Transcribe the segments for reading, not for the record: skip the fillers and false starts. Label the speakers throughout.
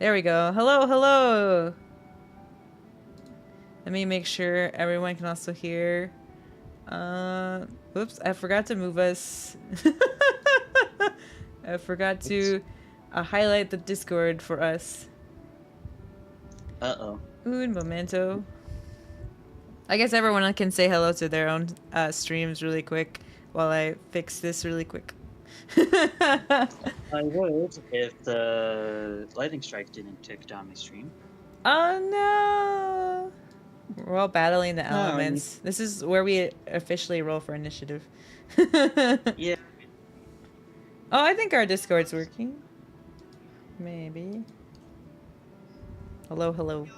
Speaker 1: There we go. Hello, hello. Let me make sure everyone can also hear. Oops, I forgot to move us. I forgot to highlight the Discord for us.
Speaker 2: Uh-oh.
Speaker 1: Un momento. I guess everyone can say hello to their own streams really quick while I fix this really quick.
Speaker 2: I would if the lightning strike didn't take down my stream.
Speaker 1: Oh no! We're all battling the elements. This is where we officially roll for initiative.
Speaker 2: Yeah.
Speaker 1: Oh, I think our Discord's working. Maybe. Hello, hello.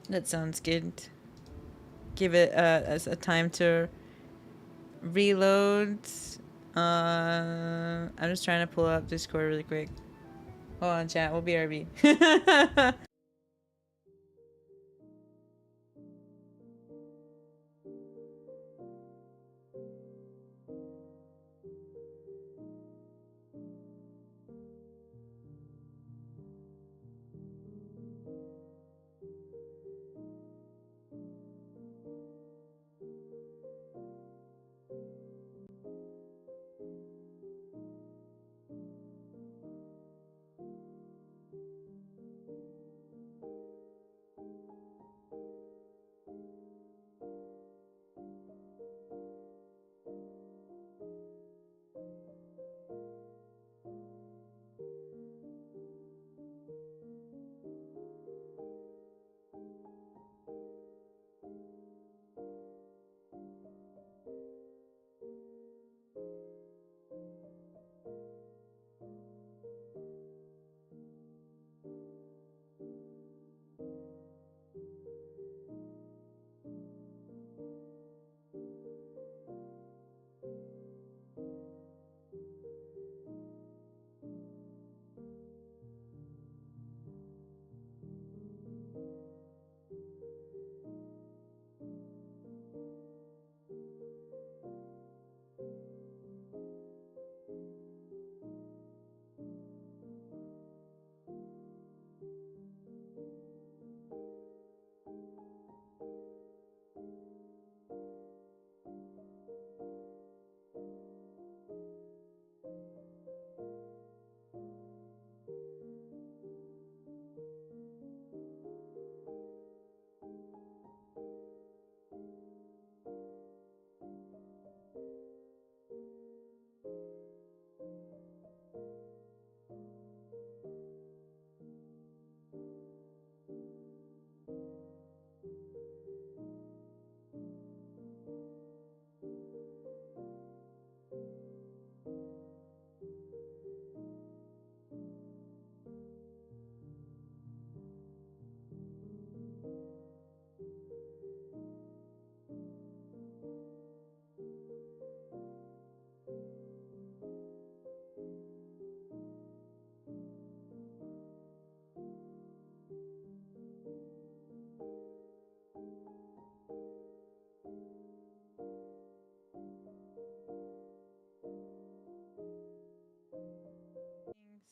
Speaker 1: That sounds good. Give it a time to reload. I'm just trying to pull up Discord really quick. Hold on, chat. We'll be RB.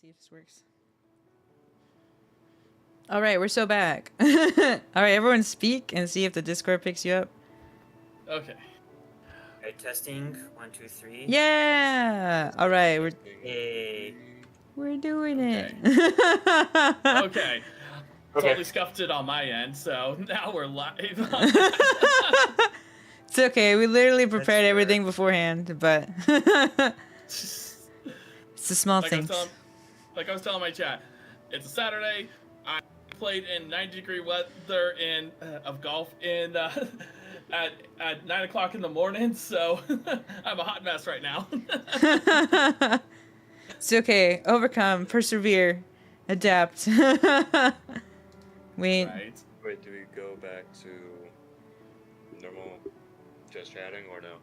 Speaker 1: See if this works. All right, we're so back. All right, everyone speak and see if the Discord picks you up.
Speaker 3: Okay.
Speaker 4: Okay, testing. 1, 2, 3.
Speaker 1: Yeah. All right,
Speaker 4: Hey.
Speaker 1: we're doing it.
Speaker 3: Okay. Totally scuffed it on my end, so now we're live.
Speaker 1: It's okay. We literally prepared everything beforehand, but it's the small things.
Speaker 3: Like I was telling my chat, it's a Saturday. I played in 90-degree weather of golf in at 9 o'clock in the morning, so I'm a hot mess right now.
Speaker 1: It's okay. Overcome. Persevere. Adapt. Wait.
Speaker 3: Right.
Speaker 5: Wait, do we go back to normal just chatting or no?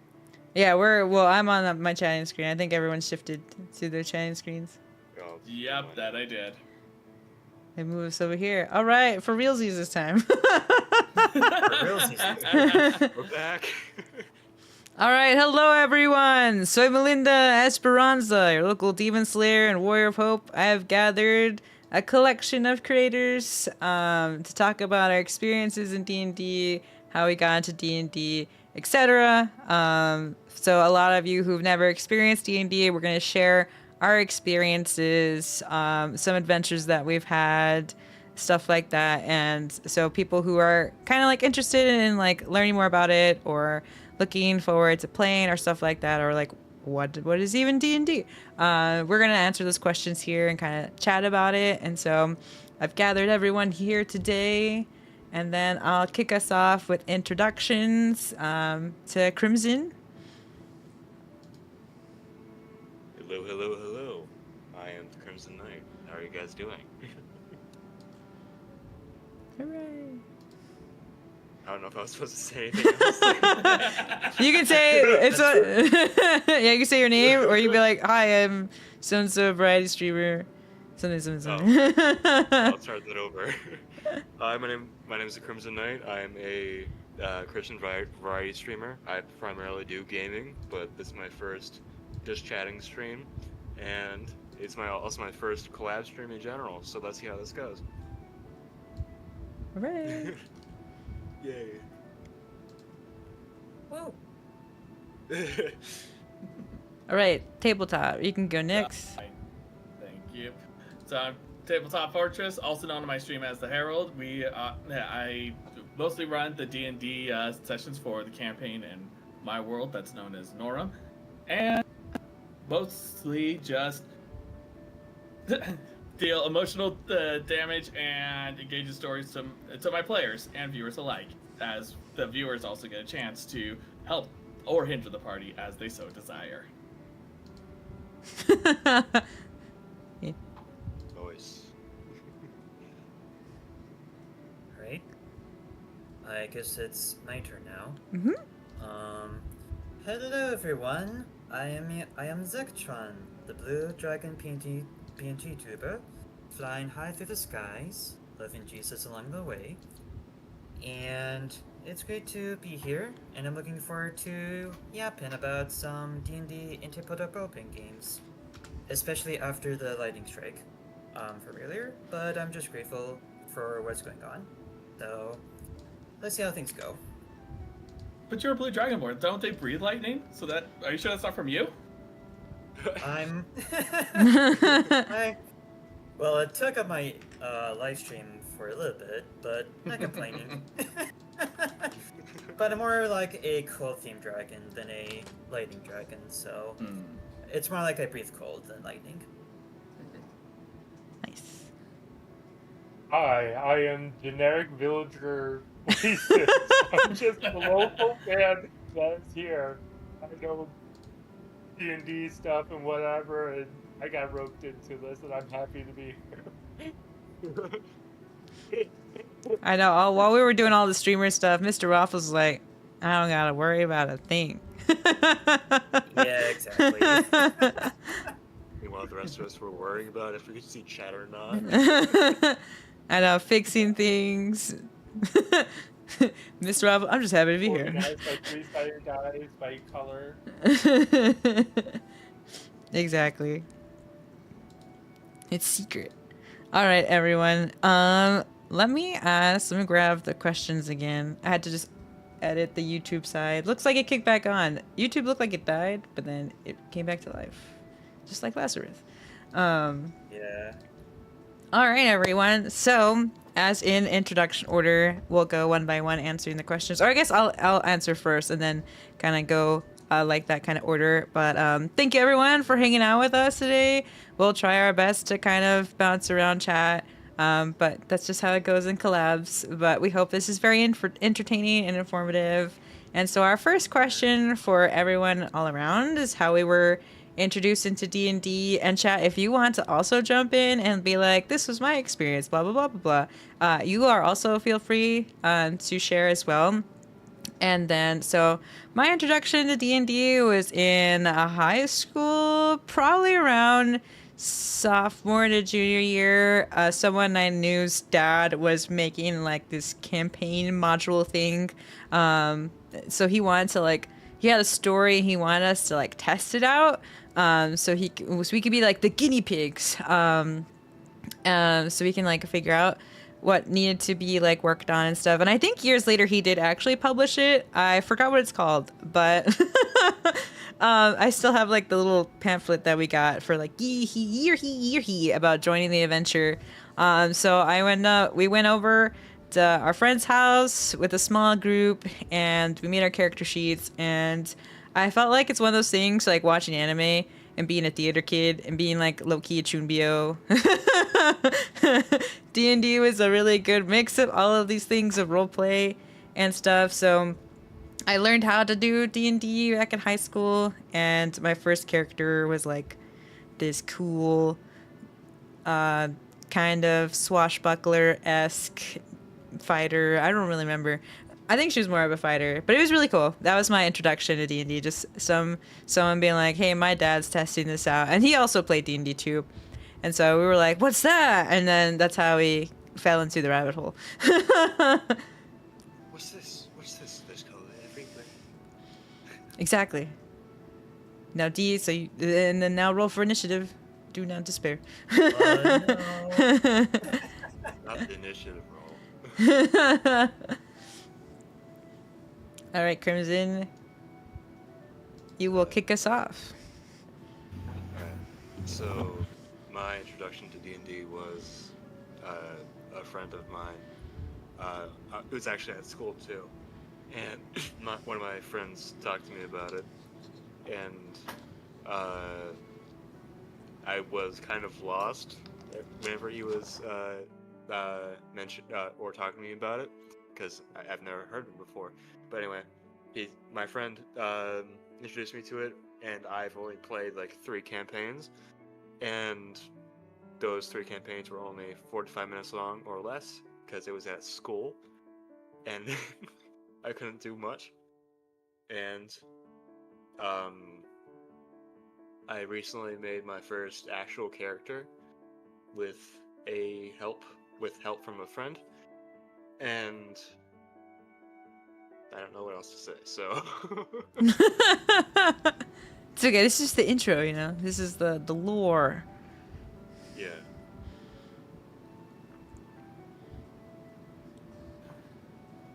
Speaker 1: Yeah, I'm on my chatting screen. I think everyone's shifted to their chatting screens.
Speaker 5: Oh,
Speaker 3: Yep, that I did.
Speaker 1: They move us over here. All right, for realsies this time.
Speaker 4: For realsies.
Speaker 5: We're back.
Speaker 1: All right, hello everyone. Soy Melinda Esperanza, your local demon slayer and warrior of hope. I have gathered a collection of creators to talk about our experiences in D&D, how we got into D&D, etc. So a lot of you who've never experienced D&D, we're going to share our experiences, some adventures that we've had, stuff like that. And so people who are kind of like interested in like learning more about it or looking forward to playing or stuff like that, or like what is even D&D, we're gonna answer those questions here and kind of chat about it. And so I've gathered everyone here today, and then I'll kick us off with introductions to Crimson.
Speaker 5: Hello, hello, hello. I am the Crimson Knight. How are you guys doing?
Speaker 1: Hooray.
Speaker 5: I don't know if I was supposed to say anything else.
Speaker 1: You can say it's a yeah, you can say your name, or you can be like, hi, I'm so and so variety streamer, something.
Speaker 5: I'll start that over. Hi, my name is the Crimson Knight. I'm a Christian variety streamer. I primarily do gaming, but this is my first just chatting stream, and it's also my first collab stream in general. So let's see how this goes.
Speaker 1: Hooray.
Speaker 5: Yay.
Speaker 4: Whoa.
Speaker 1: All right, tabletop. You can go next.
Speaker 3: Thank you. So I'm Tabletop Fortress, also known on my stream as the Herald. I mostly run the D&D sessions for the campaign in my world that's known as Nora, and mostly just deal emotional damage and engage in stories to my players and viewers alike, as the viewers also get a chance to help or hinder the party as they so desire.
Speaker 5: Voice.
Speaker 4: Right. I guess it's my turn now.
Speaker 1: Mhm.
Speaker 4: Hello everyone. I am Zektron, the blue dragon PNG tuber, flying high through the skies, loving Jesus along the way. And it's great to be here, and I'm looking forward to yapping about some D&D interpretive role-playing games, especially after the lightning strike from earlier, but I'm just grateful for what's going on. So, let's see how things go.
Speaker 3: But you're a blue dragonborn. Don't they breathe lightning? Are you sure that's not from you?
Speaker 4: I'm... Well, it took up my live stream for a little bit, but not complaining. But I'm more like a cold-themed dragon than a lightning dragon, so it's more like I breathe cold than lightning.
Speaker 1: Nice.
Speaker 6: Hi, I am generic villager Oasis. I'm just a local fan that's here. I know D&D stuff and whatever, and I got roped into this, and I'm happy to be here.
Speaker 1: I know. While we were doing all the streamer stuff, Mr. Waffles was like, I don't gotta worry about a thing.
Speaker 4: Yeah, exactly.
Speaker 5: Meanwhile, the rest of us were worrying about if we could see chat or not.
Speaker 1: I know, fixing things. Mr. Waffles, I'm just happy to be here.
Speaker 6: Organized by three-sided dice by color.
Speaker 1: Exactly. It's secret. All right, everyone. Let me grab the questions again. I had to just edit the YouTube side. Looks like it kicked back on. YouTube looked like it died, but then it came back to life. Just like Lazarus.
Speaker 4: Yeah.
Speaker 1: All right, everyone. So, as in introduction order, we'll go one by one answering the questions. Or I guess I'll answer first and then kind of go like that kind of order. But thank you, everyone, for hanging out with us today. We'll try our best to kind of bounce around chat. But that's just how it goes in collabs. But we hope this is very entertaining and informative. And so our first question for everyone all around is how we were introduced into D&D. And chat, if you want to also jump in and be like, this was my experience, blah, blah, blah, blah, blah. You are also feel free to share as well. And then, so my introduction to D&D was in high school, probably around sophomore to junior year. Someone I knew's dad was making like this campaign module thing. So he wanted to like he had a story. He wanted us to like test it out, so we could be like the guinea pigs, so we can like figure out what needed to be like worked on and stuff. And I think years later he did actually publish it. I forgot what it's called, but I still have like the little pamphlet that we got for like he about joining the adventure. So we went over to our friend's house with a small group, and we made our character sheets. And I felt like it's one of those things like watching anime and being a theater kid and being like low-key a chunbyo. D&D was a really good mix of all of these things of roleplay and stuff. So I learned how to do D&D back in high school, and my first character was like this cool kind of swashbuckler-esque fighter. I don't really remember. I think she was more of a fighter, but it was really cool. That was my introduction to D&D. Just someone being like, "Hey, my dad's testing this out," and he also played D&D too. And so we were like, "What's that?" And then that's how we fell into the rabbit hole.
Speaker 5: What's this? There's color everywhere.
Speaker 1: Exactly. Now and then now roll for initiative. Do not despair.
Speaker 4: No.
Speaker 5: Not the initiative roll.
Speaker 1: All right, Crimson, you will kick us off.
Speaker 5: Alright. So, my introduction to D&D was a friend of mine. It was actually at school too, and one of my friends talked to me about it, and I was kind of lost whenever he was mentioned or talking to me about it, because I've never heard of it before. But anyway, my friend introduced me to it, and I've only played like 3 campaigns, and those 3 campaigns were only 45 minutes long or less, because it was at school, and I couldn't do much. And I recently made my first actual character with help from a friend, and I don't know what else to say, so...
Speaker 1: It's okay, this is the intro, you know? This is the lore.
Speaker 5: Yeah.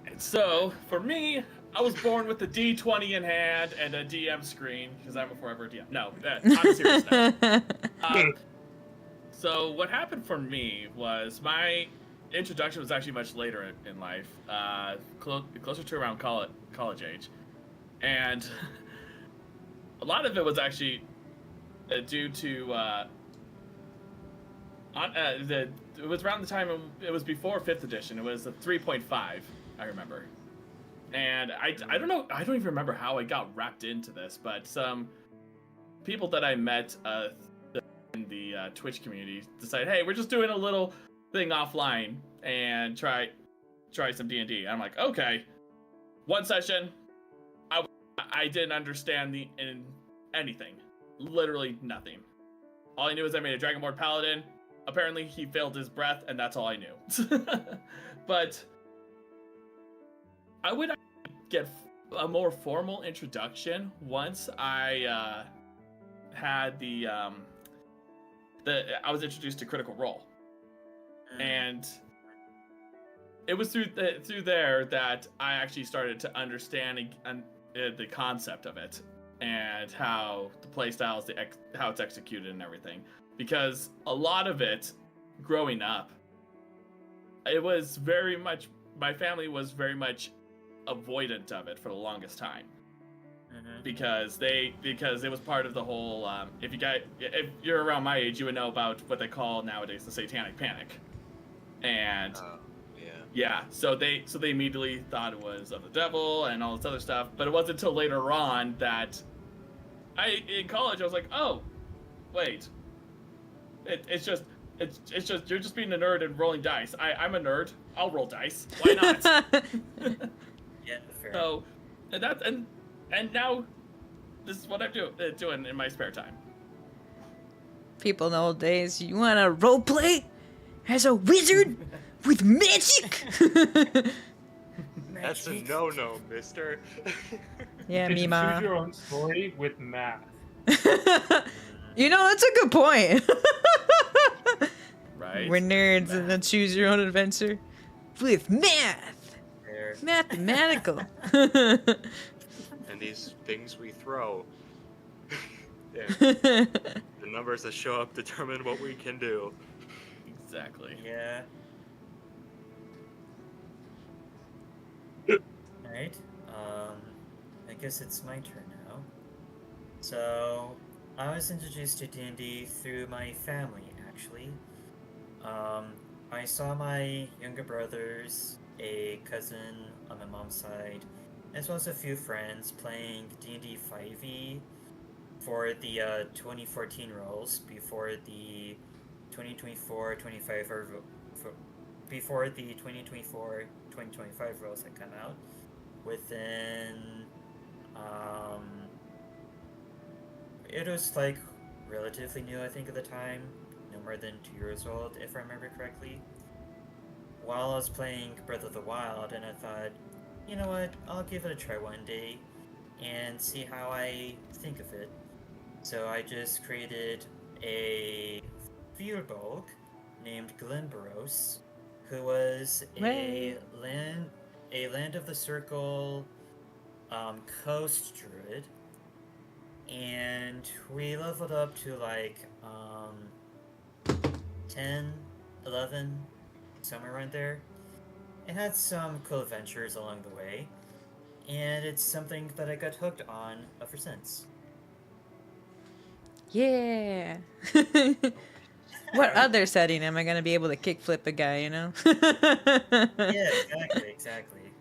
Speaker 3: And so, for me, I was born with a D20 in hand and a DM screen, because I'm a forever DM. No, I'm serious now. So what happened for me was my introduction was actually much later in life, closer to around college age, and a lot of it was actually due to it was around the time it was before 5th edition. It was a 3.5, I remember, and I don't know, I don't even remember how I got wrapped into this, but some people that I met in the Twitch community decided, hey, we're just doing a little thing offline and try some D&D. I'm like, okay. One session, I didn't understand anything, literally nothing. All I knew is I made a Dragonborn Paladin. Apparently he failed his breath, and that's all I knew. But I would get a more formal introduction once I had I was introduced to Critical Role, and it was through there that I actually started to understand the concept of it and how the playstyles, how it's executed and everything. Because a lot of it, growing up, it was very much, my family was very much avoidant of it for the longest time. Because it was part of the whole if you're around my age, you would know about what they call nowadays the Satanic Panic, and so they immediately thought it was of the devil and all this other stuff. But it wasn't until later on that in college I was like, oh wait, it's just you're just being a nerd and rolling dice. I'm a nerd, I'll roll dice, why not?
Speaker 4: Yeah, fair.
Speaker 3: So and now, this is what I'm doing in my spare time.
Speaker 1: People in the old days, you want to roleplay as a wizard with magic?
Speaker 5: That's a no-no, mister.
Speaker 1: Yeah,
Speaker 6: It's a choose
Speaker 1: Mima.
Speaker 6: your own story with math.
Speaker 1: You know, that's a good point.
Speaker 3: Right?
Speaker 1: We're nerds and then choose your own adventure with math.
Speaker 4: There.
Speaker 1: Mathematical.
Speaker 5: And these things we throw. Yeah, the numbers that show up determine what we can do.
Speaker 3: Exactly.
Speaker 4: Yeah. Alright. I guess it's my turn now. So, I was introduced to D&D through my family, actually. I saw my younger brothers, a cousin on my mom's side, as well as a few friends playing D&D 5e for the 2014 rolls before the 2024-25 before the 2024-2025 rolls had come out. Within it was like relatively new, I think, at the time, no more than 2 years old, if I remember correctly. While I was playing Breath of the Wild, and I thought, you know what, I'll give it a try one day and see how I think of it. So I just created a Firbolg named Glenboros, who was a land of the circle coast druid, and we leveled up to like 10, 11, somewhere around there. It had some cool adventures along the way, and it's something that I got hooked on ever since.
Speaker 1: Yeah. What other setting am I gonna be able to kickflip a guy, you know?
Speaker 4: Yeah, exactly.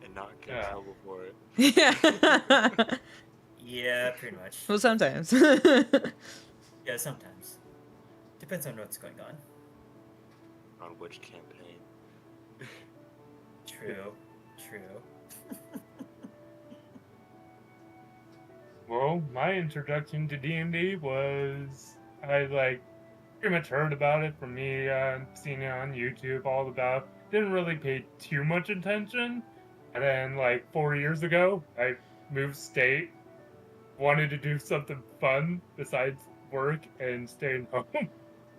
Speaker 5: And not get in
Speaker 6: Yeah.
Speaker 5: trouble for it.
Speaker 1: Yeah.
Speaker 4: Yeah, pretty much.
Speaker 1: Well, sometimes.
Speaker 4: Yeah, sometimes. Depends on what's going on.
Speaker 5: On which campaign?
Speaker 4: True.
Speaker 6: Well, my introduction to D&D was I pretty much heard about it from me, seeing it on YouTube, all about. Didn't really pay too much attention, and then 4 years ago, I moved state. Wanted to do something fun besides work and staying home.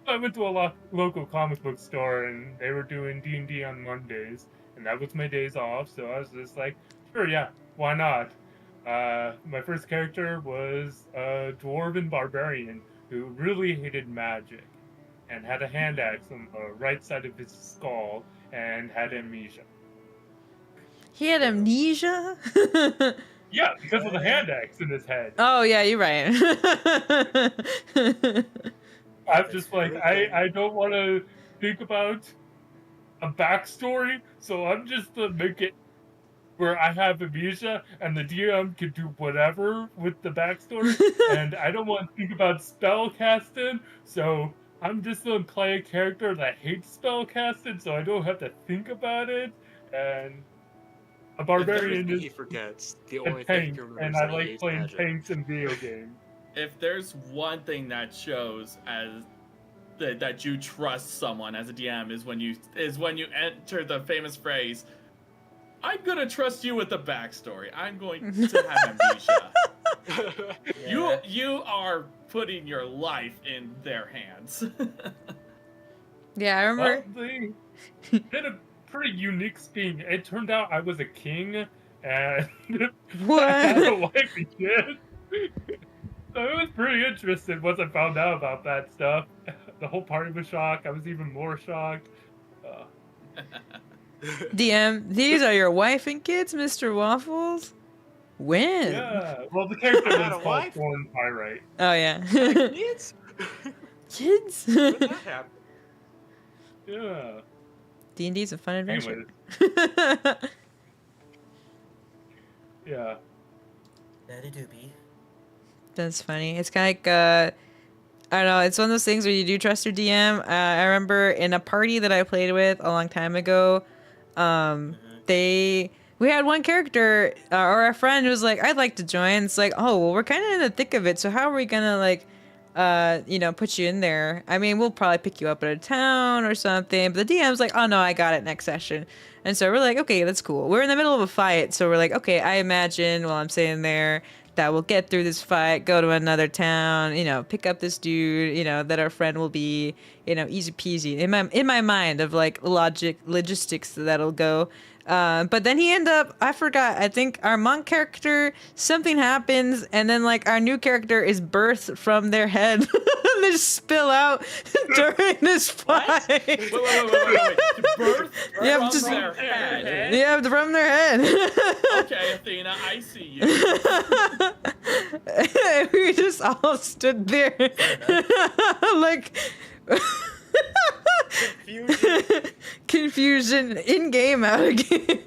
Speaker 6: I went to a local comic book store, and they were doing D&D on Mondays, and that was my days off. So I was just like, sure, yeah, why not? My first character was a dwarven barbarian who really hated magic and had a hand axe on the right side of his skull and had amnesia.
Speaker 1: He had amnesia?
Speaker 6: Yeah, because of the hand axe in his head.
Speaker 1: Oh, yeah, you're right.
Speaker 6: I'm just like, I don't want to think about a backstory, so I'm just going to make it where I have amnesia and the DM can do whatever with the backstory, and I don't want to think about spell casting, so I'm just going to play a character that hates spell casting, so I don't have to think about it, and a barbarian
Speaker 5: Everything
Speaker 6: is
Speaker 5: he forgets. The
Speaker 6: a
Speaker 5: only thing he
Speaker 6: tank,
Speaker 5: remembers
Speaker 6: and
Speaker 5: is
Speaker 6: I
Speaker 5: that he
Speaker 6: like
Speaker 5: hates
Speaker 6: playing
Speaker 5: magic.
Speaker 6: tanks in video games.
Speaker 3: If there's one thing that shows as that you trust someone as a DM is when you enter the famous phrase, "I'm gonna trust you with the backstory. I'm going to have amnesia."
Speaker 4: Yeah.
Speaker 3: You are putting your life in their hands.
Speaker 1: Yeah, I remember.
Speaker 6: Well, they did a pretty unique scheme. It turned out I was a king, and I had a
Speaker 1: What?
Speaker 6: wife and kid. So it was pretty interesting once I found out about that stuff. The whole party was shocked. I was even more shocked.
Speaker 1: DM, these are your wife and kids, Mr. Waffles? When?
Speaker 6: Yeah. Well, the character
Speaker 5: I had
Speaker 6: was
Speaker 5: a
Speaker 6: called
Speaker 5: wife?
Speaker 6: Thorn Pyrite.
Speaker 1: Oh, yeah.
Speaker 5: Kids?
Speaker 1: Kids?
Speaker 5: When did that happen?
Speaker 6: Yeah.
Speaker 1: D&D's a fun adventure.
Speaker 6: Anyways, yeah.
Speaker 4: Daddy doobie.
Speaker 1: That's funny. It's kind of like, I don't know, it's one of those things where you do trust your DM. I remember in a party that I played with a long time ago, we had one character, or a friend who was like, I'd like to join. It's like, oh, well, we're kind of in the thick of it, so how are we gonna, put you in there. I mean, we'll probably pick you up at a town or something. But the DM's like, oh no, I got it next session. And so we're like, okay, that's cool. We're in the middle of a fight, so we're like, okay, I imagine while I'm sitting there that we'll get through this fight, go to another town, pick up this dude, that our friend will be, easy peasy. In my mind of like logistics that'll go. But then he ended up, I forgot, I think our monk character, something happens, and then like our new character is birthed from their head. They just spill out during this fight.
Speaker 3: Wait. Birth
Speaker 1: Yeah,
Speaker 3: from their head.
Speaker 1: Yeah, from their head.
Speaker 3: Okay, Athena, I see you.
Speaker 1: We just all stood there. Like... Confusion in game, out of game.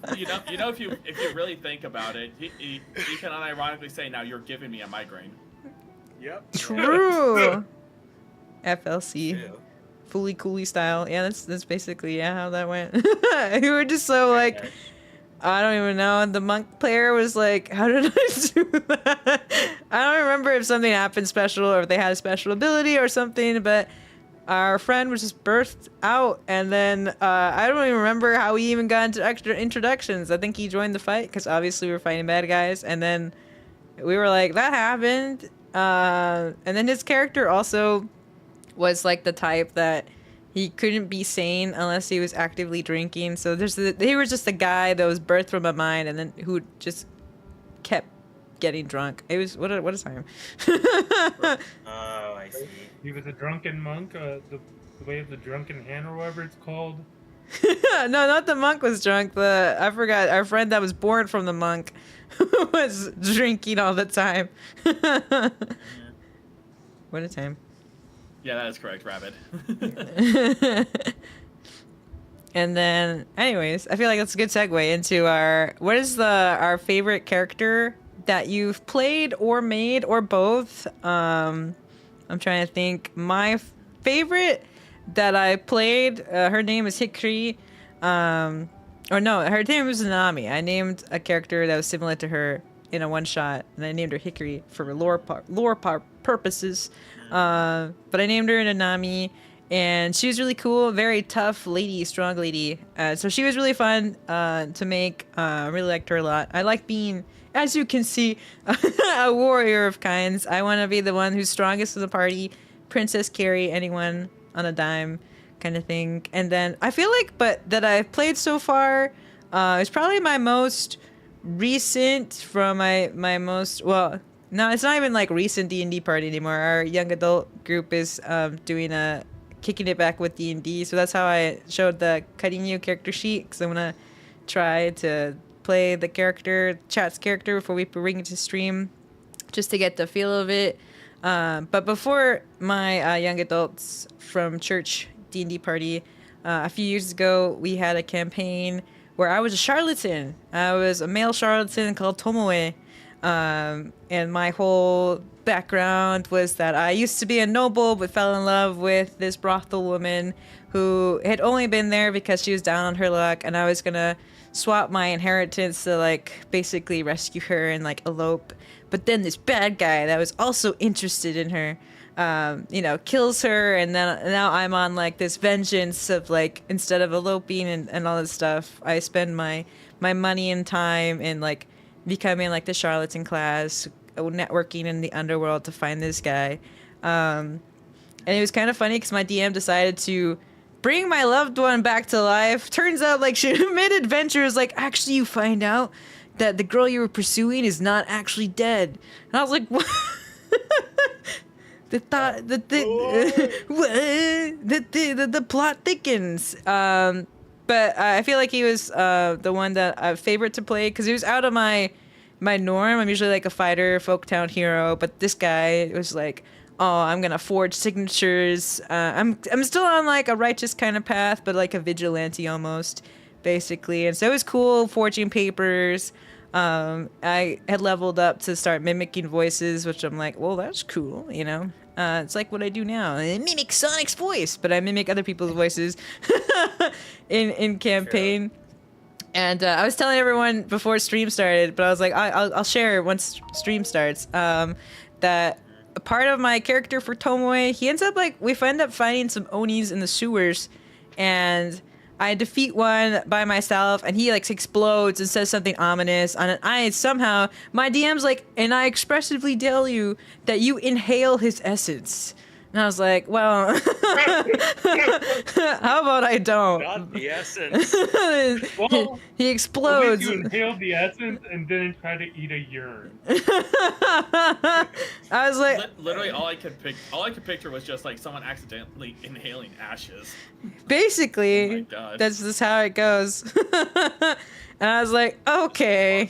Speaker 3: if you really think about it, you can unironically say, now you're giving me a migraine.
Speaker 5: Yep.
Speaker 1: True. FLC.
Speaker 5: Yeah.
Speaker 1: Fully cooly style. Yeah, that's basically how that went. We were just so like, I don't even know. And the monk player was like, how did I do that? I don't remember if something happened special or if they had a special ability or something, but our friend was just birthed out, and then I don't even remember how we even got into extra introductions. I think he joined the fight because obviously we were fighting bad guys, and then we were like, that happened. And then his character also was like the type that he couldn't be sane unless he was actively drinking. So he was just a guy that was birthed from a mind, and then who just kept getting drunk. It was what a time.
Speaker 4: Oh, I see.
Speaker 6: He was a drunken monk, the way of the drunken hand, or whatever it's called.
Speaker 1: No, not the monk was drunk. I forgot, our friend that was born from the monk was drinking all the time. What a time.
Speaker 3: Yeah, that is correct, Rabbit.
Speaker 1: And then, anyways, I feel like that's a good segue into what is our favorite character that you've played or made or both? I'm trying to think. My favorite that I played, her name is Hikari. Or no, her name was Nanami. I named a character that was similar to her in a one-shot, and I named her Hikari for lore purposes. But I named her Nanami, and she was really cool, very tough lady, strong lady. So she was really fun to make. I really liked her a lot. I like being, as you can see, a warrior of kinds. I want to be the one who's strongest in the party, Princess Carry anyone on a dime kind of thing. And then I feel like, but that I've played so far is probably my most recent from my most, well, no, it's not even like recent D&D party anymore. Our young adult group is doing a kicking it back with D&D, so that's how I showed the cutting you character sheet, because I'm gonna try to play the character, chat's character, before we bring it to stream, just to get the feel of it. But before my young adults from church D&D party, a few years ago, we had a campaign where I was a charlatan. I was a male charlatan called Tomoe. And my whole background was that I used to be a noble, but fell in love with this brothel woman who had only been there because she was down on her luck, and I was gonna swap my inheritance to like basically rescue her and like elope. But then this bad guy that was also interested in her, kills her, and then now I'm on like this vengeance of like, instead of eloping and all this stuff, I spend my money and time in like becoming like the charlatan class, networking in the underworld to find this guy. And it was kind of funny because my DM decided to bring my loved one back to life. Turns out like she mid-adventure is like, actually you find out that the girl you were pursuing is not actually dead. And I was like, what? The plot thickens. But I feel like he was the one that favorite to play because he was out of my norm. I'm usually like a fighter, folktown hero, but this guy was like, oh, I'm gonna forge signatures. I'm still on like a righteous kind of path, but like a vigilante almost, basically. And so it was cool forging papers. I had leveled up to start mimicking voices, which I'm like, well, that's cool, you know? It's like what I do now. I mimic Sonic's voice, but I mimic other people's voices in campaign. Sure. And I was telling everyone before stream started, but I was like, I'll share once stream starts, that part of my character for Tomoe, he ends up like we end up finding some Onis in the sewers, and I defeat one by myself, and he like explodes and says something ominous. And I somehow my DM's like, and I expressively tell you that you inhale his essence. And I was like, well, how about I don't?
Speaker 5: Not the essence.
Speaker 6: Well,
Speaker 1: he
Speaker 6: at
Speaker 1: explodes.
Speaker 6: least you inhaled the essence and didn't try to eat a urine.
Speaker 1: I was like,
Speaker 3: Literally, all I could picture was just like someone accidentally inhaling ashes.
Speaker 1: basically,
Speaker 3: Oh my gosh.
Speaker 1: that's just how it goes. And I was like, okay.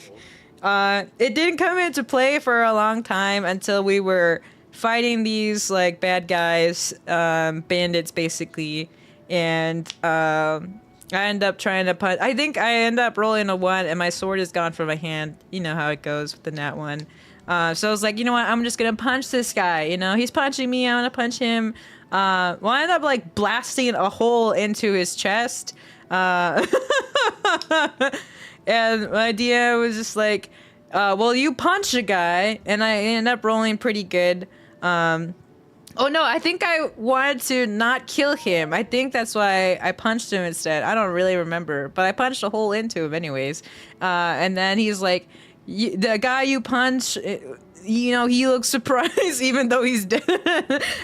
Speaker 1: It didn't come into play for a long time until we were fighting these like bad guys, bandits basically, and I end up trying to punch. I think I end up rolling a 1, and my sword is gone from my hand. You know how it goes with the nat 1. So I was like, you know what? I'm just gonna punch this guy. You know, he's punching me. I'm gonna punch him. Well, I end up like blasting a hole into his chest. And my idea was just like, well, you punch a guy, and I end up rolling pretty good. Oh no, I think I wanted to not kill him. I think that's why I punched him instead. I don't really remember, but I punched a hole into him anyways. And then he's like, the guy you punch, you know, he looks surprised even though he's dead.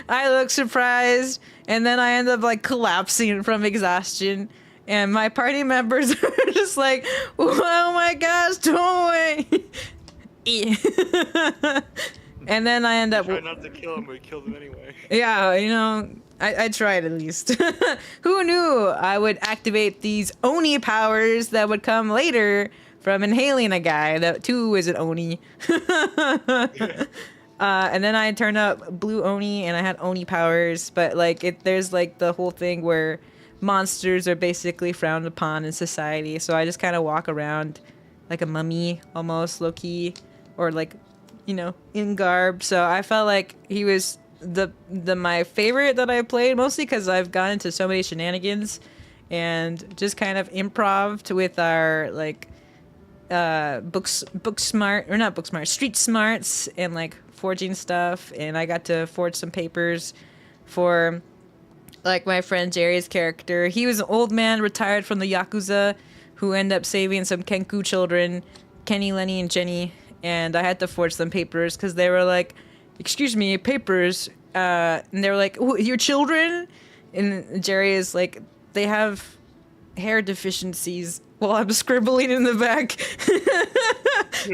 Speaker 1: I look surprised, and then I end up like collapsing from exhaustion. And my party members are just like, oh my gosh, Tomoe! And then I end up...
Speaker 5: Try not to kill him, but we killed him anyway.
Speaker 1: Yeah, you know, I tried at least. Who knew I would activate these Oni powers that would come later from inhaling a guy that too is an Oni. And then I turned up blue Oni, and I had Oni powers, but like there's like the whole thing where monsters are basically frowned upon in society, so I just kind of walk around like a mummy, almost low-key, or like, you know, in garb. So I felt like he was my favorite that I played, mostly because I've gone into so many shenanigans and just kind of improved with our like street smarts, and like forging stuff. And I got to forge some papers for like my friend Jerry's character. He was an old man retired from the Yakuza who ended up saving some Kenku children, Kenny, Lenny, and Jenny. And I had to forge some papers because they were like, excuse me, papers. And they were like, your children? And Jerry is like, they have hair deficiencies. While I'm scribbling in the back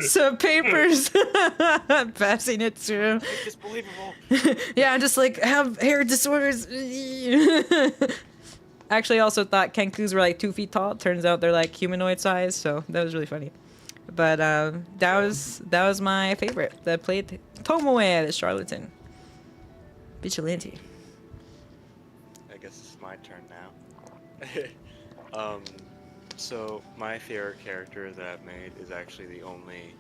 Speaker 1: some papers, passing it to him.
Speaker 5: It's believable.
Speaker 1: Yeah, I'm just like, have hair disorders. Actually, I also thought Kenkus were like 2 feet tall. Turns out they're like humanoid size, so that was really funny. But that was my favorite. That played Tomoe the Charlatan. Vigilante.
Speaker 5: I guess it's my turn now. So my favorite character that I've made is actually the only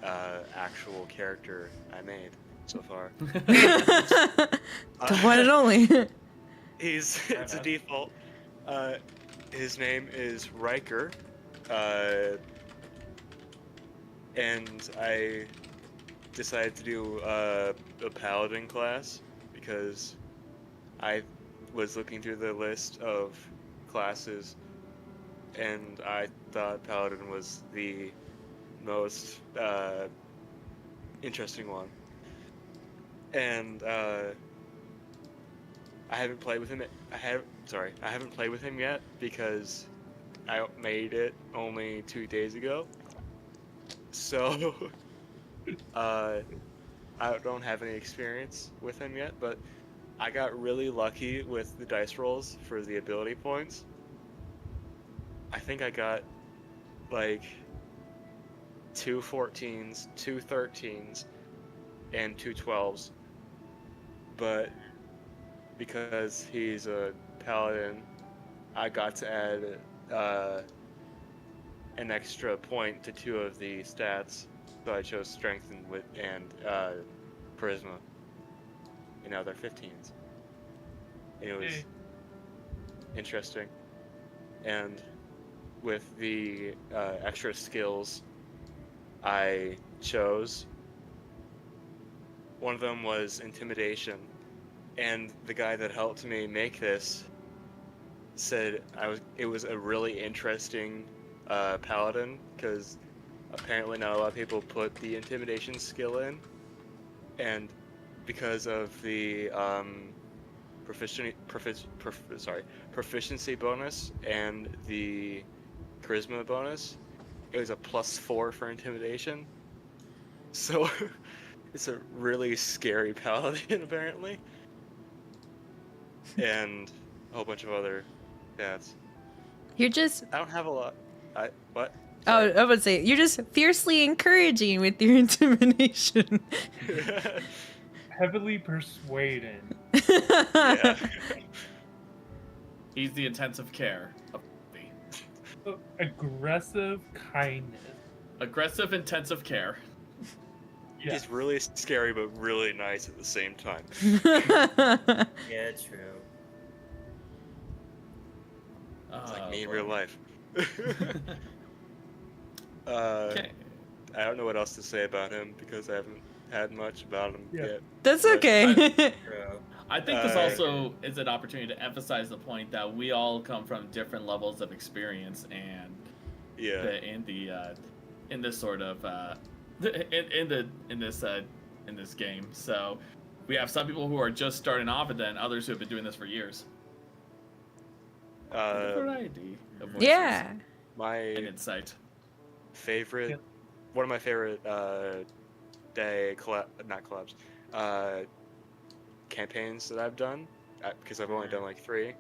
Speaker 5: actual character I made so far.
Speaker 1: The one and only.
Speaker 5: It's a default. His name is Riker. And I decided to do a paladin class because I was looking through the list of classes, and I thought paladin was the most interesting one. And I haven't played with him. I haven't played with him yet because I made it only 2 days ago. So I don't have any experience with him yet, but I got really lucky with the dice rolls for the ability points. I think I got like 2 14s, 2 13s, and 2 12s. But because he's a paladin, I got to add an extra point to 2 of the stats. So I chose strength and charisma. And now they're 15s. And it was interesting. And with the extra skills I chose, one of them was intimidation, and the guy that helped me make this said it was a really interesting paladin, because apparently not a lot of people put the intimidation skill in, and because of the proficiency bonus and the charisma bonus, it was a +4 for intimidation. So it's a really scary paladin apparently, and a whole bunch of other stats.
Speaker 1: You're just
Speaker 5: I don't have a lot. What?
Speaker 1: oh, I would say you're just fiercely encouraging with your intimidation.
Speaker 6: Heavily persuading.
Speaker 5: Yeah.
Speaker 3: He's the intensive care of the
Speaker 6: Aggressive kindness.
Speaker 3: aggressive intensive care.
Speaker 6: Yeah.
Speaker 5: He's really scary but really nice at the same time.
Speaker 4: Yeah, true.
Speaker 5: It's like
Speaker 3: Oh,
Speaker 5: me in
Speaker 3: boy.
Speaker 5: real life.
Speaker 3: Okay.
Speaker 5: I don't know what else to say about him because I haven't had much about him
Speaker 6: Yeah.
Speaker 5: yet.
Speaker 1: That's
Speaker 5: But
Speaker 1: okay.
Speaker 4: True.
Speaker 3: I think this
Speaker 5: Uh,
Speaker 3: also is an opportunity to emphasize the point that we all come from different levels of experience and
Speaker 5: Yeah.
Speaker 3: in this sort of in this game. So we have some people who are just starting off, and then others who have been doing this for years. A variety of voices
Speaker 1: Yeah.
Speaker 3: and
Speaker 5: My
Speaker 3: insight.
Speaker 5: favorite,
Speaker 6: Yeah.
Speaker 5: one of my favorite campaigns that I've done, because I've only done like 3.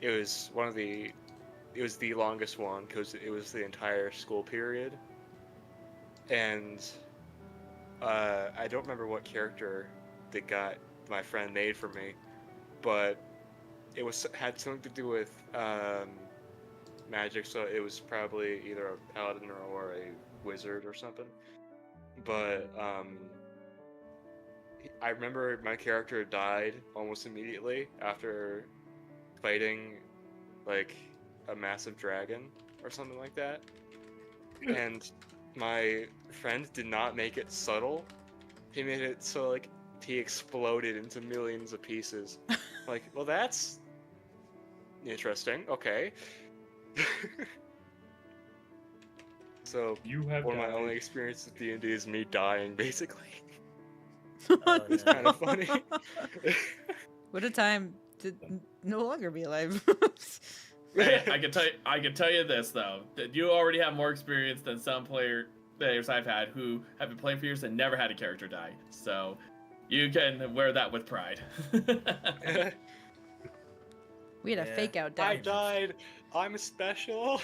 Speaker 5: It was the longest one because it was the entire school period, and I don't remember what character that got my friend made for me, but it had something to do with magic, so it was probably either a paladin or a wizard or something. But I remember my character died almost immediately after fighting like a massive dragon or something like that. And my friend did not make it subtle. He made it so like he exploded into millions of pieces. Like, well, that's interesting. Okay. So
Speaker 6: You have
Speaker 5: one of my
Speaker 6: died.
Speaker 5: only experiences with D&D is me dying, basically.
Speaker 4: Oh,
Speaker 5: It's
Speaker 4: no.
Speaker 5: kind of funny.
Speaker 1: What a time to no longer be alive.
Speaker 3: Hey, I can tell you this though, that you already have more experience than some players I've had who have been playing for years and never had a character die. So you can wear that with pride.
Speaker 1: We had a
Speaker 4: Yeah.
Speaker 1: fake out
Speaker 5: I
Speaker 1: die.
Speaker 5: died. I'm special.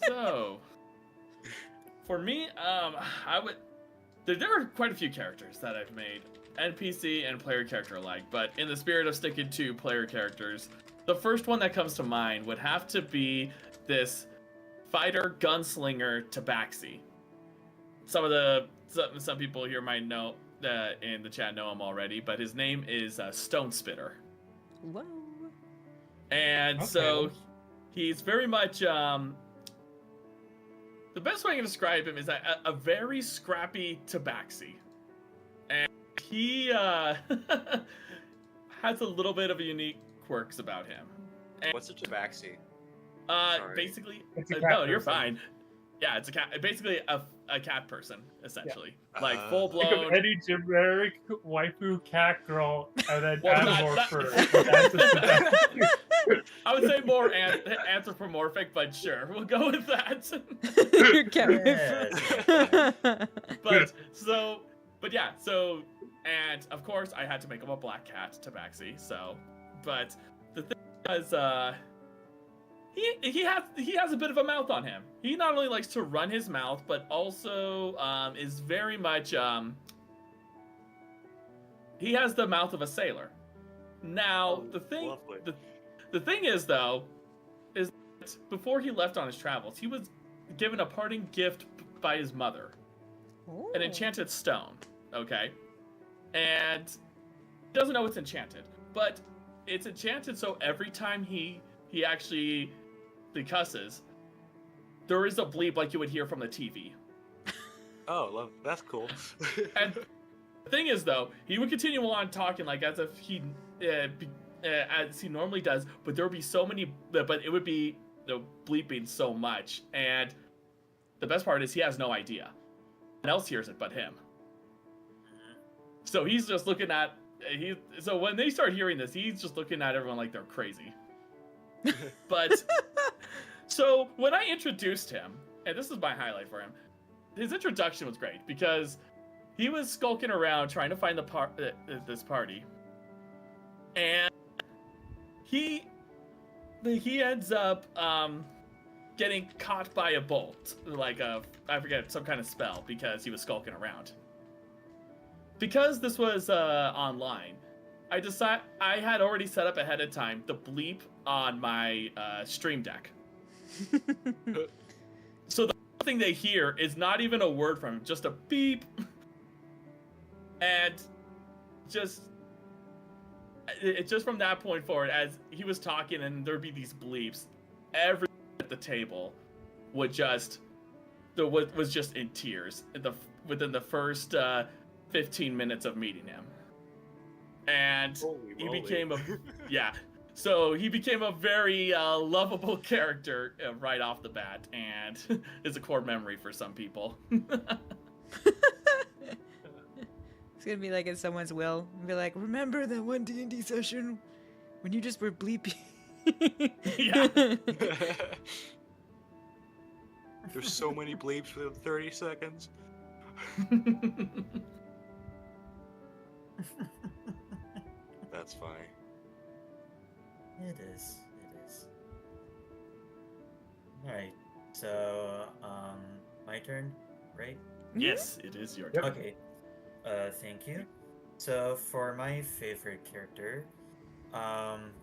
Speaker 3: So, for me, I would. There are quite a few characters that I've made, NPC and player character alike. But in the spirit of sticking to player characters, the first one that comes to mind would have to be this fighter gunslinger Tabaxi. Some people here might know that in the chat know him already, but his name is Stone Spitter.
Speaker 1: Whoa.
Speaker 3: And so
Speaker 6: Okay.
Speaker 3: he's very much the best way I can describe him is a very scrappy Tabaxi. And he has a little bit of unique quirks about him.
Speaker 5: What's a tabaxi? Sorry.
Speaker 3: Basically
Speaker 6: It's a
Speaker 3: no,
Speaker 6: cat
Speaker 3: you're
Speaker 6: person.
Speaker 3: fine. Yeah, it's a cat, basically a cat person essentially. Like
Speaker 5: Uh,
Speaker 3: full
Speaker 6: Think of
Speaker 3: blown.
Speaker 6: any generic waifu cat girl and then
Speaker 3: Well,
Speaker 6: anamorpher.
Speaker 3: that-
Speaker 6: That's a
Speaker 3: I would say more anthropomorphic, but sure, we'll go with that.
Speaker 1: Your cat.
Speaker 3: And of course I had to make him a black cat, Tabaxi. So, but the thing is, he has a bit of a mouth on him. He not only likes to run his mouth, but also is very much he has the mouth of a sailor. Now the thing
Speaker 5: Lovely.
Speaker 3: the thing is though, is that before he left on his travels, he was given a parting gift by his mother, an enchanted stone. Okay, and he doesn't know it's enchanted, but it's enchanted so every time he actually cusses, there is a bleep like you would hear from the TV.
Speaker 5: Oh, love, that's cool.
Speaker 3: And the thing is, though, he would continue on talking like as if as he normally does, but there would be so many, but it would be bleeping so much. And the best part is he has no idea. No one else hears it but him. So he's just looking at so when they start hearing this, he's just looking at everyone like they're crazy. But so when I introduced him, and this is my highlight for him, his introduction was great because he was skulking around trying to find this party, and he ends up getting caught by a bolt, like I forget, some kind of spell, because he was skulking around. Because this was online, I had already set up ahead of time the bleep on my stream deck. So the first thing they hear is not even a word from him, just a beep. And it's just from that point forward, as he was talking and there'd be these bleeps, everyone at the table was just in tears within the first 15 minutes of meeting him. And he became so he became a very lovable character right off the bat, and is a core memory for some people.
Speaker 1: It's gonna be like in someone's will. Be like, remember that one D&D session when you just were bleeping?
Speaker 3: Yeah.
Speaker 5: There's so many bleeps within 30 seconds. That's funny.
Speaker 4: It is. Alright, so, my turn, right?
Speaker 3: Yes, it is your turn.
Speaker 4: Okay, thank you. So, for my favorite character,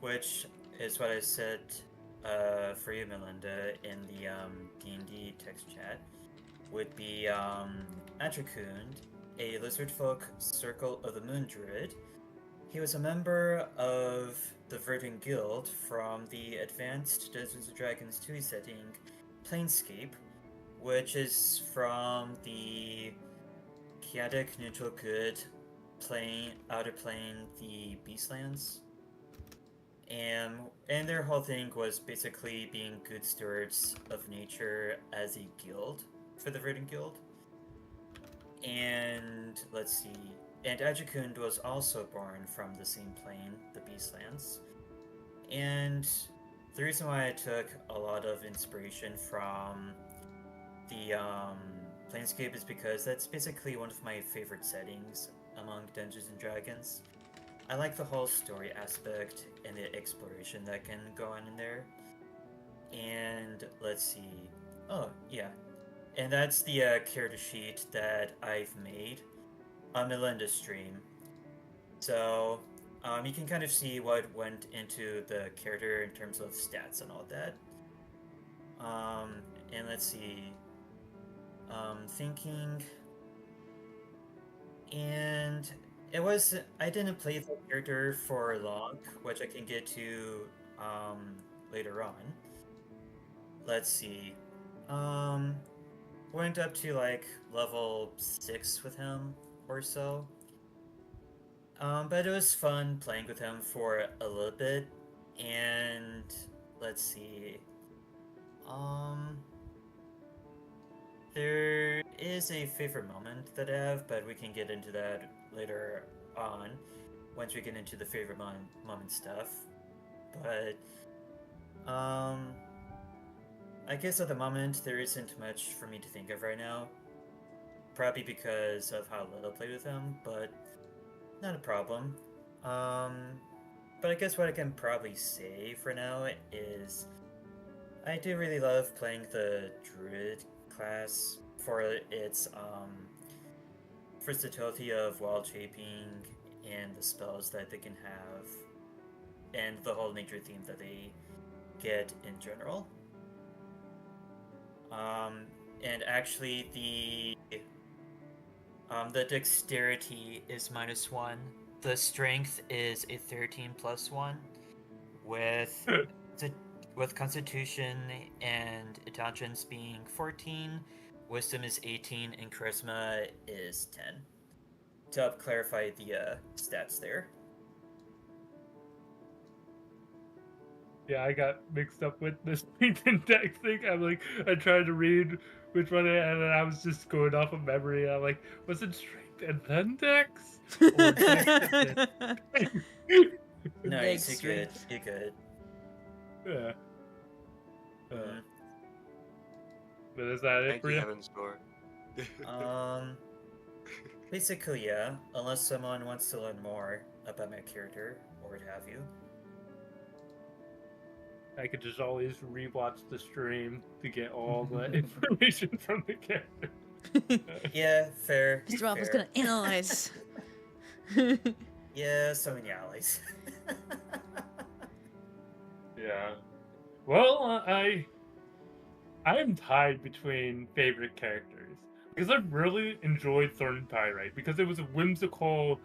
Speaker 4: which is what I said, for you, Melinda, in the, D&D text chat, would be, Atracund, a lizardfolk Circle of the Moon Druid. He was a member of the Verdant Guild from the Advanced Dungeons & Dragons 2 setting, Planescape, which is from the chaotic neutral good outer plane, the Beastlands. And their whole thing was basically being good stewards of nature as a guild for the Verdant Guild. And let's see. And Ajakund was also born from the same plane, the Beastlands. And the reason why I took a lot of inspiration from the Planescape is because that's basically one of my favorite settings among Dungeons and Dragons. I like the whole story aspect and the exploration that can go on in there. And let's see. Oh, yeah. And that's the character sheet that I've made on Melinda's stream. So, you can kind of see what went into the character in terms of stats and all that. And let's see. Thinking. And I didn't play the character for long, which I can get to, later on. Let's see. Went up to, like, level 6 with him, or so. But it was fun playing with him for a little bit, and let's see. There is a favorite moment that I have, but we can get into that later on, once we get into the favorite moment stuff. But, I guess at the moment there isn't much for me to think of right now. Probably because of how little I played with him, but not a problem. But I guess what I can probably say for now is I do really love playing the Druid class for its versatility of wild shaping and the spells that they can have, and the whole nature theme that they get in general. And actually the dexterity is -1. The strength is a 13 + 1, with with Constitution and Intelligence being 14, Wisdom is 18, and Charisma is 10. To help clarify the stats there.
Speaker 6: Yeah, I got mixed up with the strength and dex thing. I tried to read which one, and then I was just going off of memory. I'm like, was it strength and then dex? Or dex and then?
Speaker 4: Nice,
Speaker 1: Big
Speaker 4: you're good.
Speaker 1: strength.
Speaker 4: You're good.
Speaker 6: Yeah.
Speaker 4: Mhm.
Speaker 6: But is that it
Speaker 5: Thank
Speaker 6: for
Speaker 5: you,
Speaker 6: you?
Speaker 5: Heaven's Door.
Speaker 4: Basically, yeah. Unless someone wants to learn more about my character, or what have you.
Speaker 6: I could just always rewatch the stream to get all the information from the character.
Speaker 4: Yeah, fair.
Speaker 1: Mr. Waffle's
Speaker 4: fair.
Speaker 1: gonna analyze.
Speaker 4: Yeah, so many allies.
Speaker 6: Yeah. Well, I am tied between favorite characters because I really enjoyed Thorn Pyrite because it was a whimsical,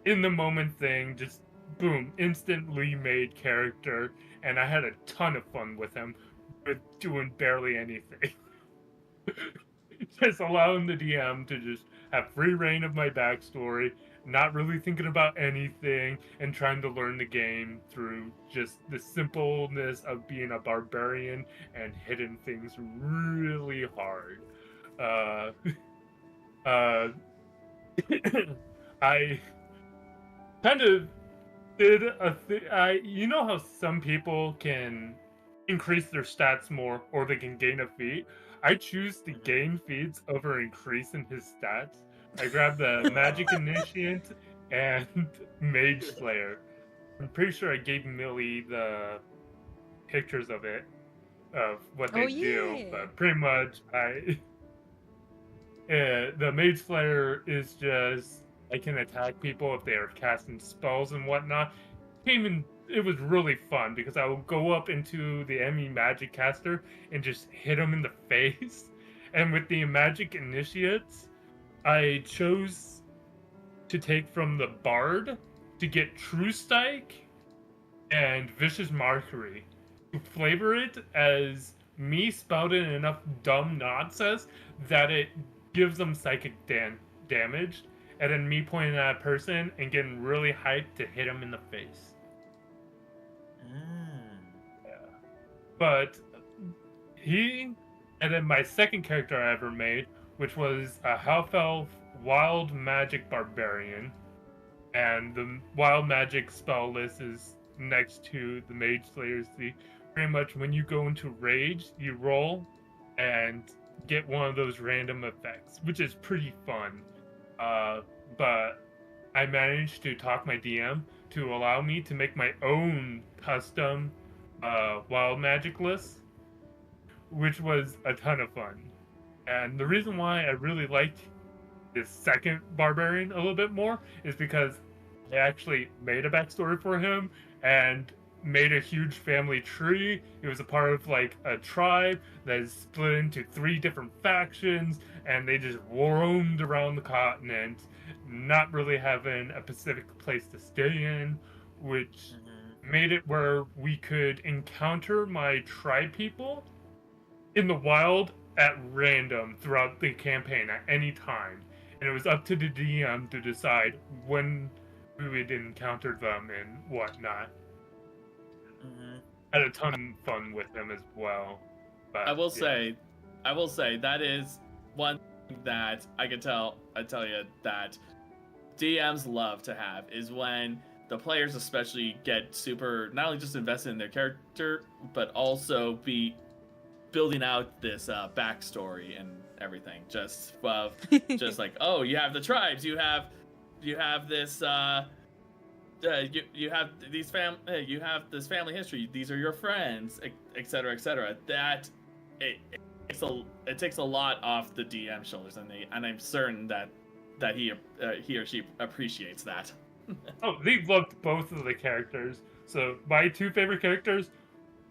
Speaker 6: in the moment thing, just boom, instantly made character, and I had a ton of fun with him, with doing barely anything. Just allowing the DM to just have free reign of my backstory, not really thinking about anything, and trying to learn the game through just the simpleness of being a barbarian and hitting things really hard. Uh, I kind of did a thing. You know how some people can increase their stats more, or they can gain a feat. I choose to gain feats over increasing his stats. I grabbed the Magic Initiate and Mage Slayer. I'm pretty sure I gave Millie the pictures of it, of what they
Speaker 1: Oh,
Speaker 6: do,
Speaker 1: yeah.
Speaker 6: but pretty much the Mage Slayer is just I can attack people if they are casting spells and whatnot. It was really fun because I would go up into the enemy magic caster and just hit them in the face. And with the magic initiates, I chose to take from the Bard to get True Strike and Vicious Mockery to flavor it as me spouting enough dumb nonsense that it gives them psychic damage, and then me pointing at a person and getting really hyped to hit them in the face. Yeah. But and then my second character I ever made, which was a half elf wild magic barbarian, and the wild magic spell list is next to the mage slayers. Pretty much when you go into rage, you roll and get one of those random effects, which is pretty fun. But I managed to talk my DM to allow me to make my own custom wild magic list, which was a ton of fun. And the reason why I really liked this second barbarian a little bit more is because I actually made a backstory for him and made a huge family tree. He was a part of like a tribe that is split into 3 different factions, and they just roamed around the continent, not really having a specific place to stay in, which made it where we could encounter my tribe people in the wild at random throughout the campaign at any time. And it was up to the DM to decide when we would encounter them and whatnot. Had a ton of fun with them as well. But,
Speaker 3: I will say that is one thing that I tell you that DMs love to have is when the players especially get super not only just invested in their character but also be building out this backstory and everything. Just like, oh, you have the tribes, you have this you have you have this family history, these are your friends, etc., etc. That it takes a lot off the DM shoulders, and I'm certain that he or she appreciates that.
Speaker 6: Oh, they loved both of the characters. So my 2 favorite characters,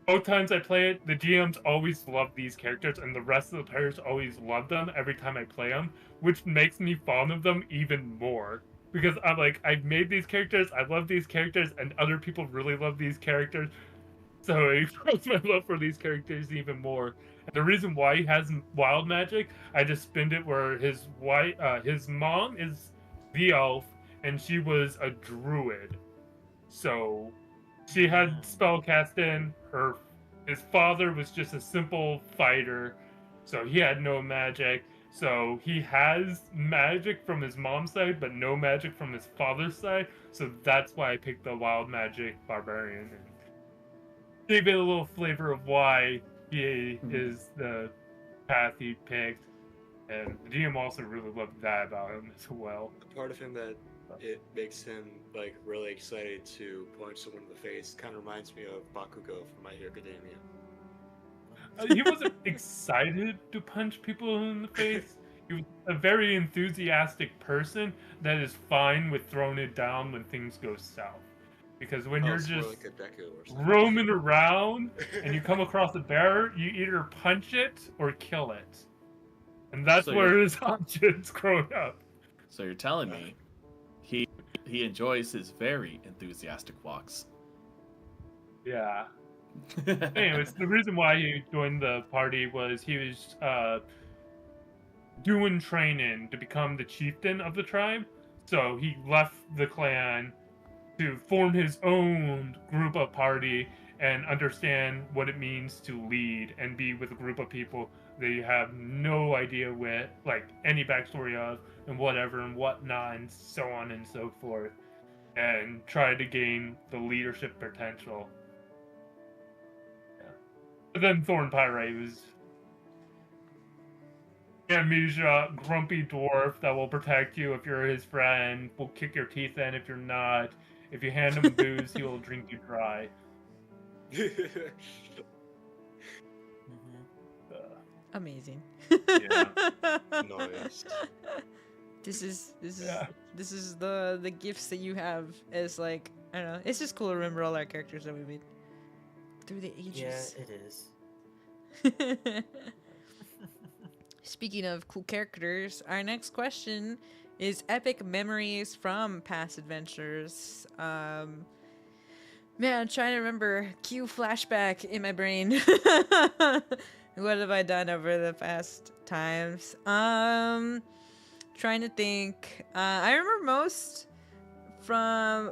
Speaker 6: both times I play it, the DMs always love these characters, and the rest of the players always love them every time I play them, which makes me fond of them even more. Because I'm like, I've made these characters, I love these characters, and other people really love these characters. So it grows my love for these characters even more. And the reason why he has wild magic, I just spend it where his mom is the elf, and she was a druid. So she had spell cast in. His father was just a simple fighter, so he had no magic. So he has magic from his mom's side, but no magic from his father's side. So that's why I picked the wild magic barbarian and gave it a little flavor of why he is the path he picked. And the DM also really loved that about him as well.
Speaker 5: The part of him that it makes him like really excited to punch someone in the face kind of reminds me of Bakugo from My Hero Academia.
Speaker 6: He wasn't excited to punch people in the face. He was a very enthusiastic person that is fine with throwing it down when things go south. Because when you're
Speaker 5: it's more
Speaker 6: just
Speaker 5: like a Deku or something.
Speaker 6: roaming around and you come across a bear, you either punch it or kill it. And that's
Speaker 7: So
Speaker 6: where
Speaker 7: you're-
Speaker 6: his options growing up.
Speaker 7: So you're telling me he enjoys his very enthusiastic walks.
Speaker 6: Yeah. Anyways, the reason why he joined the party was he was doing training to become the chieftain of the tribe. So he left the clan to form his own group of party and understand what it means to lead and be with a group of people that you have no idea with, like any backstory of, and whatever and whatnot, and so on and so forth, and try to gain the leadership potential. But then Thorn Pyrite was amnesia, grumpy dwarf that will protect you if you're his friend, will kick your teeth in if you're not. If you hand him booze, he will drink you dry.
Speaker 1: Amazing.
Speaker 6: Yeah.
Speaker 5: Nice.
Speaker 1: This is
Speaker 6: Yeah.
Speaker 1: this is the gifts that you have as like, I don't know. It's just cool to remember all our characters that we made through the
Speaker 4: Yeah,
Speaker 1: ages.
Speaker 4: it is.
Speaker 1: Speaking of cool characters, our next question is epic memories from past adventures. Man, I'm trying to remember. Cue flashback in my brain. What have I done over the past times? Trying to think. I remember most from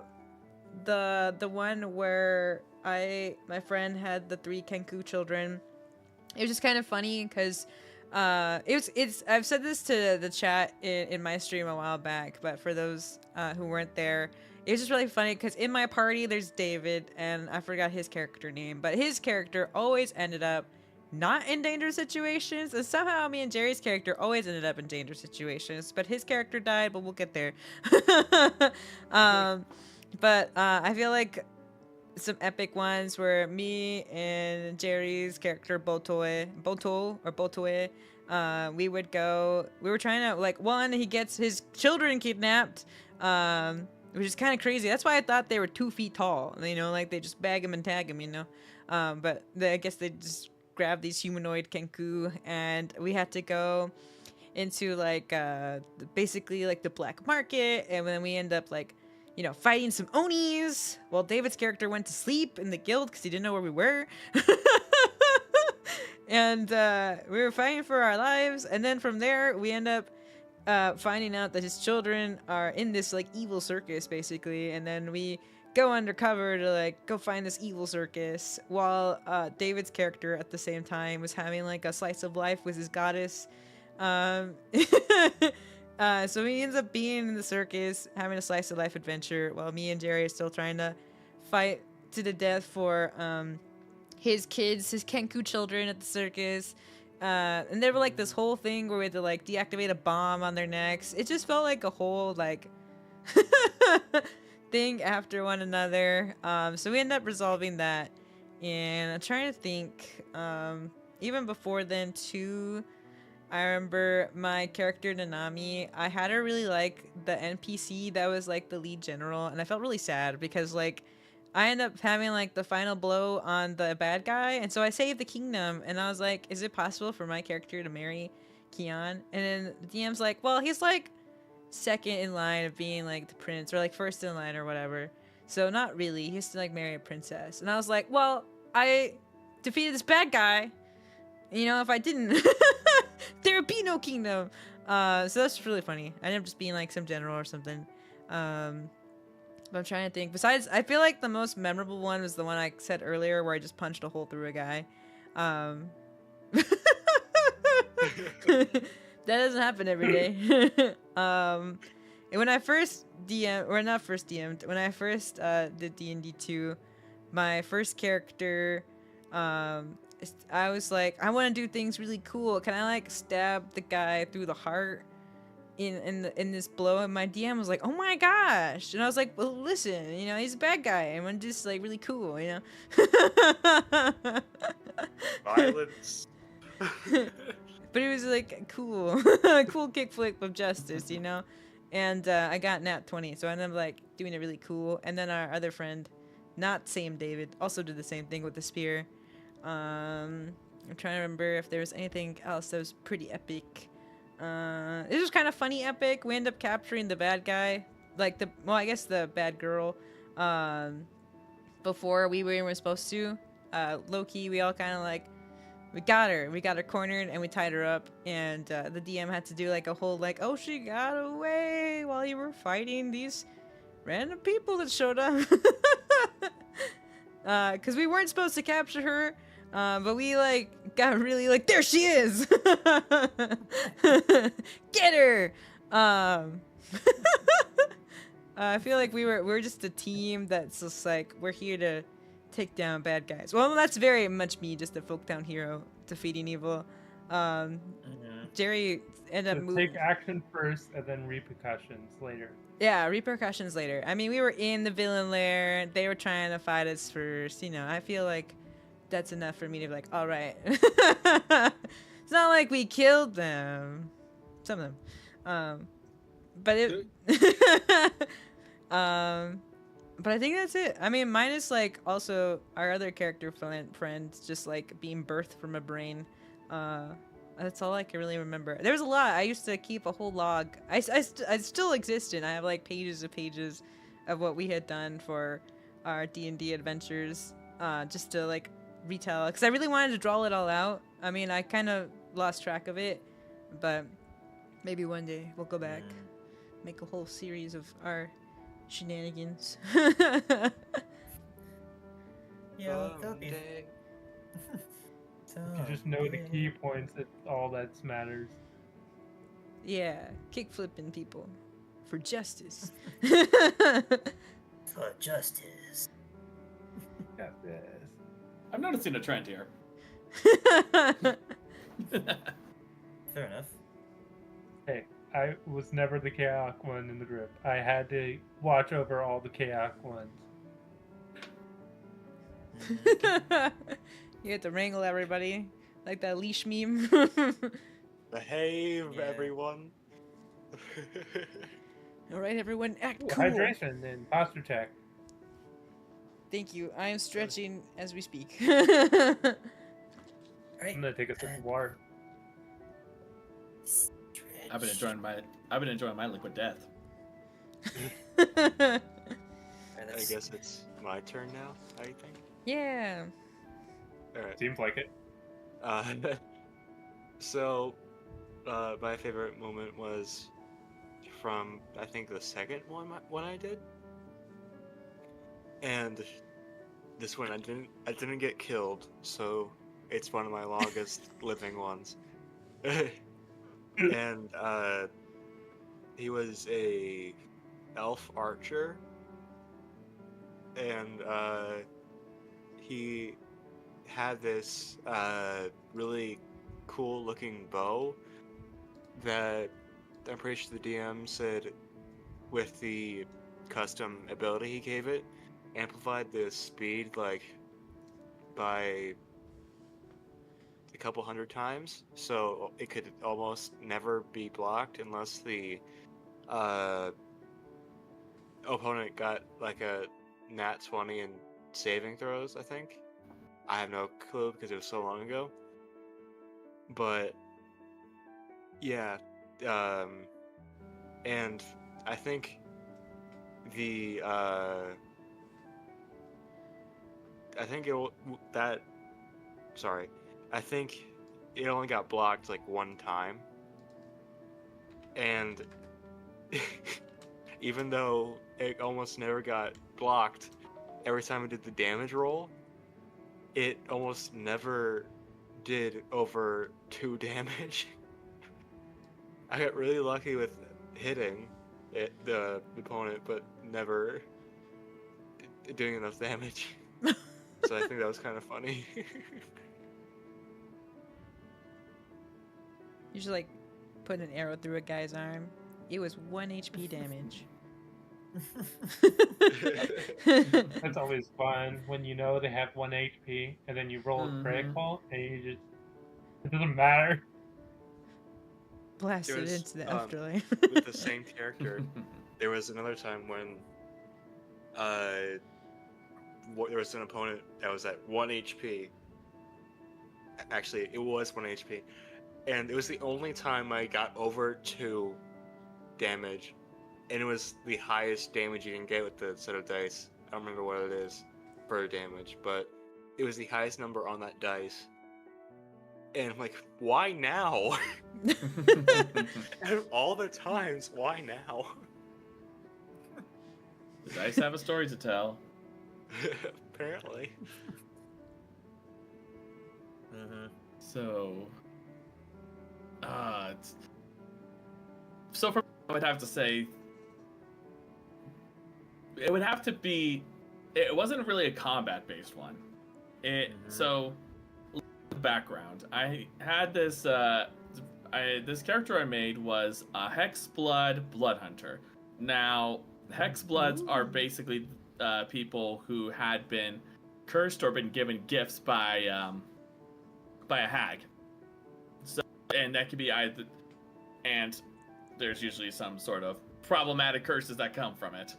Speaker 1: the one where my friend had the 3 Kenku children. It was just kind of funny because I've said this to the chat in my stream a while back, but for those who weren't there, it was just really funny because in my party there's David, and I forgot his character name, but his character always ended up not in dangerous situations, and somehow me and Jerry's character always ended up in dangerous situations, but his character died, but we'll get there. But I feel like some epic ones where me and Jerry's character Boto, we were trying to, like, one, he gets his children kidnapped, which is kind of crazy. That's why I thought they were 2 feet tall, you know, like they just bag him and tag him, you know. But I guess they just grab these humanoid Kenku, and we had to go into like basically like the black market, and then we end up like, you know, fighting some Onis while David's character went to sleep in the guild because he didn't know where we were. And we were fighting for our lives, and then from there we end up finding out that his children are in this like evil circus basically, and then we go undercover to like go find this evil circus while David's character at the same time was having like a slice of life with his goddess. So he ends up being in the circus having a slice of life adventure while me and Jerry are still trying to fight to the death for his kids, his Kenku children at the circus. And there were like this whole thing where we had to like deactivate a bomb on their necks. It just felt like a whole like thing after one another. So we ended up resolving that, and I'm trying to think, even before then too, I remember my character Nanami, I had her really like the NPC that was like the lead general, and I felt really sad because like I ended up having like the final blow on the bad guy, and so I saved the kingdom, and I was like, is it possible for my character to marry Kian? And then the DM's like, well, he's like second in line of being like the prince, or like first in line or whatever, so not really, he has to like marry a princess. And I was like, well, I defeated this bad guy. You know, if I didn't, there would be no kingdom. So that's really funny. I ended up just being like some general or something. But I'm trying to think. Besides, I feel like the most memorable one was the one I said earlier where I just punched a hole through a guy. That doesn't happen every day. And when I first DM'd, when I first did D&D 2, my first character, I was like, I want to do things really cool. Can I like stab the guy through the heart in this blow? And my DM was like, oh my gosh. And I was like, well, listen, you know, he's a bad guy. And I'm just like really cool, you know?
Speaker 5: Violence.
Speaker 1: But it was like cool, cool kickflip of justice, you know? And I got nat 20, so I ended up like doing it really cool. And then our other friend, not same David, also did the same thing with the spear. I'm trying to remember if there was anything else that was pretty epic. It was kind of funny epic. We ended up capturing the bad guy, like I guess the bad girl, before we were supposed to. Low-key, we all kind of like, we got her cornered and we tied her up, and the DM had to do like a whole like, oh, she got away while you were fighting these random people that showed up. Because we weren't supposed to capture her, but we like got really like, there she is. Get her. I feel like we're just a team that's just like, we're here to take down bad guys. Well, that's very much me, just a Folktown hero defeating evil. Jerry ended up
Speaker 6: So
Speaker 1: moving.
Speaker 6: take action first and then repercussions later.
Speaker 1: Yeah, repercussions later. I mean, we were in the villain lair. They were trying to fight us first. You know, I feel like that's enough for me to be like, all right. It's not like we killed them. Some of them. But it... But I think that's it. I mean, mine is like also our other character friend just like being birthed from a brain. That's all I can really remember. There was a lot. I used to keep a whole log. I still exist, and I have like pages of pages of what we had done for our D&D adventures, just to like retell. Because I really wanted to draw it all out. I mean, I kind of lost track of it, but maybe one day we'll go back, make a whole series of our shenanigans.
Speaker 4: Yeah, that'll be.
Speaker 6: You just know the key points. That's all that matters.
Speaker 1: Yeah, kick flipping people for justice.
Speaker 4: For justice.
Speaker 6: Got this.
Speaker 7: I'm noticing a trend here.
Speaker 4: Fair enough.
Speaker 6: Hey, I was never the chaos one in the group. I had to watch over all the chaos ones.
Speaker 1: You have to wrangle everybody like that leash meme.
Speaker 5: Behave,
Speaker 4: Yeah.
Speaker 5: everyone.
Speaker 1: All right, everyone, act
Speaker 6: Ooh,
Speaker 1: cool.
Speaker 6: hydration and posture check.
Speaker 1: Thank you. I am stretching as we speak.
Speaker 4: Alright.
Speaker 6: I'm gonna take a sip of water.
Speaker 7: I've been enjoying my liquid death.
Speaker 5: I guess it's my turn now, I think.
Speaker 1: Yeah.
Speaker 5: Alright.
Speaker 6: Seems like it.
Speaker 5: So, my favorite moment was from, I think, the second one I did. And this one I didn't get killed, so it's one of my longest living ones. And he was a elf archer, and he had this really cool looking bow that I'm pretty sure the DM said with the custom ability he gave it amplified the speed like by a couple hundred times, so it could almost never be blocked unless the opponent got like a nat 20 in saving throws, I think. I have no clue because it was so long ago. But yeah, and I think the I think I think it only got blocked like one time, and even though it almost never got blocked, every time I did the damage roll, it almost never did over 2 damage. I got really lucky with hitting the opponent, but never doing enough damage. So I think that was kind of funny.
Speaker 1: You should like put an arrow through a guy's arm. It was 1 HP damage.
Speaker 6: That's always fun when you know they have 1 HP and then you roll a critical and you just. It doesn't matter.
Speaker 1: Blasted
Speaker 5: was,
Speaker 1: into the afterlife.
Speaker 5: With the same character, there was another time when there was an opponent that was at 1 HP. Actually, it was 1 HP. And it was the only time I got over 2 damage. And it was the highest damage you can get with the set of dice. I don't remember what it is for damage, but it was the highest number on that dice. And I'm like, why now? Out of all the times, why now?
Speaker 7: The dice have a story to tell.
Speaker 5: Apparently.
Speaker 4: Mm-hmm.
Speaker 7: So, so for me, I would have to say, it would have to be. It wasn't really a combat-based one. So, background. I had this. This character I made was a Hexblood Bloodhunter. Now, Hexbloods are basically people who had been cursed or been given gifts by a hag. So, and that could be either, and there's usually some sort of problematic curses that come from it.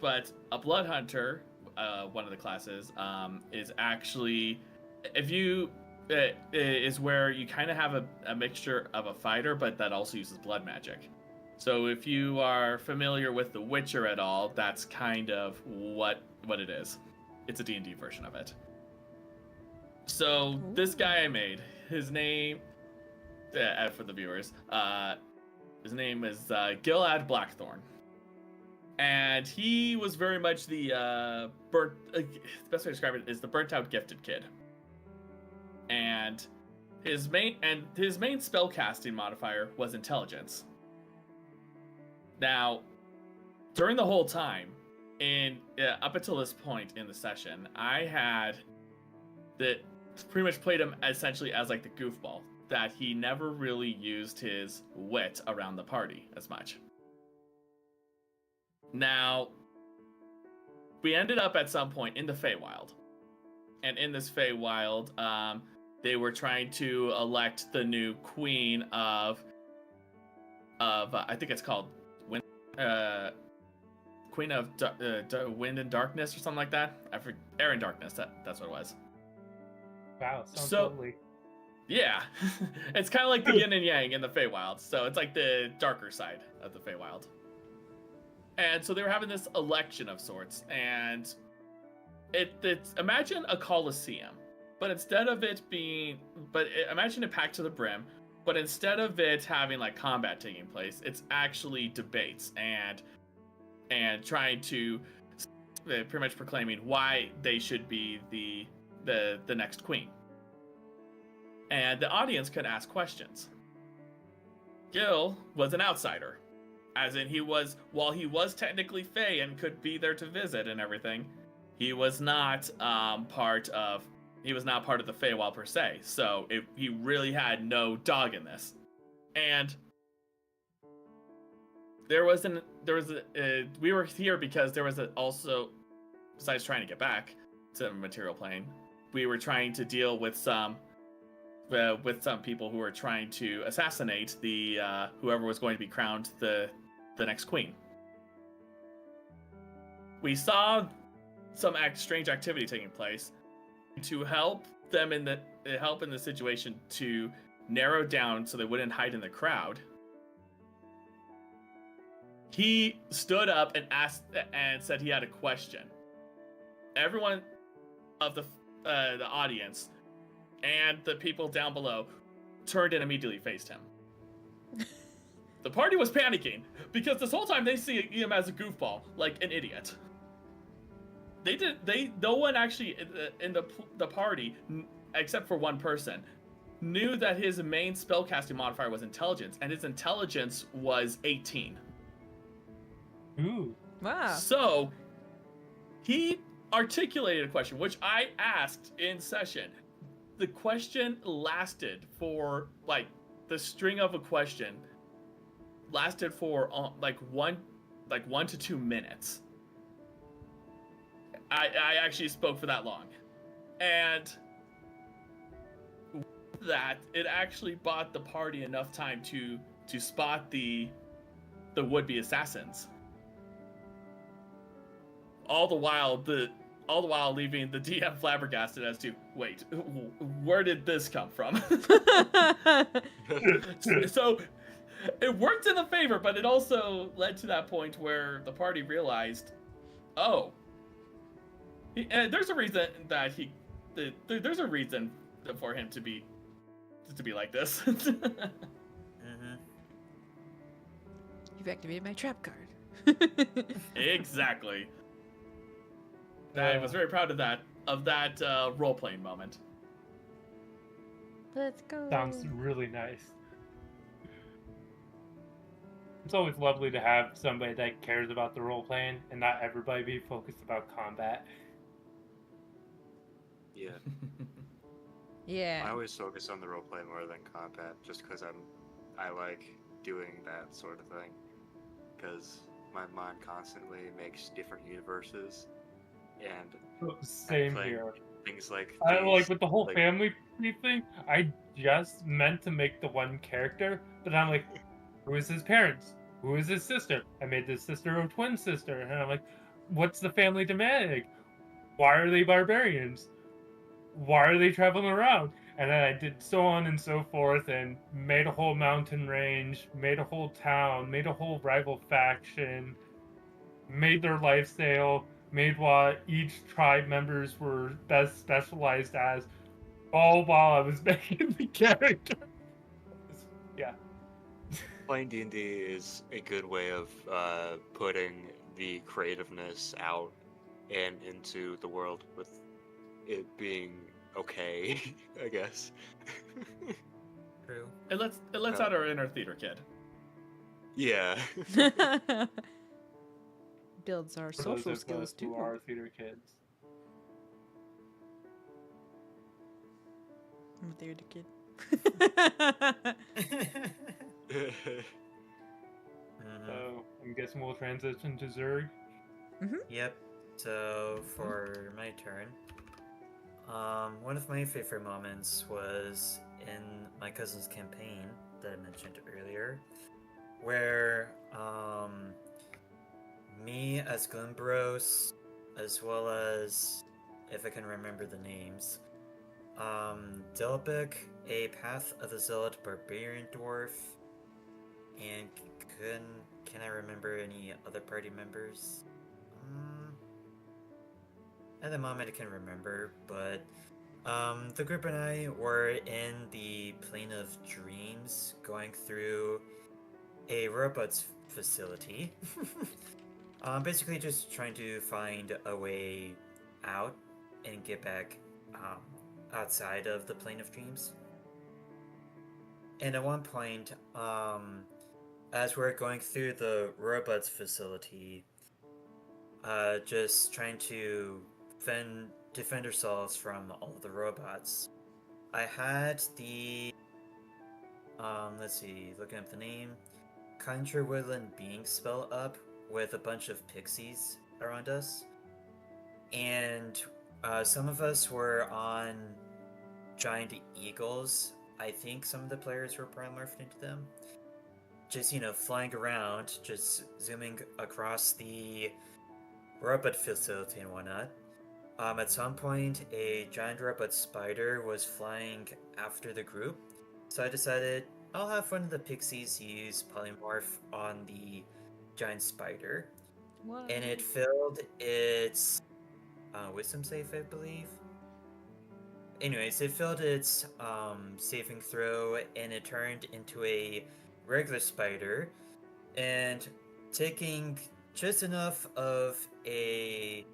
Speaker 7: But a blood hunter, one of the classes, is actually, is where you kind of have a mixture of a fighter, but that also uses blood magic. So if you are familiar with The Witcher at all, that's kind of what it is. It's a D&D version of it. So this guy I made, his name, for the viewers, his name is Gilad Blackthorn. And he was very much the the best way to describe it is the burnt out gifted kid. And his main spellcasting modifier was intelligence. Now, during the whole time, up until this point in the session, I had that pretty much played him essentially as like the goofball, that he never really used his wit around the party as much. Now, we ended up at some point in the Feywild. And in this Feywild, they were trying to elect the new queen of I think it's called Queen of Wind and Darkness or something like that. Air and Darkness, that's what it was.
Speaker 6: Wow, sounds
Speaker 7: So-
Speaker 6: lovely.
Speaker 7: Yeah, it's kind of like the yin and yang in the Feywild. So it's like the darker side of the Feywild. And so they were having this election of sorts, and it's imagine a Colosseum, but instead of it being, imagine it packed to the brim, but instead of it having like combat taking place, it's actually debates and trying to pretty much proclaiming why they should be the next queen. And the audience could ask questions. Gil was an outsider. As in, while he was technically Fey and could be there to visit and everything, he was not part of the Feywild per se. So he really had no dog in this. And we were here because there was also, besides trying to get back to the material plane, we were trying to deal with some people who were trying to assassinate the whoever was going to be crowned the next queen. We saw some strange activity taking place. To help them in the situation to narrow down so they wouldn't hide in the crowd, he stood up and asked and said he had a question. Everyone of the audience and the people down below turned and immediately faced him. The party was panicking because this whole time they see him as a goofball, like an idiot. No one actually in the party, except for one person, knew that his main spellcasting modifier was intelligence, and his intelligence was 18.
Speaker 6: Ooh.
Speaker 1: Wow.
Speaker 7: So he articulated a question, which I asked in session. The question lasted for the string of a question lasted for like 1 to 2 minutes. I actually spoke for that long, and that it actually bought the party enough time to spot the would-be assassins. All the while leaving the DM flabbergasted as to, wait, where did this come from? So it worked in the favor, but it also led to that point where the party realized, oh, there's a reason that there's a reason for him to be like this.
Speaker 4: Mm-hmm.
Speaker 1: You've activated my trap card.
Speaker 7: Exactly. I was very proud of that role-playing moment.
Speaker 1: Let's go.
Speaker 6: Sounds really nice. It's always lovely to have somebody that cares about the role playing and not everybody be focused about combat.
Speaker 5: Yeah.
Speaker 1: Yeah.
Speaker 5: I always focus on the roleplay more than combat, just because I like doing that sort of thing. Because my mind constantly makes different universes, and
Speaker 6: Same
Speaker 5: playing
Speaker 6: here.
Speaker 5: things like
Speaker 6: I like
Speaker 5: these,
Speaker 6: with the whole
Speaker 5: like-
Speaker 6: family tree thing. I just meant to make the one character, but I'm like, who is his parents? Who is his sister? I made this sister a twin sister, and I'm like, what's the family dynamic? Why are they barbarians? Why are they traveling around? And then I did so on and so forth, and made a whole mountain range, made a whole town, made a whole rival faction, made their lifestyle, made what each tribe members were best specialized as, all while I was making the character. Yeah.
Speaker 5: Playing D&D is a good way of putting the creativeness out and into the world with it being okay, I guess.
Speaker 4: True.
Speaker 7: It lets out our inner theater kid.
Speaker 5: Yeah.
Speaker 1: Builds our
Speaker 6: For
Speaker 1: social
Speaker 6: those of
Speaker 1: skills
Speaker 6: us who
Speaker 1: too.
Speaker 6: are theater kids.
Speaker 1: I'm a theater kid.
Speaker 4: Mhm.
Speaker 6: So I'm guessing we'll transition to Zerg.
Speaker 4: Yep. So for my turn, one of my favorite moments was in my cousin's campaign that I mentioned earlier, where me as Glimbros, as well as, if I can remember the names, Delbic, a Path of the Zealot Barbarian Dwarf, and can I remember any other party members? At the moment I can remember, but the group and I were in the Plane of Dreams, going through a robots facility. Basically just trying to find a way out and get back outside of the Plane of Dreams. And at one point, as we're going through the robots facility, just trying to defend ourselves from all of the robots, I had the let's see, looking up the name, Conjure Woodland Being spell up with a bunch of pixies around us, and some of us were on giant eagles. I think some of the players were polymorphed into them, just flying around, just zooming across the robot facility and whatnot. At some point, a giant robot spider was flying after the group, so I decided I'll have one of the pixies use polymorph on the giant spider,
Speaker 1: What?
Speaker 4: and it failed its wisdom save, I believe. anyways, it failed its saving throw and it turned into a regular spider, and taking just enough of a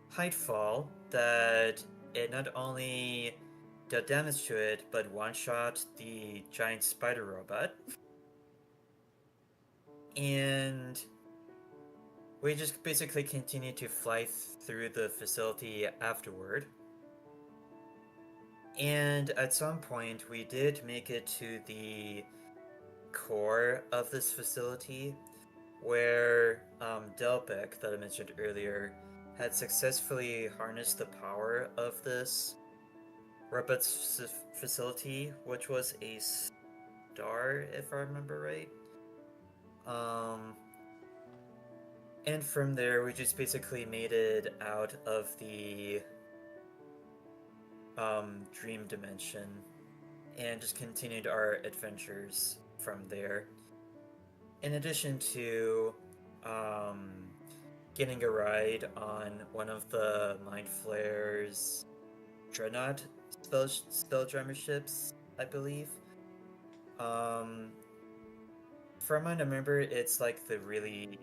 Speaker 4: height fall that it not only did damage to it, but one-shot the giant spider robot. And we just basically continued to fly through the facility afterward. And at some point, we did make it to the core of this facility, where Delpec, that I mentioned earlier, had successfully harnessed the power of this robot's facility, which was a star, if I remember right. And from there, we just basically made it out of the dream dimension and just continued our adventures from there. In addition to getting a ride on one of the Mind Flayer's Dreadnought Spelljammer ships, I believe. From what I remember, it's like the really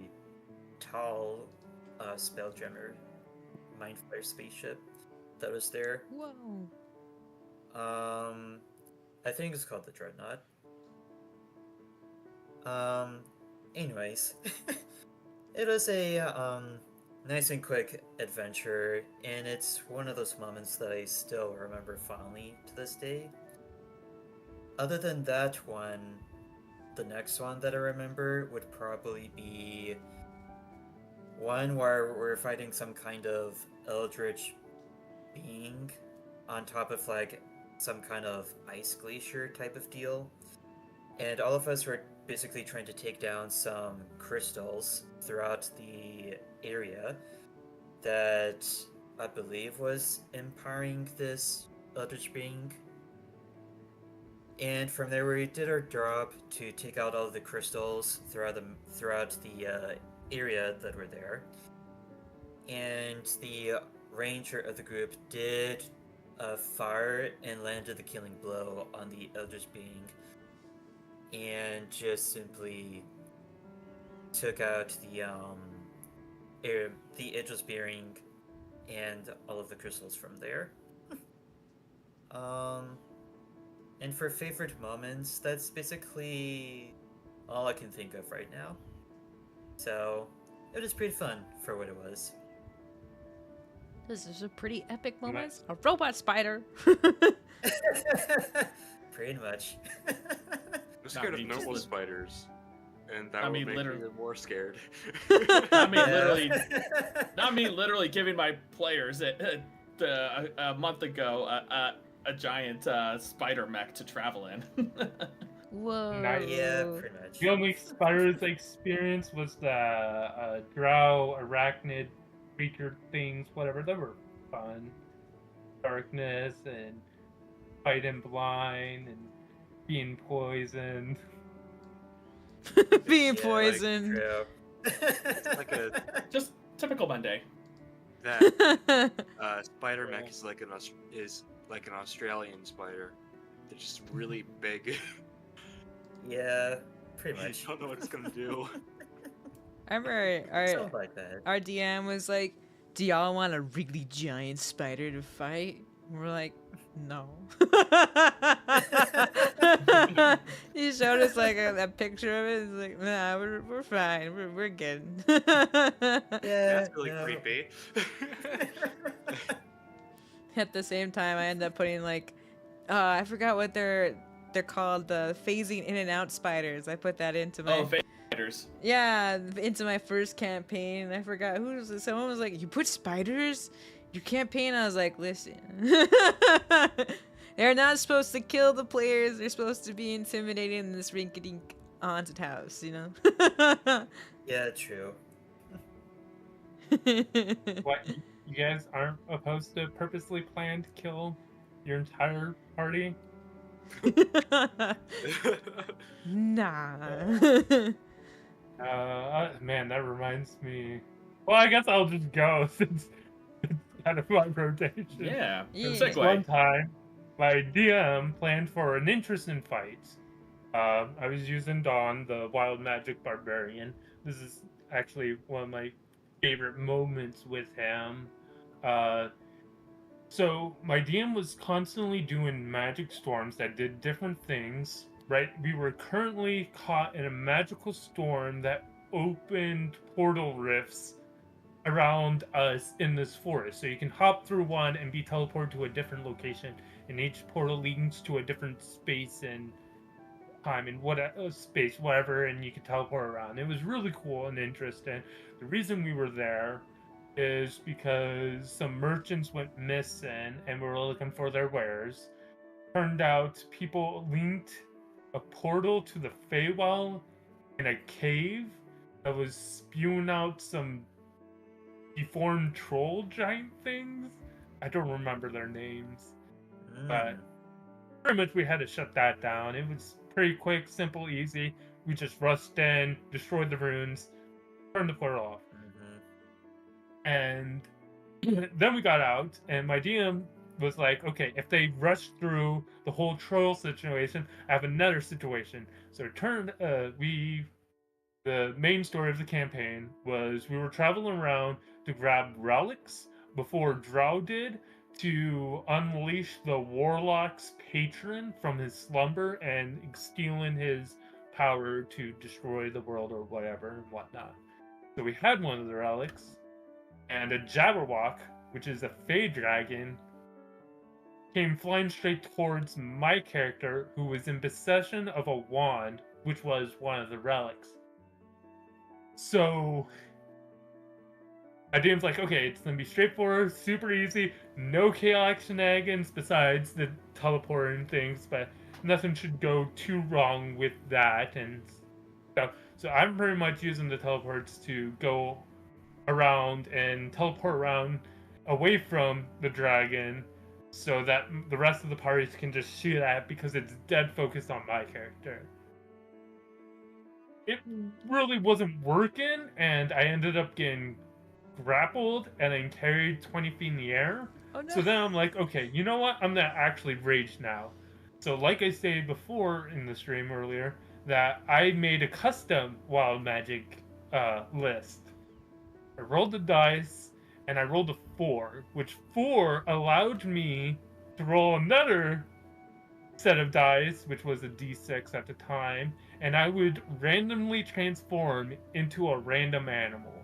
Speaker 4: tall Spelljammer Mind Flayer spaceship that was there.
Speaker 1: Whoa.
Speaker 4: I think it's called the Dreadnought. Anyways, it was a nice and quick adventure, and it's one of those moments that I still remember fondly to this day. Other than that one, the next one that I remember would probably be one where we're fighting some kind of eldritch being on top of like some kind of ice glacier type of deal, and all of us were basically trying to take down some crystals throughout the area that I believe was empowering this eldritch being. And from there, we did our job to take out all of the crystals throughout the area that were there. And the ranger of the group did fire and landed the killing blow on the eldritch being, and just simply took out the eldritch being and all of the crystals from there. And for favorite moments, that's basically all I can think of right now. So it was pretty fun for what it was.
Speaker 1: This is a pretty epic moment. A robot spider.
Speaker 4: Pretty much.
Speaker 5: I'm scared of
Speaker 7: me,
Speaker 5: normal
Speaker 7: just-
Speaker 5: spiders, and that
Speaker 7: I
Speaker 5: would
Speaker 7: mean,
Speaker 5: make
Speaker 7: literally-
Speaker 5: me more scared.
Speaker 7: Not me literally giving my players a month ago a giant spider mech to travel in.
Speaker 1: Whoa.
Speaker 6: Nice.
Speaker 4: Yeah, pretty much.
Speaker 6: The only spiders I experienced was the drow, arachnid, creature things, whatever. They were fun. Darkness and fighting blind and being poisoned.
Speaker 1: Being
Speaker 4: Yeah, like,
Speaker 1: poisoned.
Speaker 4: true.
Speaker 5: It's like
Speaker 7: Just typical Monday.
Speaker 5: that spider mech is like an Australian spider. They're just really big.
Speaker 4: Yeah, pretty
Speaker 5: You
Speaker 4: much.
Speaker 5: don't know what it's gonna do.
Speaker 1: I remember
Speaker 4: Something like that.
Speaker 1: our DM was like, do y'all want a really giant spider to fight? And we're like, no. He showed us like a picture of it. It's like, nah, we're fine. We're good.
Speaker 4: Yeah,
Speaker 5: That's really
Speaker 4: no.
Speaker 5: creepy.
Speaker 1: At the same time, I ended up putting like, I forgot what they're called, the phasing in and out spiders. I put that into my
Speaker 7: Spiders.
Speaker 1: yeah, into my first campaign. I forgot who was it? Someone was like, "You put spiders in your campaign?" I was like, "Listen, they're not supposed to kill the players. They're supposed to be intimidating in this rinky-dink haunted house, you know."
Speaker 4: Yeah, true.
Speaker 6: What, you guys aren't opposed to purposely planned to kill your entire party?
Speaker 1: Nah.
Speaker 6: Man, that reminds me. Well, I guess I'll just go since it's kind of my rotation.
Speaker 7: Yeah.
Speaker 1: Yeah.
Speaker 6: This one time, my DM planned for an interesting fight. I was using Dawn, the wild magic barbarian. This is actually one of my favorite moments with him. Uh, so my DM was constantly doing magic storms that did different things. Right, we were currently caught in a magical storm that opened portal rifts around us in this forest. So you can hop through one and be teleported to a different location, and each portal leads to a different space and time and what space, whatever, and you can teleport around. It was really cool and interesting. The reason we were there is because some merchants went missing and we were looking for their wares. Turned out people linked a portal to the Feywild in a cave that was spewing out some deformed troll giant things. I don't remember their names, but pretty much we had to shut that down. It was pretty quick, simple, easy. We just rushed in, destroyed the runes, turned the portal off. And then we got out, and my DM was like, okay, if they rush through the whole troll situation, I have another situation. So it turned, the main story of the campaign was we were traveling around to grab relics before Drow did to unleash the warlock's patron from his slumber and stealing his power to destroy the world or whatever and whatnot. So we had one of the relics, and a Jabberwock, which is a Fey dragon, came flying straight towards my character, who was in possession of a wand, which was one of the relics. So my DM's like, okay, it's gonna be straightforward, super easy, no chaotic shenanigans besides the teleporting things, but nothing should go too wrong with that. And so I'm pretty much using the teleports to go around and teleport around away from the dragon so that the rest of the parties can just shoot at it because it's dead focused on my character. It really wasn't working, and I ended up getting grappled and then carried 20 feet in the air.
Speaker 1: Oh no.
Speaker 6: So then I'm like, okay, you know what? I'm gonna actually rage now. So like I stated before in the stream earlier, that I made a custom wild magic list. I rolled the dice, and I rolled a 4, which 4 allowed me to roll another set of dice, which was a d6 at the time, and I would randomly transform into a random animal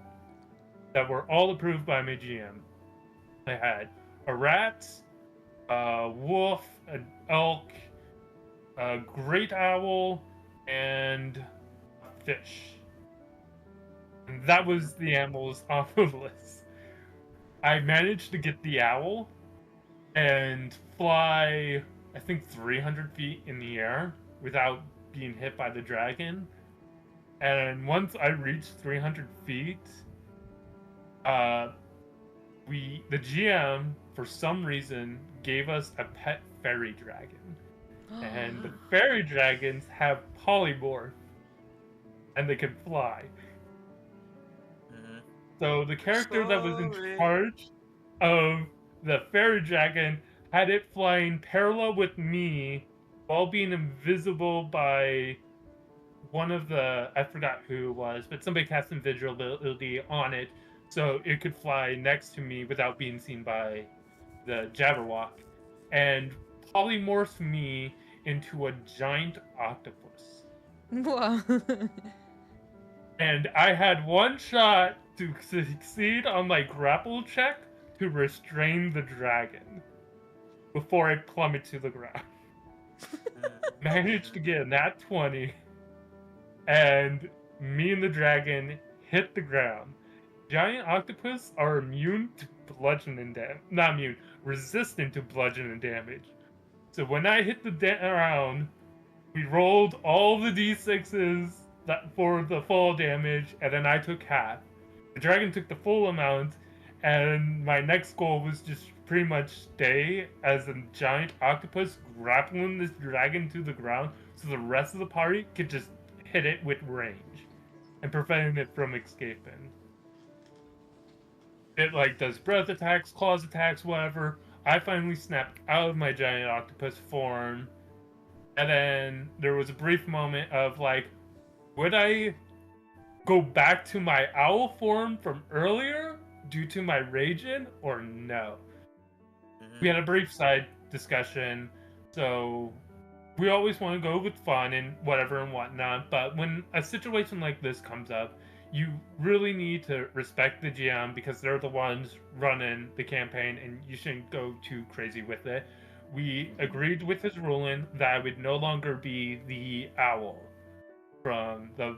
Speaker 6: that were all approved by my GM. I had a rat, a wolf, an elk, a great owl, and a fish. And that was the animals on the list. I managed to get the owl and fly, I think, 300 feet in the air without being hit by the dragon. And once I reached 300 feet, the GM, for some reason, gave us a pet fairy dragon. And the fairy dragons have polymorph, and they can fly. So the character that was in charge of the fairy dragon had it flying parallel with me while being invisible by one of the, I forgot who it was, but somebody cast invisibility on it so it could fly next to me without being seen by the Jabberwock, and polymorph me into a giant octopus.
Speaker 1: Whoa.
Speaker 6: And I had one shot to succeed on my grapple check to restrain the dragon before I plummet to the ground. Managed to get a nat 20, and me and the dragon hit the ground. Giant octopus are immune to bludgeoning damage. Not immune, resistant to bludgeoning damage. So when I hit the ground, we rolled all the d6s for the fall damage, and then I took half. The dragon took the full amount, and my next goal was just pretty much stay as a giant octopus grappling this dragon to the ground so the rest of the party could just hit it with range and preventing it from escaping. It does breath attacks, claws attacks, whatever. I finally snapped out of my giant octopus form, and then there was a brief moment of like, would I go back to my owl form from earlier due to my raging, or no?
Speaker 4: Mhm.
Speaker 6: We had a brief side discussion, so we always want to go with fun and whatever and whatnot, but when a situation like this comes up, you really need to respect the GM because they're the ones running the campaign and you shouldn't go too crazy with it. We agreed with his ruling that I would no longer be the owl from the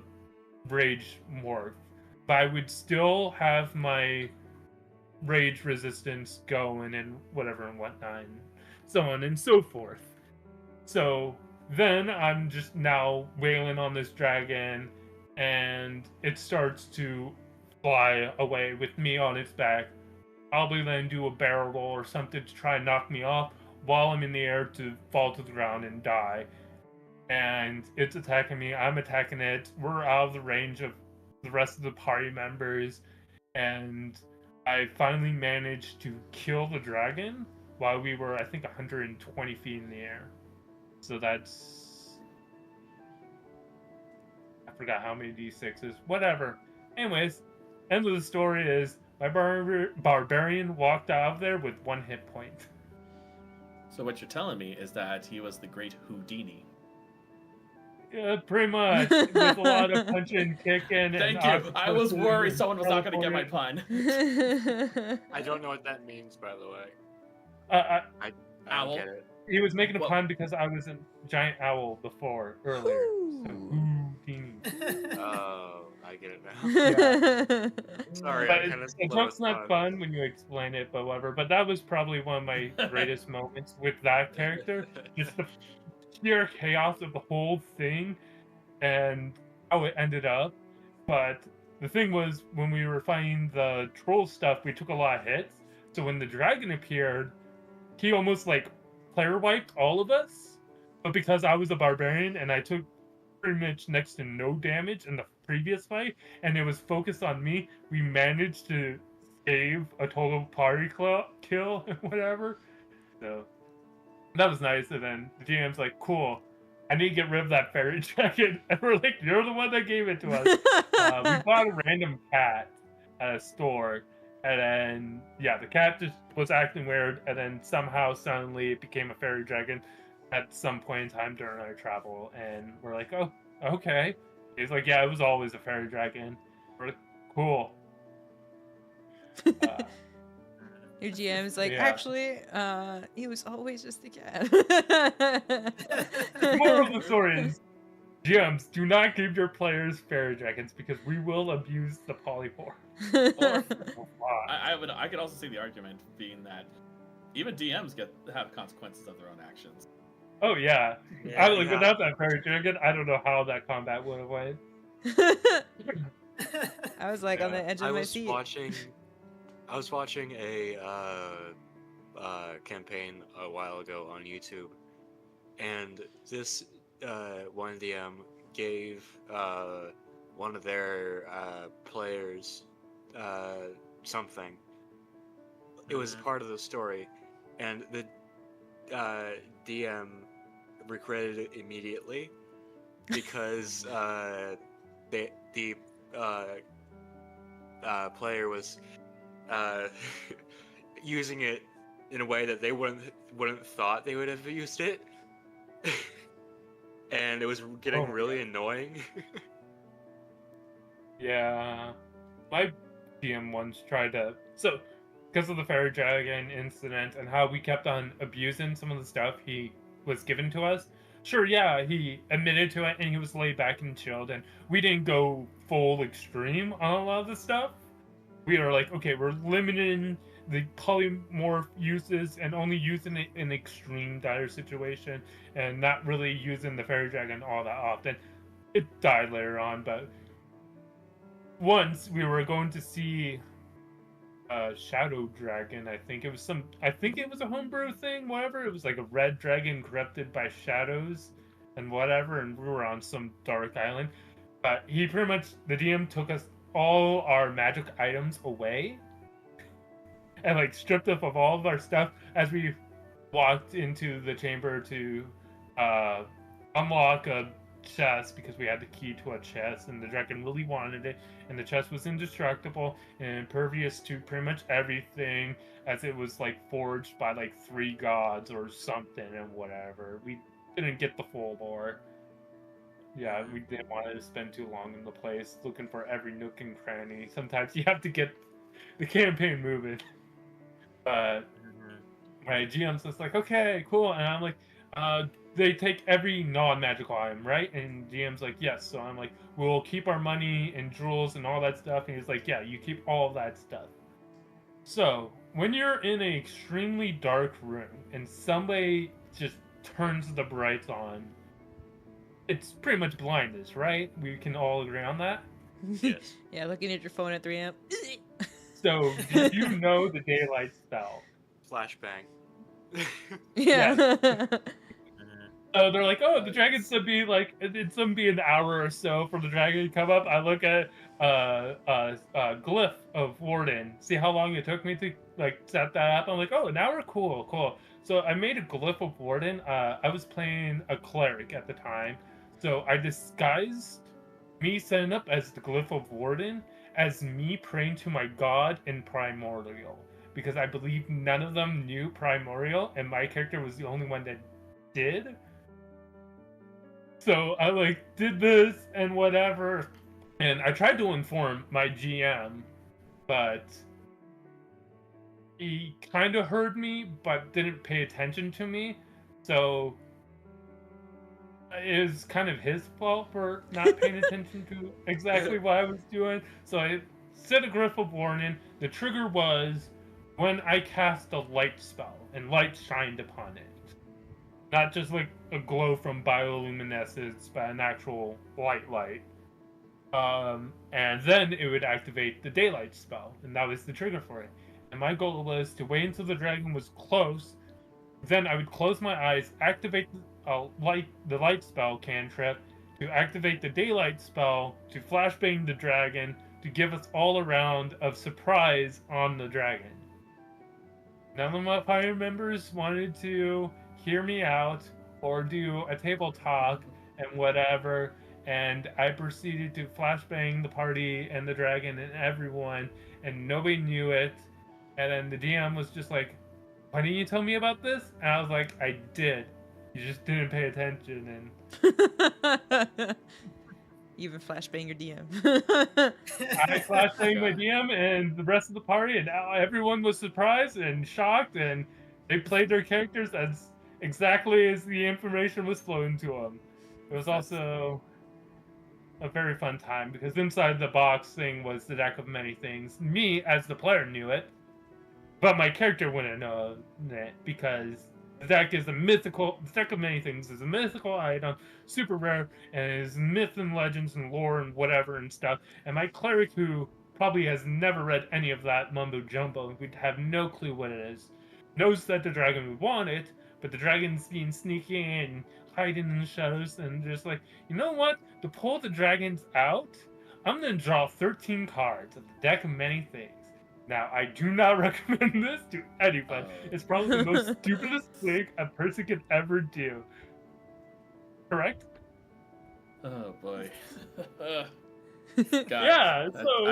Speaker 6: rage morph, but I would still have my rage resistance going and whatever and whatnot, and so on and so forth. So then I'm just now wailing on this dragon, and it starts to fly away with me on its back. Probably then do a barrel roll or something to try and knock me off while I'm in the air to fall to the ground and die. And it's attacking me. I'm attacking it. We're out of the range of the rest of the party members, and I finally managed to kill the dragon while we were, I think, 120 feet in the air. So that's... I forgot how many d6s. Whatever. Anyways, end of the story is my barbarian walked out of there with 1 hit point.
Speaker 7: So what you're telling me is that he was the great Houdini.
Speaker 6: Yeah, pretty much. With a lot of punching, kicking,
Speaker 7: Thank
Speaker 6: and
Speaker 7: you. I was worried someone was not going to get my
Speaker 6: teleporting.
Speaker 7: pun.
Speaker 5: I don't know what that means, by the way.
Speaker 6: I
Speaker 5: I
Speaker 7: Owl?
Speaker 5: don't get it.
Speaker 6: He was making a
Speaker 7: Well-
Speaker 6: pun because I was a giant owl before, earlier. So, Houdini.
Speaker 5: Oh, I get it now. Sorry,
Speaker 6: But
Speaker 5: I kind of
Speaker 6: it's just not fun when you explain it, but whatever. But that was probably one of my greatest moments with that character. Just the sheer chaos of the whole thing and how it ended up. But the thing was, when we were fighting the troll stuff, we took a lot of hits. So when the dragon appeared, he almost like player wiped all of us. But because I was a barbarian and I took pretty much next to no damage in the previous fight, and it was focused on me, we managed to save a total party kill and whatever. So that was nice. And then the GM's like, cool, I need to get rid of that fairy dragon. And we're like, you're the one that gave it to us. We bought a random cat at a store. And then, yeah, the cat just was acting weird. And then somehow, suddenly, it became a fairy dragon at some point in time during our travel. And we're like, oh, okay. He's like, yeah, it was always a fairy dragon. We're like, cool.
Speaker 1: Your GM is like,
Speaker 6: Yeah.
Speaker 1: actually, he was always just a cat.
Speaker 6: The moral of the story is, GMs, do not give your players fairy dragons because we will abuse the polypore.
Speaker 7: Or I could also see the argument being that even DMs have consequences of their own actions.
Speaker 6: Oh yeah,
Speaker 4: Yeah,
Speaker 6: without that fairy dragon, I don't know how that combat would have went.
Speaker 1: I was like on the edge of
Speaker 5: I
Speaker 1: my
Speaker 5: was
Speaker 1: seat.
Speaker 5: I was watching a campaign a while ago on YouTube, and this one DM gave one of their players something. It was part of the story, and the DM regretted it immediately because the player was using it in a way that they wouldn't thought they would have used it, and it was getting really annoying.
Speaker 6: Yeah, my DM once tried to because of the fairy dragon incident and how we kept on abusing some of the stuff he was given to us. Sure, yeah, he admitted to it and he was laid back and chilled, and we didn't go full extreme on a lot of the stuff. We are like, okay, we're limiting the polymorph uses and only using it in extreme dire situation and not really using the fairy dragon all that often. It died later on, but once we were going to see Shadow Dragon. I think it was a homebrew thing, whatever. It was like a red dragon corrupted by shadows and whatever, and we were on some dark island. But he the DM took us all our magic items away. and like stripped us of all of our stuff as we walked into the chamber to unlock a chest because we had the key to a chest, and the dragon really wanted it, and the chest was indestructible and impervious to pretty much everything, as it was like forged by like 3 gods or something and whatever. We didn't get the full lore. Yeah, we didn't want to spend too long in the place looking for every nook and cranny. Sometimes you have to get the campaign moving. But my GM's just like, okay, cool, and I'm like, they take every non-magical item, right? And GM's like, yes. So I'm like, we'll keep our money and jewels and all that stuff. And he's like, yeah, you keep all of that stuff. So when you're in an extremely dark room and somebody just turns the brights on, it's pretty much blindness, right? We can all agree on that.
Speaker 5: Yes.
Speaker 1: Yeah, looking at your phone at 3 a.m.
Speaker 6: So do you know the daylight spell?
Speaker 5: Flashbang.
Speaker 1: Yeah.
Speaker 6: So they're like, oh, the dragon's gonna be like, it's gonna be an hour or so for the dragon to come up. I look at glyph of Warden, see how long it took me to like set that up. I'm like, oh, an hour, cool. So I made a glyph of Warden. I was playing a cleric at the time, so I disguised me setting up as the glyph of Warden as me praying to my god in Primordial, because I believe none of them knew Primordial, and my character was the only one that did. So I like did this and whatever, and I tried to inform my GM, but he kind of heard me but didn't pay attention to me. So it was kind of his fault for not paying attention to exactly what I was doing. So I set a glyph of warning. The trigger was when I cast a light spell and light shined upon it. Not just like a glow from bioluminescence, but an actual light. And then it would activate the daylight spell, and that was the trigger for it. And my goal was to wait until the dragon was close, then I would close my eyes, activate the light spell cantrip, to activate the daylight spell, to flashbang the dragon, to give us all a round of surprise on the dragon. None of my party members wanted to hear me out or do a table talk and whatever, and I proceeded to flashbang the party and the dragon and everyone, and nobody knew it. And then the DM was just like, why didn't you tell me about this? And I was like, I did. You just didn't pay attention. And
Speaker 1: Even flashbang your DM.
Speaker 6: I flashbanged my DM and the rest of the party, and now everyone was surprised and shocked, and they played their characters as exactly as the information was flowing to them. It was also a very fun time, because inside the box thing was the deck of many things. Me, as the player, knew it, but my character wouldn't know it, because the deck is the deck of many things is a mythical item, super rare, and is myth and legends and lore and whatever and stuff. And my cleric, who probably has never read any of that mumbo jumbo, would have no clue what it is, knows that the dragon would want it, but the dragon's being sneaky and hiding in the shadows, and just like, you know what? To pull the dragons out, I'm gonna draw 13 cards of the deck of many things. Now, I do not recommend this to anyone. It's probably the most stupidest thing a person could ever do. Correct?
Speaker 3: Oh boy. God,
Speaker 6: Yeah, so...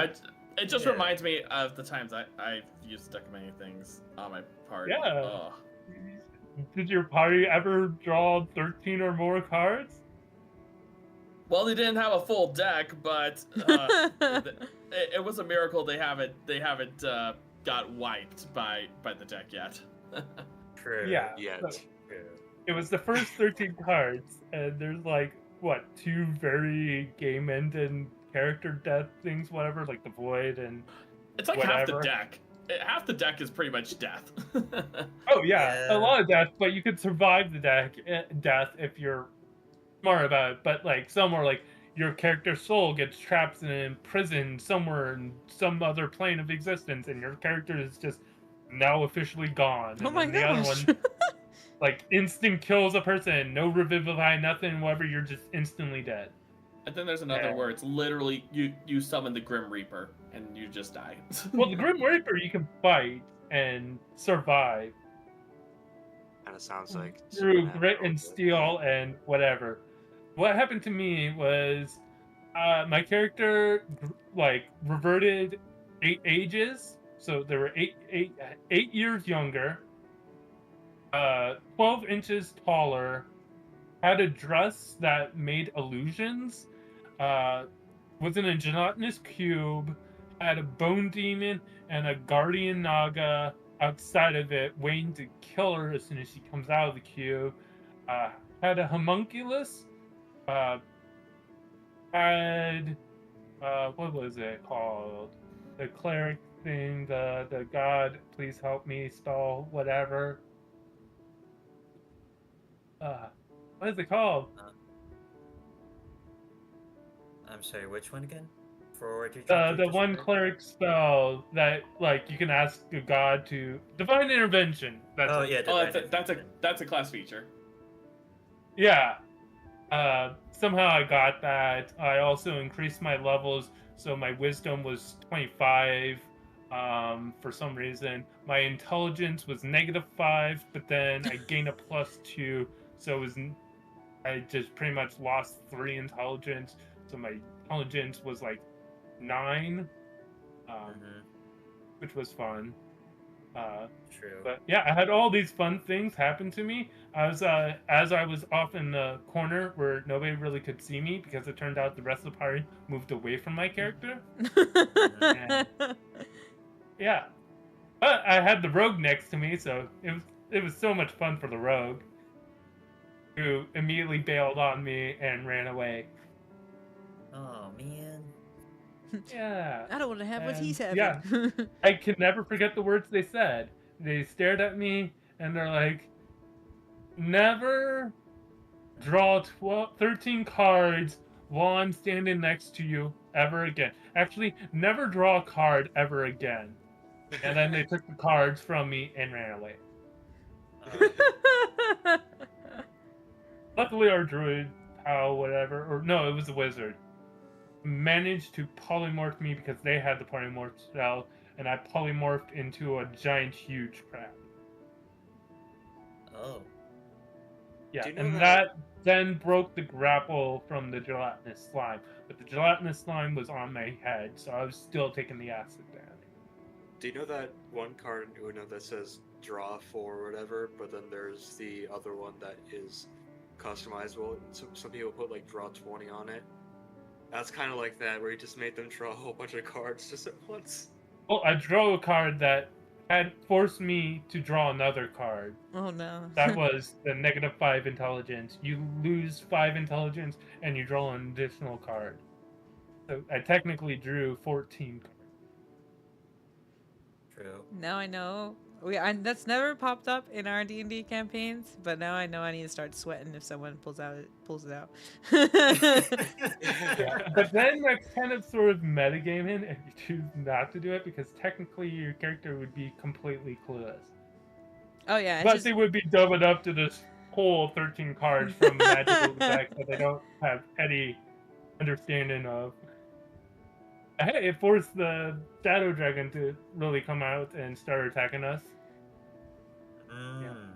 Speaker 3: it just reminds me of the times I've used deck of many things on my party.
Speaker 6: Yeah.
Speaker 3: Oh.
Speaker 6: Did your party ever draw 13 or more cards?
Speaker 3: Well, they didn't have a full deck, but it was a miracle they haven't got wiped by the deck yet.
Speaker 4: True.
Speaker 6: Yeah.
Speaker 5: Yet.
Speaker 6: So it was the first 13 cards, and there's like, what, 2 very game-ending character death things, whatever, like the Void and
Speaker 3: It's like
Speaker 6: whatever.
Speaker 3: half the deck. Half the deck is pretty much death.
Speaker 6: Oh yeah,
Speaker 4: Yeah.
Speaker 6: a lot of death, but you could survive the death if you're smart about it. But like somewhere, like your character's soul gets trapped in a prison somewhere in some other plane of existence, and your character is just now officially gone.
Speaker 1: Oh
Speaker 6: And
Speaker 1: my
Speaker 6: then the other
Speaker 1: gosh.
Speaker 6: one, like, instant kills a person, no revivify, nothing, whatever. You're just instantly dead.
Speaker 3: And then there's another where it's literally you summon the Grim Reaper and you just die.
Speaker 6: Well, the Grim Reaper you can fight, and survive
Speaker 5: Kind of sounds like
Speaker 6: through grit
Speaker 5: Supernatural,
Speaker 6: and
Speaker 5: but-
Speaker 6: steel and whatever. What happened to me was my character like reverted 8 ages, so there were 8 years younger, 12 inches taller, had a dress that made illusions, was in a gelatinous cube, had a bone demon and a guardian naga outside of it, waiting to kill her as soon as she comes out of the cube. Had a homunculus, uh, had what was it called? The cleric thing, the god, please help me spell whatever. What is it called?
Speaker 4: I'm sorry, which one again? For what you're
Speaker 6: The
Speaker 4: trying to
Speaker 6: one
Speaker 4: describe?
Speaker 6: cleric spell that like you can ask a god to divine intervention. That's
Speaker 4: Oh
Speaker 6: it.
Speaker 4: yeah,
Speaker 7: Oh,
Speaker 4: divine
Speaker 7: that's a class feature.
Speaker 6: Yeah. Somehow I got that. I also increased my levels, so my wisdom was 25. For some reason, my intelligence was -5, but then I gained a +2, so it was I just pretty much lost 3 intelligence. So my intelligence was like 9,
Speaker 4: Mhm,
Speaker 6: which was fun.
Speaker 4: True.
Speaker 6: But yeah, I had all these fun things happen to me. As I was off in the corner where nobody really could see me because it turned out the rest of the party moved away from my character. Yeah, but I had the rogue next to me, so it was so much fun for the rogue, who immediately bailed on me and ran away.
Speaker 4: Oh man.
Speaker 6: Yeah.
Speaker 1: I don't want to have what
Speaker 6: And,
Speaker 1: he's having.
Speaker 6: yeah. I can never forget the words they said. They stared at me and they're like, never draw 13 cards while I'm standing next to you ever again. Actually, never draw a card ever again. And then they took the cards from me and ran away. Luckily, our druid, pal, whatever, or no, it was a wizard, managed to polymorph me because they had the polymorph spell, and I polymorphed into a giant, huge crab.
Speaker 4: Oh.
Speaker 5: Do
Speaker 6: Yeah,
Speaker 5: you know
Speaker 6: and
Speaker 5: that-
Speaker 6: that then broke the grapple from the gelatinous slime. But the gelatinous slime was on my head, so I was still taking the acid damage.
Speaker 5: Do you know that one card in Uno that says draw 4 or whatever, but then there's the other one that is customizable? Some people put like draw 20 on it. That's kind of like that, where you just made them draw a whole bunch of cards just at once.
Speaker 6: Well, I drew a card that had forced me to draw another card.
Speaker 1: Oh no.
Speaker 6: That was the -5 intelligence. You lose 5 intelligence and you draw an additional card. So I technically drew 14 cards.
Speaker 4: True.
Speaker 1: Now I know. That's never popped up in our D&D campaigns, but now I know I need to start sweating if someone pulls it out.
Speaker 6: Yeah, but then that's kind of sort of metagaming if you choose not to do it, because technically your character would be completely clueless.
Speaker 1: Oh yeah, it's
Speaker 6: But
Speaker 1: just,
Speaker 6: they would be dumb enough to just pull 13 cards from a magical deck that they don't have any understanding of. Hey, it forced the Shadow Dragon to really come out and start attacking us.
Speaker 4: Mm.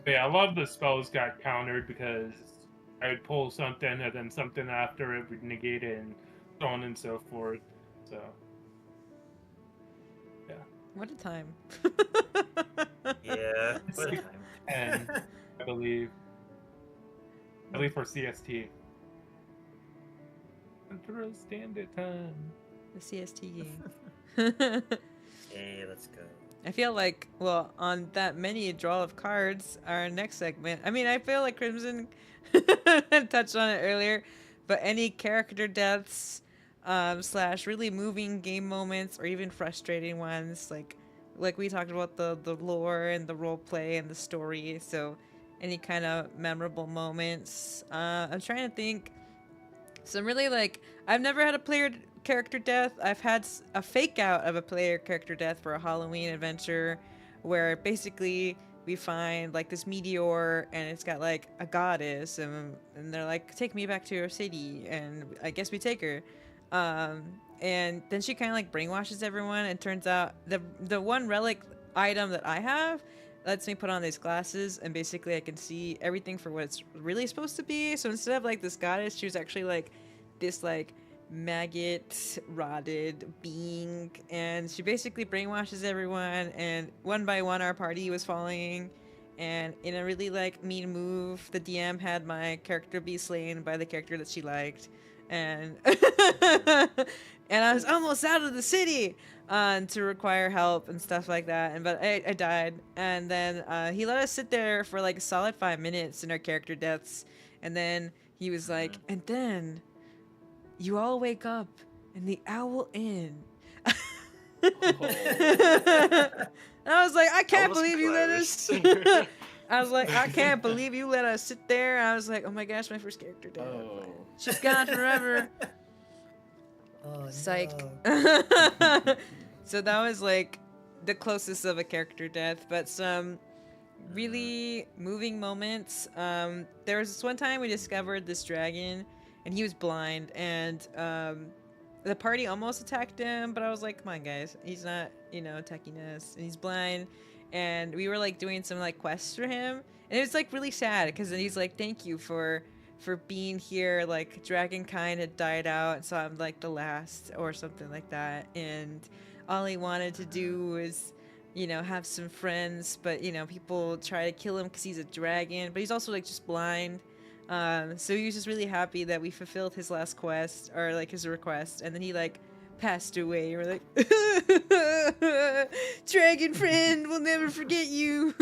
Speaker 6: But yeah, a lot of the spells got countered because I would pull something and then something after it would negate it and so on and so forth. So, yeah.
Speaker 1: what a time.
Speaker 4: Yeah. What a time.
Speaker 6: And I believe for CST. Central Standard Time.
Speaker 1: The CST game.
Speaker 4: Hey, let's go.
Speaker 1: I feel like, well, on that many draw of cards, our next segment. I mean, I feel like Crimson touched on it earlier, but any character deaths, / really moving game moments, or even frustrating ones, like we talked about the lore and the role play and the story. So, any kind of memorable moments. I'm trying to think. So really, I've never had a player character death. I've had a fake out of a player character death for a Halloween adventure where basically we find this meteor and it's got a goddess and they're like, take me back to your city, and I guess we take her. and then she kind of like brainwashes everyone, and turns out the one relic item that I have lets me put on these glasses, and basically I can see everything for what it's really supposed to be. So instead of like this goddess, she was actually like this like maggot rotted being, and she basically brainwashes everyone, and one by one our party was falling. And in a really like mean move, the DM had my character be slain by the character that she liked, and and I was almost out of the city to require help and stuff like that. And but I died, and then he let us sit there for like a solid 5 minutes in our character deaths, and then he was like, and then you all wake up in the Owl Inn. And I was like, I can't believe you let us. I was like, I can't believe you let us sit there. I was like, oh my gosh, my first character died.
Speaker 7: Oh.
Speaker 1: She's gone forever.
Speaker 4: Oh,
Speaker 1: Psych.
Speaker 4: no.
Speaker 1: So that was like the closest of a character death, but some really moving moments. There was this one time we discovered this dragon, and he was blind, and the party almost attacked him, but I was like, come on guys, he's not, attacking us, and he's blind. And we were like doing some like quests for him, and it was like really sad because then he's like, thank you for being here, like dragon kind had died out, so I'm like the last or something like that, and all he wanted to do was have some friends, but people try to kill him because he's a dragon, but he's also like just blind. So he was just really happy that we fulfilled his last quest, or like his request, and then he like passed away. We're like, dragon friend, we'll never forget you.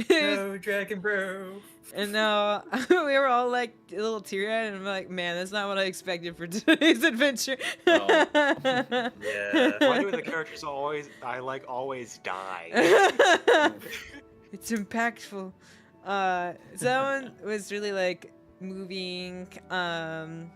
Speaker 4: No, dragon bro.
Speaker 1: And now we were all like a little teary-eyed, and I'm like, man, that's not what I expected for today's adventure.
Speaker 5: Oh.
Speaker 4: Yeah.
Speaker 5: Why do the characters always die?
Speaker 1: It's impactful. So that one was really like moving. And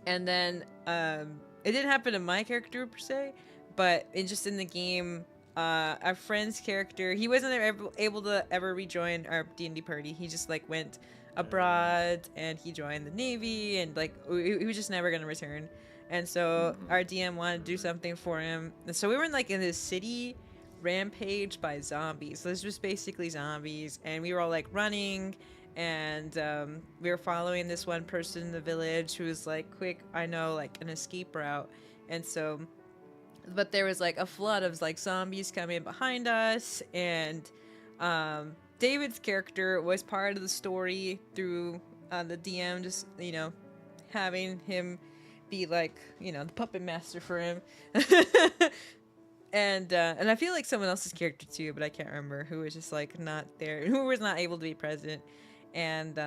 Speaker 1: then it didn't happen to my character per se, but just in the game, our friend's character, he wasn't able to ever rejoin our D&D party. He just like went abroad, and he joined the Navy, and like he was just never gonna return. And so our DM wanted to do something for him. And so we were in this city rampaged by zombies. So this was basically zombies, and we were all like running, and we were following this one person in the village who was like, quick, I know like an escape route. And so, but there was like a flood of like zombies coming behind us, and David's character was part of the story through the DM, just having him be like the puppet master for him. And I feel like someone else's character too, but I can't remember, who was just like not there, who was not able to be present. And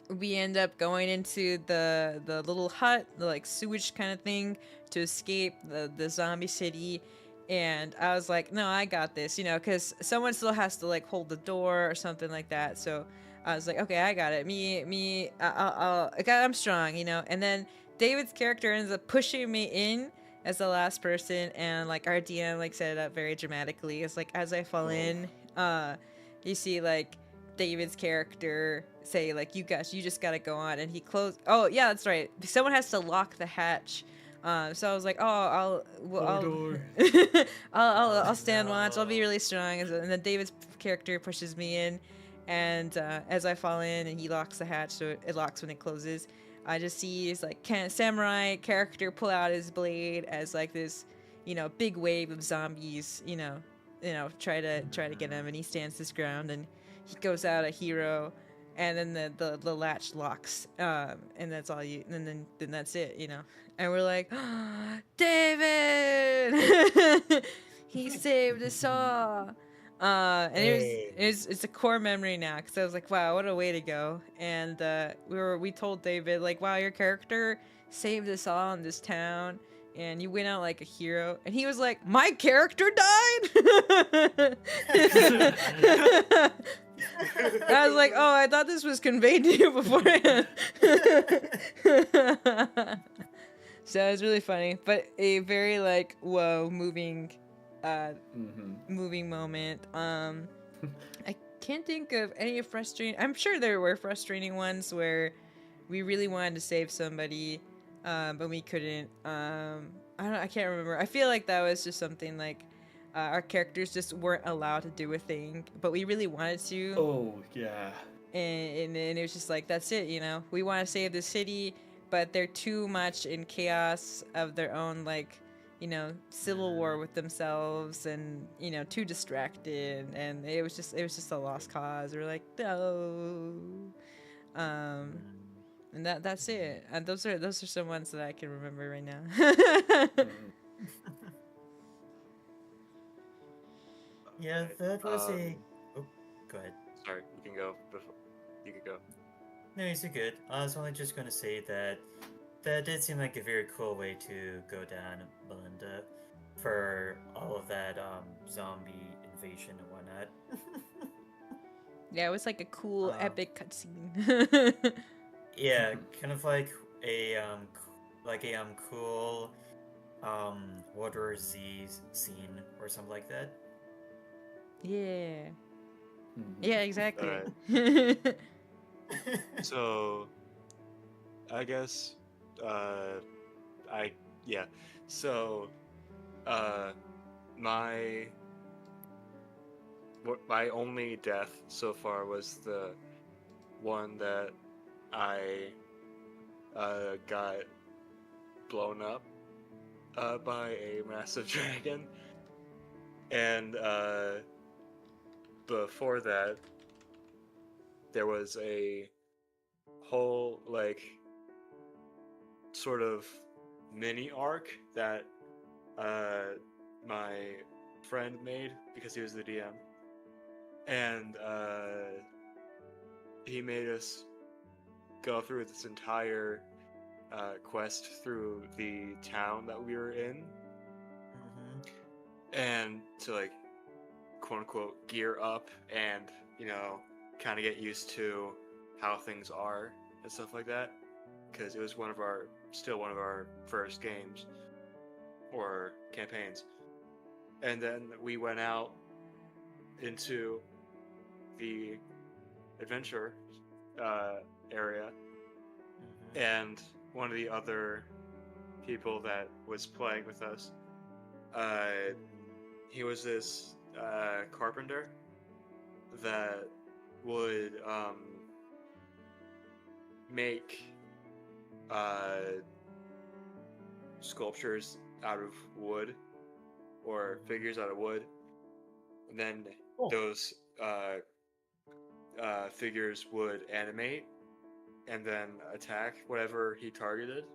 Speaker 1: we end up going into the little hut, the like sewage kind of thing, to escape the zombie city. And I was like, no, I got this, because someone still has to like hold the door or something like that. So I was like, okay, I got it. I'm strong, And then David's character ends up pushing me in as the last person, and like our DM like set it up very dramatically. It's like, as I fall in, you see like David's character say like, you just gotta go on, and he closed. Oh yeah, that's right. Someone has to lock the hatch. So I was like, I'll stand watch. I'll be really strong. And then David's character pushes me in, and as I fall in, and he locks the hatch, so it locks when it closes. I just see his like samurai character pull out his blade as like this, big wave of zombies, try to get him, and he stands his ground, and he goes out a hero, and then the latch locks, and that's all and then that's it, and we're like, oh, David, he saved us all. And it's a core memory now, because I was like, wow, what a way to go. And we told David like, wow, your character saved us all in this town, and you went out like a hero. And he was like, my character died. I was like, oh, I thought this was conveyed to you beforehand. So it was really funny, but a very like, whoa, moving moment. I can't think of any frustrating. I'm sure there were frustrating ones where we really wanted to save somebody, but we couldn't. I can't remember. I feel like that was just something like our characters just weren't allowed to do a thing, but we really wanted to.
Speaker 7: Oh yeah.
Speaker 1: And it was just like, that's it, you know. We want to save the city, but they're too much in chaos of their own, like, you know, civil war with themselves, and you know, too distracted, and it was just a lost cause. We're like, no. And that's it. And those are some ones that I can remember right now.
Speaker 4: Yeah, that was a. Oh, go ahead.
Speaker 5: Sorry, you can go. Before. You can go.
Speaker 4: No, you're good. I was only just going to say that did seem like a very cool way to go down, Melinda, for all of that zombie invasion and whatnot.
Speaker 1: Yeah, it was like a cool, epic cutscene.
Speaker 4: Yeah, kind of like a cool World War Z scene or something like that.
Speaker 1: Yeah. Yeah, exactly.
Speaker 5: So, I guess, So, my only death so far was the one that I got blown up by a massive dragon, and before that there was a whole like sort of mini arc that my friend made because he was the DM, and he made us go through this entire quest through the town that we were in, and to like quote unquote gear up and, you know, kind of get used to how things are and stuff like that, because it was still one of our first games or campaigns. And then we went out into the adventure area, and one of the other people that was playing with us, he was this carpenter that would make sculptures out of wood or figures out of wood, and then those figures would animate and then attack whatever he targeted.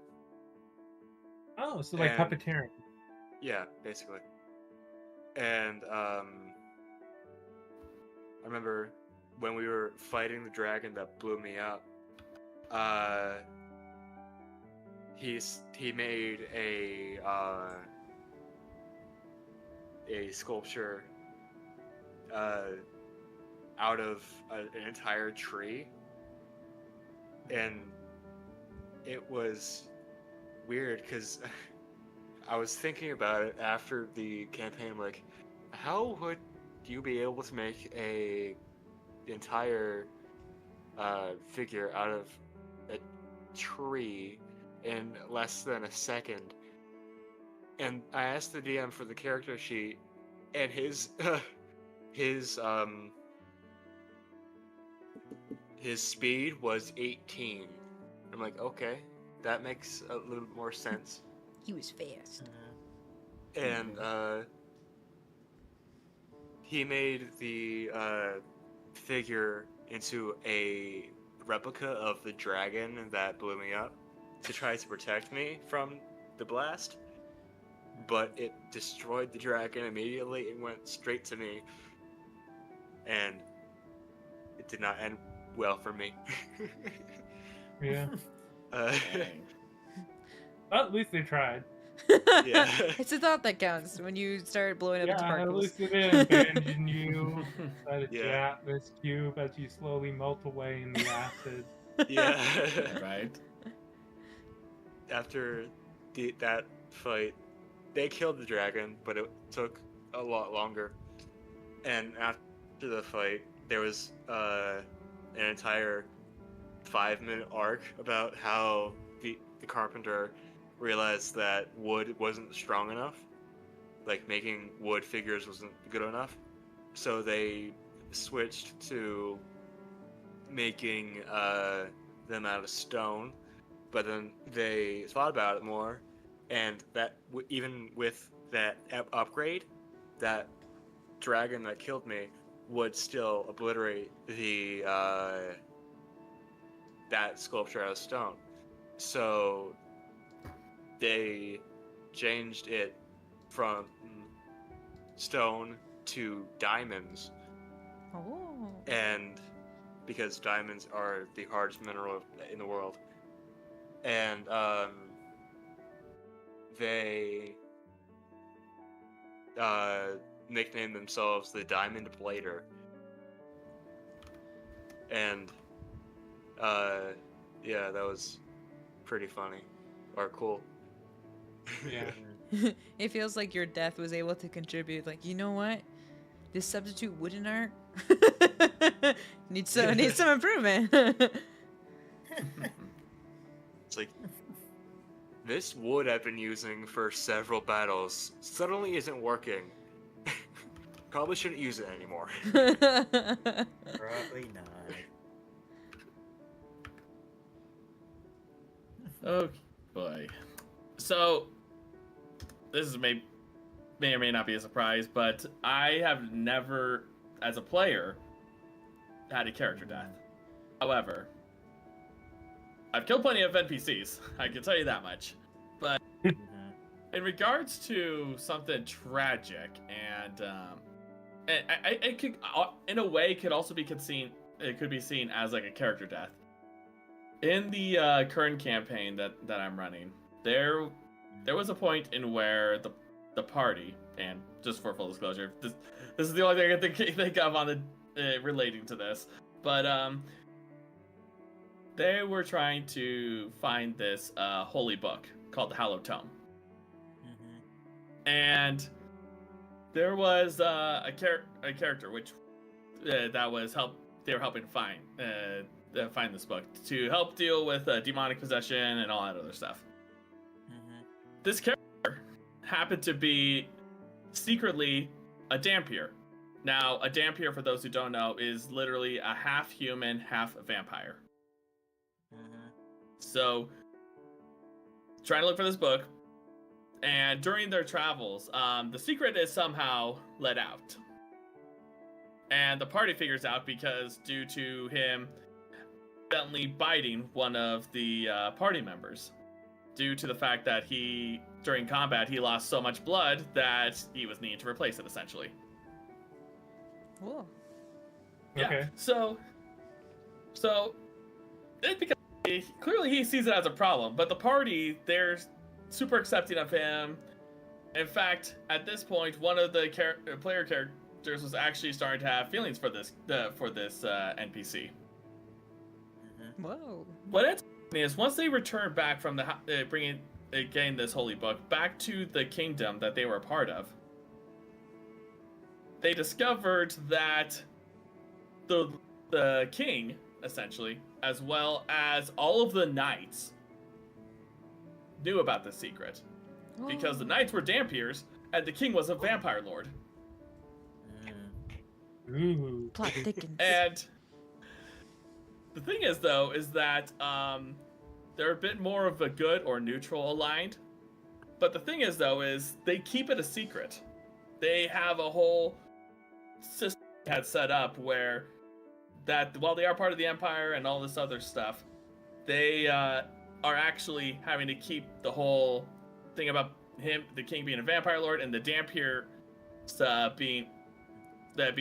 Speaker 6: Oh, so like puppeteering.
Speaker 5: Yeah, basically. And I remember when we were fighting the dragon that blew me up, he made a sculpture out of an entire tree, and it was weird because I was thinking about it after the campaign, like, how would you be able to make a entire figure out of a tree in less than a second? And I asked the DM for the character sheet, and his speed was 18. I'm like, okay, that makes a little bit more sense.
Speaker 1: He was fast.
Speaker 5: And he made the figure into a replica of the dragon that blew me up to try to protect me from the blast, but it destroyed the dragon immediately and went straight to me, and it did not end well for me.
Speaker 6: Yeah.
Speaker 5: uh,
Speaker 6: Well, at least they tried.
Speaker 5: yeah.
Speaker 1: It's a thought that counts when you start blowing up into
Speaker 6: Yeah, at
Speaker 1: particles.
Speaker 6: least they didn't abandon you inside a
Speaker 5: Yeah.
Speaker 6: gelatinous cube as you slowly melt away in the acid.
Speaker 5: Yeah.
Speaker 7: Right.
Speaker 5: After that fight, they killed the dragon, but it took a lot longer. And after the fight, there was an entire 5-minute arc about how the carpenter realized that wood wasn't strong enough. Like, making wood figures wasn't good enough. So they switched to making them out of stone. But then they thought about it more, and that even with that upgrade, that dragon that killed me would still obliterate the that sculpture out of stone. So they changed it from stone to diamonds,
Speaker 1: Oh.
Speaker 5: and because diamonds are the hardest mineral in the world, and they nicknamed themselves the Diamond Blader. And yeah, that was pretty funny or cool.
Speaker 6: Yeah.
Speaker 1: It feels like your death was able to contribute. Like, you know what? This substitute wooden art needs some improvement.
Speaker 5: It's like, this wood I've been using for several battles suddenly isn't working. Probably shouldn't use it anymore.
Speaker 4: Probably not.
Speaker 7: Oh boy. So this is may or may not be a surprise, but I have never, as a player, had a character death. However, I've killed plenty of NPCs. I can tell you that much. But in regards to something tragic, and it could, in a way, could also be seen. It could be seen as like a character death. In the current campaign that I'm running, there was a point in where the party, and just for full disclosure, this is the only thing I can think of on the relating to this, but they were trying to find this holy book called the Hallowed Tome, and there was a character which that was they were helping find this book to help deal with demonic possession and all that other stuff. This character happened to be secretly a Dampier. Now, a Dampier, for those who don't know, is literally a half human, half vampire. So, trying to look for this book, and during their travels, the secret is somehow let out. And the party figures out because due to him accidentally biting one of the party members, due to the fact that during combat, he lost so much blood that he was needing to replace it, essentially.
Speaker 1: Cool.
Speaker 7: Yeah.
Speaker 6: Okay.
Speaker 7: So it becomes clearly he sees it as a problem, but the party, they're super accepting of him. In fact, at this point, one of the player characters was actually starting to have feelings for this NPC.
Speaker 1: Whoa.
Speaker 7: What ends up happening is once they return back from getting this holy book back to the kingdom that they were a part of, they discovered that the king, essentially, as well as all of the knights, knew about the secret. Because the knights were Dampiers, and the king was a vampire lord.
Speaker 6: Ooh.
Speaker 1: Plot thickens.
Speaker 7: And the thing is, though, is that they're a bit more of a good or neutral aligned. But the thing is, though, is they keep it a secret. They have a whole system had set up where that while they are part of the Empire and all this other stuff, they are actually having to keep the whole thing about the king being a vampire lord and the Dampier being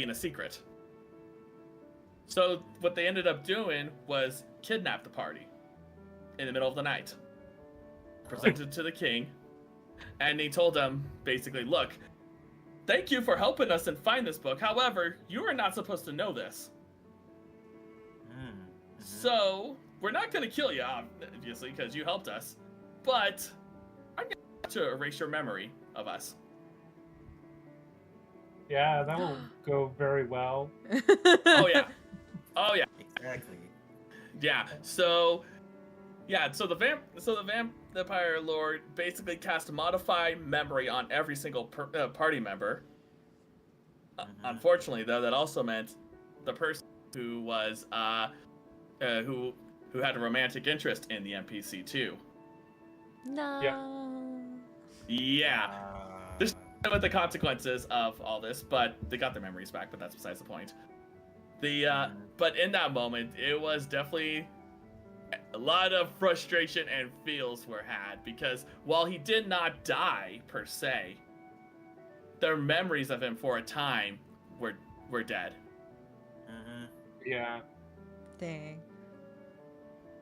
Speaker 7: a secret. So what they ended up doing was kidnap the party in the middle of the night, presented to the king, and he told them basically, look, thank you for helping us and find this book. However, you are not supposed to know this. So we're not going to kill you, obviously, because you helped us, but I'm going to have to erase your memory of us.
Speaker 6: Yeah, that will go very well.
Speaker 7: Oh yeah. Oh yeah.
Speaker 4: Exactly.
Speaker 7: Yeah. So Yeah, so the vampire lord basically cast a modify memory on every single party member. Unfortunately, though, that also meant the person who was who had a romantic interest in the NPC too.
Speaker 1: No.
Speaker 7: Yeah, there's with the consequences of all this, but they got their memories back. But that's besides the point. But in that moment, it was definitely a lot of frustration and feels were had because while he did not die per se, their memories of him for a time were dead.
Speaker 6: Yeah.
Speaker 1: Dang.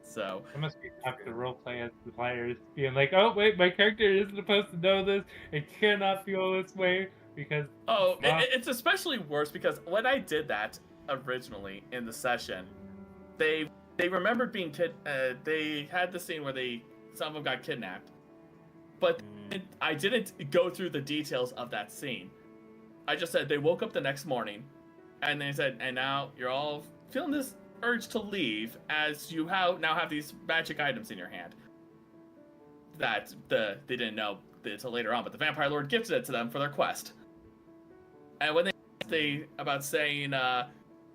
Speaker 7: So
Speaker 6: I must be tough to roleplay as the players, being like, "Oh wait, my character isn't supposed to know this. It cannot feel this way because."
Speaker 7: it's especially worse because when I did that originally in the session, they remembered being they had the scene where some of them got kidnapped, but I didn't go through the details of that scene. I just said they woke up the next morning, and they said, and now you're all feeling this urge to leave as you now have these magic items in your hand. That they didn't know until later on, but the vampire lord gifted it to them for their quest. And when they about saying,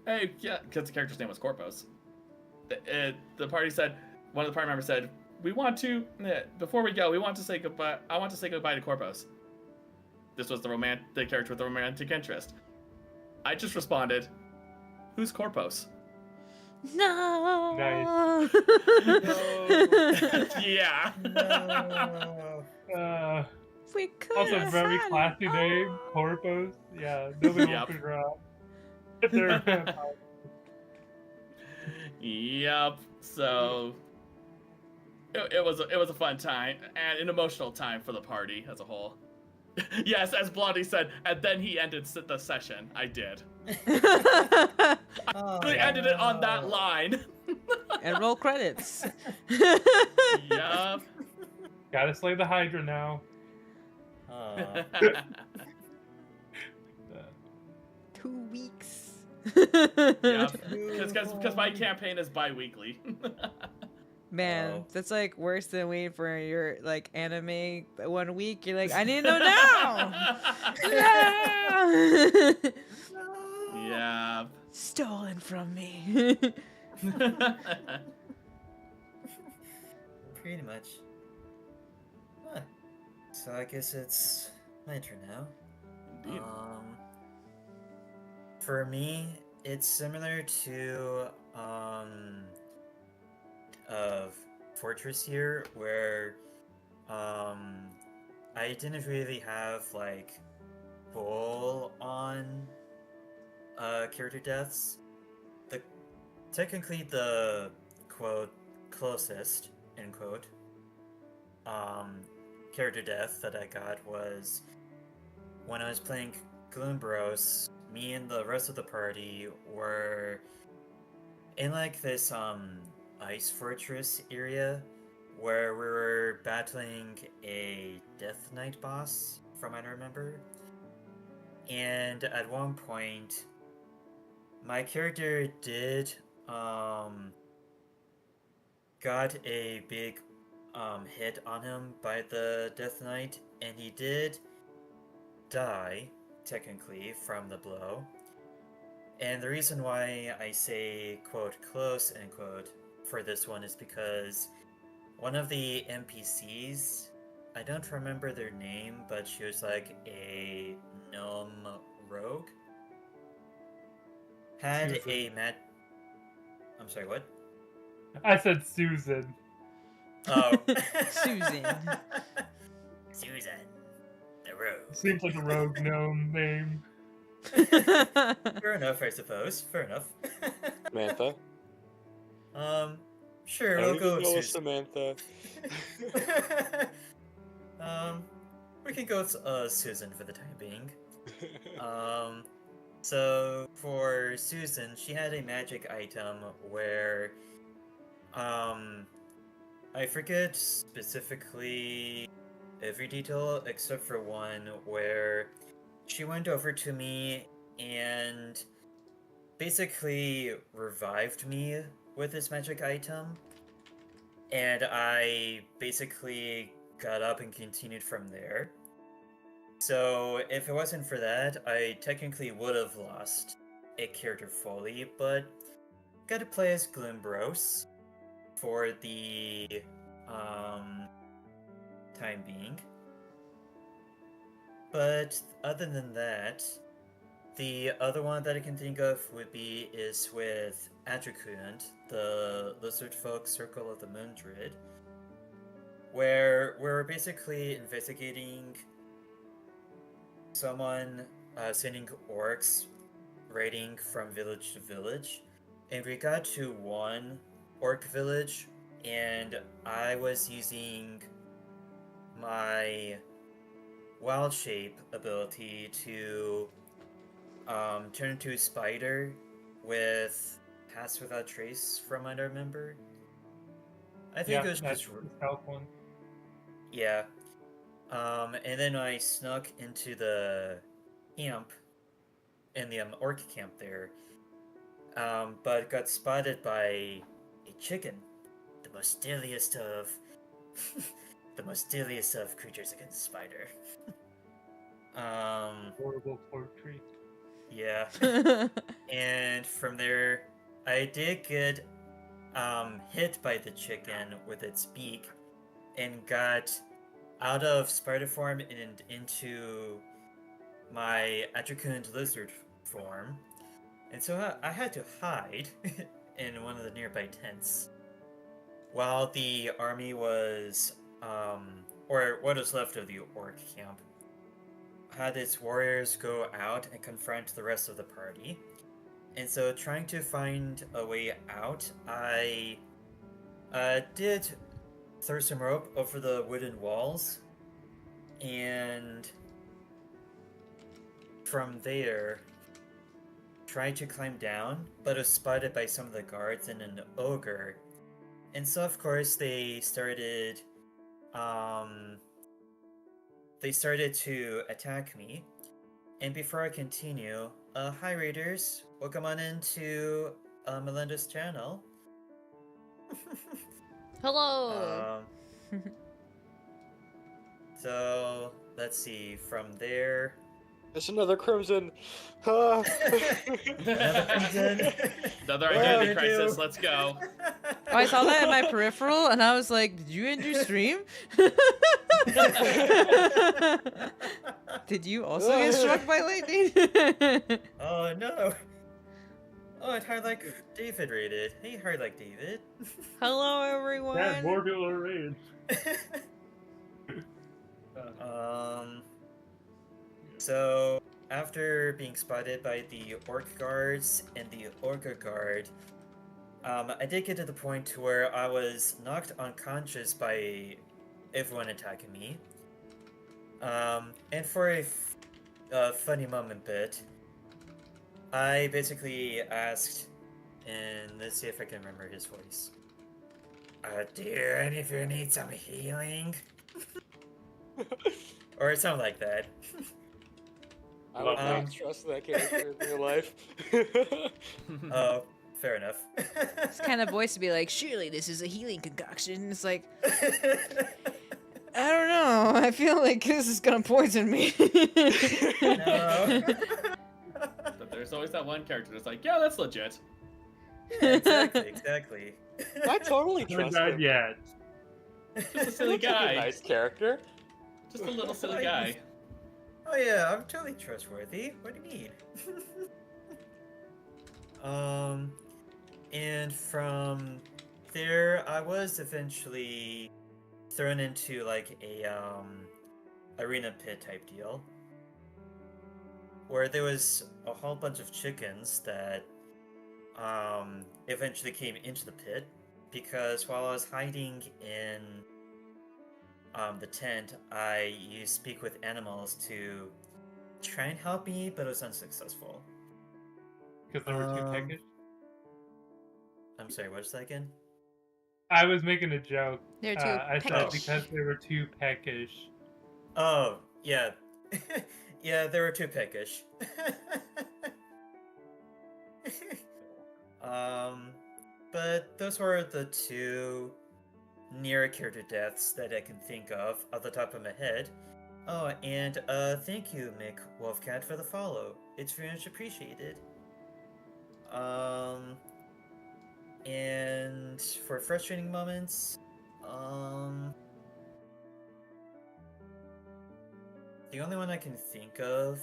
Speaker 7: hey, yeah, because the character's name was Corpos, the party said, one of the party members said, we want to, before we go, we want to say goodbye. I want to say goodbye to Corpos. This was the character with the romantic interest. I just responded, who's Corpos?
Speaker 1: No.
Speaker 6: Nice.
Speaker 7: Yeah.
Speaker 4: No.
Speaker 1: We could.
Speaker 6: Also, very classy name, Corpos. Yeah, nobody will figure out. They're a vampire.
Speaker 7: Yep. So it was a fun time and an emotional time for the party as a whole. Yes, as Blondie said, and then he ended the session. I did. I ended it on that line.
Speaker 1: And roll credits.
Speaker 7: Yep.
Speaker 6: Gotta slay the Hydra now.
Speaker 1: 2 weeks.
Speaker 7: Yep. Because my campaign is bi-weekly.
Speaker 1: Man,
Speaker 4: Oh.
Speaker 1: that's like worse than waiting for your like anime 1 week. You're like, I need to know now. No!
Speaker 7: Yeah.
Speaker 1: Stolen from me.
Speaker 4: Pretty much. Huh. So I guess it's my turn now.
Speaker 7: Indeed.
Speaker 4: For me, it's similar to of Fortress here, where I didn't really have like full on character deaths. Technically the quote closest end quote character death that I got was when I was playing Gloombros. Me and the rest of the party were in like this ice fortress area where we were battling a Death Knight boss, from what I remember. And at one point, my character did got a big hit on him by the Death Knight, and he did die technically from the blow. And the reason why I say quote close end quote for this one is because one of the NPCs, I don't remember their name, but she was like a gnome rogue, had a I'm sorry, what?
Speaker 6: I said Susan.
Speaker 4: Oh.
Speaker 1: Susan.
Speaker 4: Susan. The rogue.
Speaker 6: Seems like a rogue gnome name.
Speaker 4: Fair enough, I suppose. Fair enough.
Speaker 5: Samantha?
Speaker 4: Sure,
Speaker 5: I
Speaker 4: we'll
Speaker 5: don't
Speaker 4: go
Speaker 5: even know
Speaker 4: with
Speaker 5: a
Speaker 4: Susan.
Speaker 5: Samantha.
Speaker 4: We can go with Susan for the time being. So for Susan, she had a magic item where, I forget specifically every detail except for one where she went over to me and basically revived me with this magic item. and I basically got up and continued from there. So if it wasn't for that, I technically would have lost a character fully, but got to play as Glimbros for the time being. But other than that, the other one that I can think of is with Adrakunt, the Lizard Folk Circle of the Moon Druid, where we're basically investigating someone sending orcs raiding from village to village, and we got to one orc village, and I was using my wild shape ability to turn into a spider with Pass Without Trace from what I remember. I think it was
Speaker 6: that's
Speaker 4: just
Speaker 6: the stealth one.
Speaker 4: yeah. And then I snuck into the camp, in the orc camp there, but got spotted by a chicken, the most deadliest of the most deadliest of creatures against a spider.
Speaker 6: Horrible poetry.
Speaker 4: Yeah. And from there, I did get hit by the chicken with its beak and got out of spider form and into my Adrakunt lizard form. And so I had to hide in one of the nearby tents while the army was, or what was left of the orc camp, had its warriors go out and confront the rest of the party. And so, trying to find a way out, I did throw some rope over the wooden walls, and from there, tried to climb down, but was spotted by some of the guards and an ogre. And so, of course, they started to attack me. And before I continue, hi Raiders, welcome on into Melinda's channel.
Speaker 1: Hello.
Speaker 4: So let's see, from there.
Speaker 5: There's another Crimson.
Speaker 4: Another Crimson.
Speaker 7: Another
Speaker 4: What
Speaker 7: identity
Speaker 4: did I do?
Speaker 7: crisis. Let's go.
Speaker 1: Oh, I saw that in my peripheral, and I was like, "Did you end your stream? Did you also get struck by lightning?"
Speaker 4: Oh no! Oh, it hard like David rated. Hey, hard like David.
Speaker 1: Hello, everyone.
Speaker 6: That Mordular Raid.
Speaker 4: So after being spotted by the orc guards and the ogre guard, I did get to the point to where I was knocked unconscious by everyone attacking me. And for a funny moment bit, I basically asked, and let's see if I can remember his voice. Do any of you need some healing? Or something like that.
Speaker 5: I would not trust that character in real life.
Speaker 4: Oh, fair enough.
Speaker 1: This kind of voice to be like, "Surely this is a healing concoction." It's like, I don't know. I feel like this is gonna poison me.
Speaker 4: No.
Speaker 7: But there's always that one character that's like, yeah, that's legit.
Speaker 4: Yeah, exactly.
Speaker 5: I totally
Speaker 6: Haven't
Speaker 5: trust
Speaker 6: died
Speaker 5: him.
Speaker 6: yet.
Speaker 7: Just a silly
Speaker 5: Looks like a
Speaker 7: guy.
Speaker 5: nice character.
Speaker 7: Just a little silly guy.
Speaker 4: Oh yeah, I'm totally trustworthy. What do you mean? And from there, I was eventually thrown into like a arena pit type deal, where there was a whole bunch of chickens that eventually came into the pit, because while I was hiding in the tent, I used Speak with Animals to try and help me, but it was unsuccessful.
Speaker 6: Because there were two peckish.
Speaker 4: I'm sorry, what's that again?
Speaker 6: I was making a joke.
Speaker 1: They're too
Speaker 6: I said
Speaker 1: peckish.
Speaker 6: because they were too peckish.
Speaker 4: Oh, yeah. Yeah, there were two peckish. But those were the two near character deaths that I can think of off the top of my head. Oh, and thank you, Mick Wolfcat, for the follow. It's very much appreciated. And for frustrating moments, the only one I can think of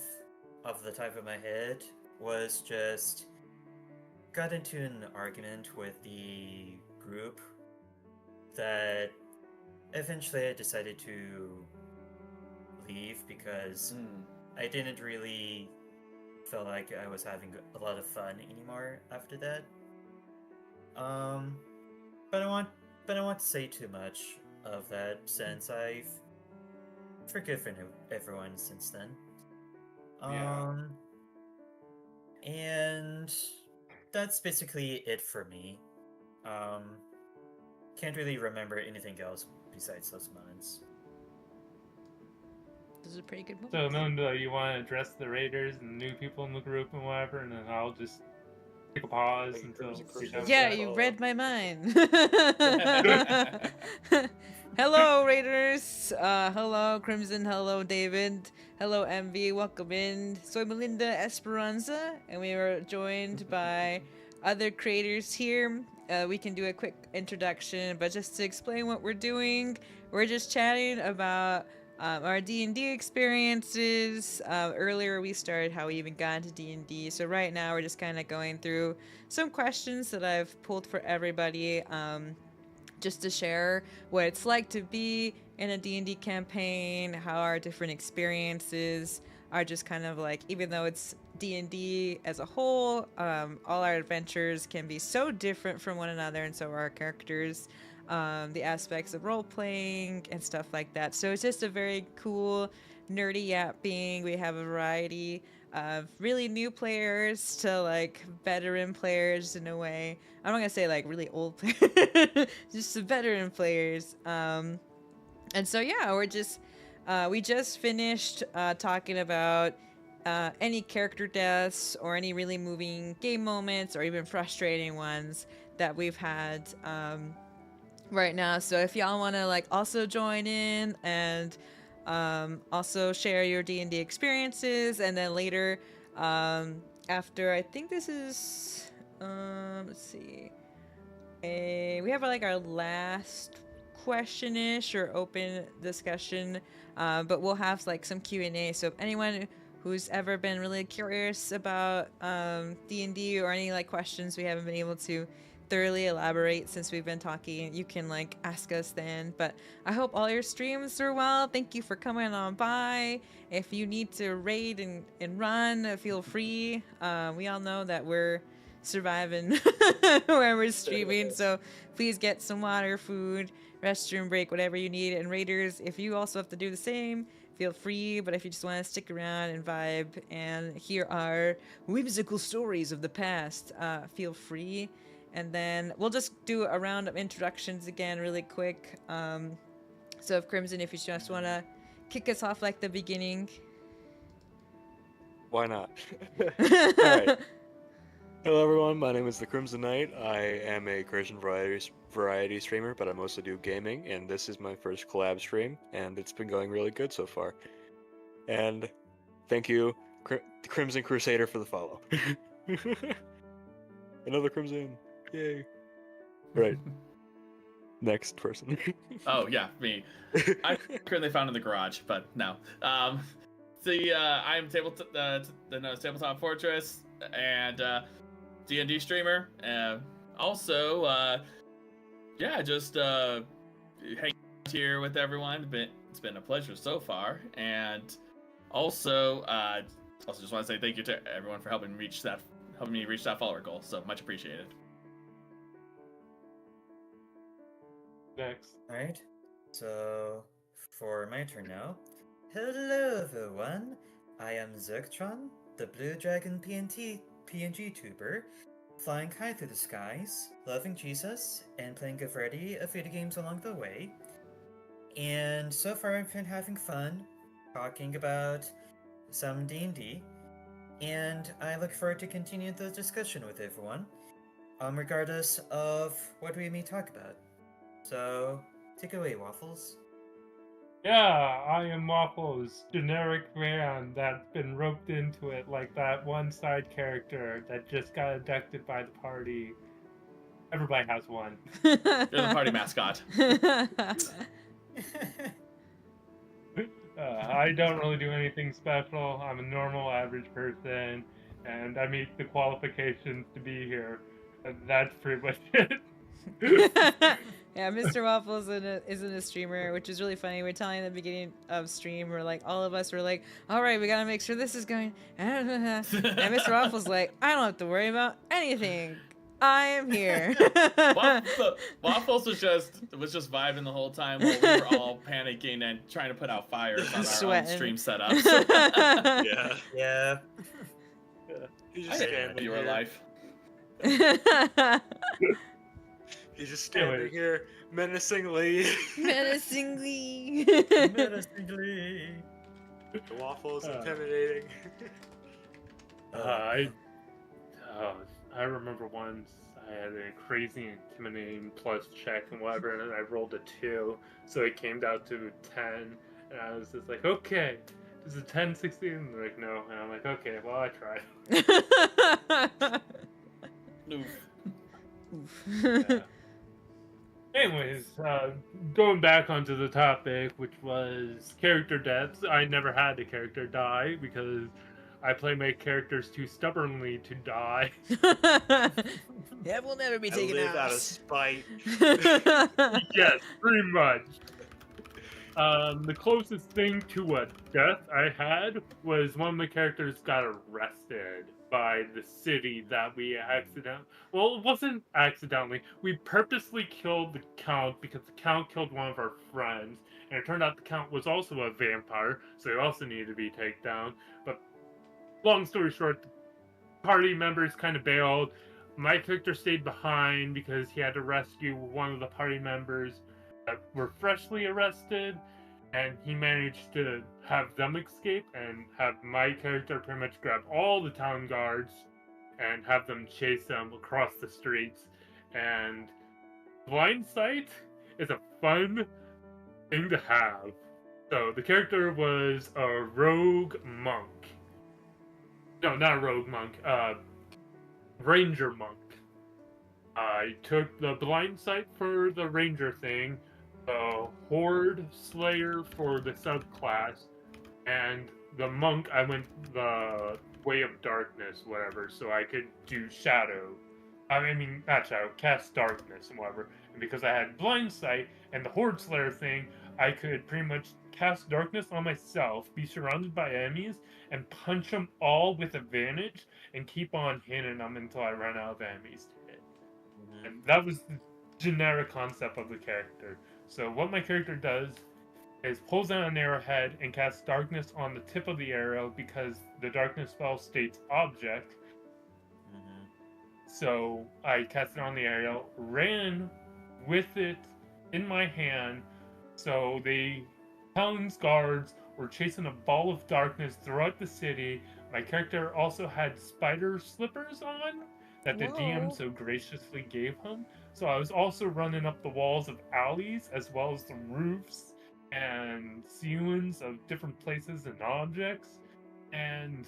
Speaker 4: off the top of my head was just got into an argument with the group that eventually I decided to leave because I didn't really feel like I was having a lot of fun anymore after that. But I won't say too much of that since I've forgiven everyone since then.
Speaker 5: Yeah.
Speaker 4: And that's basically it for me. Can't really remember anything else besides those moments.
Speaker 1: This is a pretty good
Speaker 6: So,
Speaker 1: moment.
Speaker 6: Linda, you want to address the raiders and the new people in the group and whatever, and then I'll just take a pause
Speaker 5: Hey,
Speaker 6: until
Speaker 5: Crimson
Speaker 6: you're
Speaker 5: Crusader.
Speaker 6: done with
Speaker 1: Yeah,
Speaker 6: that.
Speaker 1: you read my mind. Hello, Raiders. Hello, Crimson. Hello, David. Hello, MV. Welcome in. Soy Melinda Esperanza, and we are joined by other creators here. We can do a quick introduction, but just to explain what we're doing, we're just chatting about our D&D experiences. Earlier we started how we even got into D&D, so right now we're just kind of going through some questions that I've pulled for everybody, just to share what it's like to be in a D&D campaign, how our different experiences are just kind of like, even though it's D&D as a whole, all our adventures can be so different from one another, and so are our characters. The aspects of role playing and stuff like that. So it's just a very cool, nerdy yapping. We have a variety of really new players to like veteran players in a way. I'm not gonna say like really old players, just the veteran players. And so yeah, we just finished talking about any character deaths or any really moving game moments or even frustrating ones that we've had right now. So if y'all want to like also join in and also share your D&D experiences, and then later after, I think this is let's see, we have like our last question-ish or open discussion, but we'll have like some Q&A. So if anyone who's ever been really curious about D&D or any like questions we haven't been able to thoroughly elaborate since we've been talking, you can like ask us then. But I hope all your streams are well. Thank you for coming on by. If you need to raid and run, feel free. We all know that we're surviving where we're streaming, so please get some water, food, restroom break, whatever you need. And raiders, if you also have to do the same, feel free. But if you just want to stick around and vibe and hear our whimsical stories of the past, feel free. And then we'll just do a round of introductions again really quick. So if Crimson, if you just want to kick us off like the beginning.
Speaker 5: Why not? Alright. Hello everyone, my name is the Crimson Knight. I am a Christian variety streamer, but I mostly do gaming, and this is my first collab stream, and it's been going really good so far. And thank you, Crimson Crusader, for the follow. Another Crimson. Yay. Right. Next person.
Speaker 7: Oh yeah, me. I'm currently found in the garage, but no. I'm Tabletop Fortress and D&D streamer. Also, just hanging out here with everyone. It's been a pleasure so far, and also just want to say thank you to everyone for helping me reach that follower goal. So much appreciated.
Speaker 6: Next.
Speaker 4: Alright, so for my turn now. Hello everyone, I am Zerktron, the Blue Dragon PNG tuber, flying high through the skies, loving Jesus, and playing a variety of video games along the way. And so far I've been having fun talking about some D&D, and I look forward to continuing the discussion with everyone, regardless of what we may talk about. So, Take it away, Waffles.
Speaker 6: Yeah, I am Waffles, generic man that's been roped into it like that one side character that just got abducted by the party. Everybody has one.
Speaker 7: You're the party mascot.
Speaker 6: I don't really do anything special. I'm a normal, average person, and I meet the qualifications to be here. And that's pretty much it.
Speaker 1: Yeah, Mr. Waffles isn't a streamer, which is really funny. We're telling at the beginning of stream, we're like, all of us were like, all right, we gotta make sure this is going. And Mr. Waffles like, I don't have to worry about anything. I am here.
Speaker 7: Waffles was just vibing the whole time while we were all panicking and trying to put out fires on our own
Speaker 1: Sweating.
Speaker 7: stream setups.
Speaker 5: Yeah.
Speaker 4: Yeah.
Speaker 5: He's
Speaker 7: I
Speaker 5: just
Speaker 7: didn't know
Speaker 5: standing
Speaker 7: you were
Speaker 5: here.
Speaker 7: alive.
Speaker 5: He's just standing here menacingly.
Speaker 1: Menacingly.
Speaker 4: Menacingly.
Speaker 5: The waffles intimidating.
Speaker 6: I remember once I had a crazy intimidating plus check and whatever, and I rolled a 2, so it came down to 10, and I was just like, okay, does a 10 succeed? And they're like, no, and I'm like, okay, well, I tried.
Speaker 7: Oof.
Speaker 6: Yeah. Anyways, going back onto the topic, which was character deaths, I never had a character die because I play my characters too stubbornly to die.
Speaker 1: Yeah, we'll never be
Speaker 5: I
Speaker 1: taken
Speaker 5: live out of
Speaker 1: out.
Speaker 5: spite.
Speaker 6: Yes, pretty much. The closest thing to a death I had was one of my characters got arrested by the city that we well, it wasn't accidentally. We purposely killed the Count because the Count killed one of our friends, and it turned out the Count was also a vampire, so he also needed to be taken down. But long story short, the party members kind of bailed. My character stayed behind because he had to rescue one of the party members that were freshly arrested, and he managed to have them escape and have my character pretty much grab all the town guards and have them chase them across the streets. And blind sight is a fun thing to have. So the character was a rogue monk. No, not a rogue monk. Ranger monk. I took the blind sight for the ranger thing, the horde slayer for the subclass, and the monk I went the way of darkness, whatever, so I could do shadow. I mean, not shadow, cast darkness and whatever. And because I had blind sight and the horde slayer thing, I could pretty much cast darkness on myself, be surrounded by enemies, and punch them all with advantage, and keep on hitting them until I run out of enemies to hit. And that was the generic concept of the character. So what my character does is pulls out an arrowhead and casts darkness on the tip of the arrow because the darkness spell states object. So I cast it on the arrow, ran with it in my hand, so the town's guards were chasing a ball of darkness throughout the city. My character also had spider slippers on that the DM
Speaker 1: Whoa.
Speaker 6: so graciously gave him. So I was also running up the walls of alleys as well as the roofs and ceilings of different places and objects, and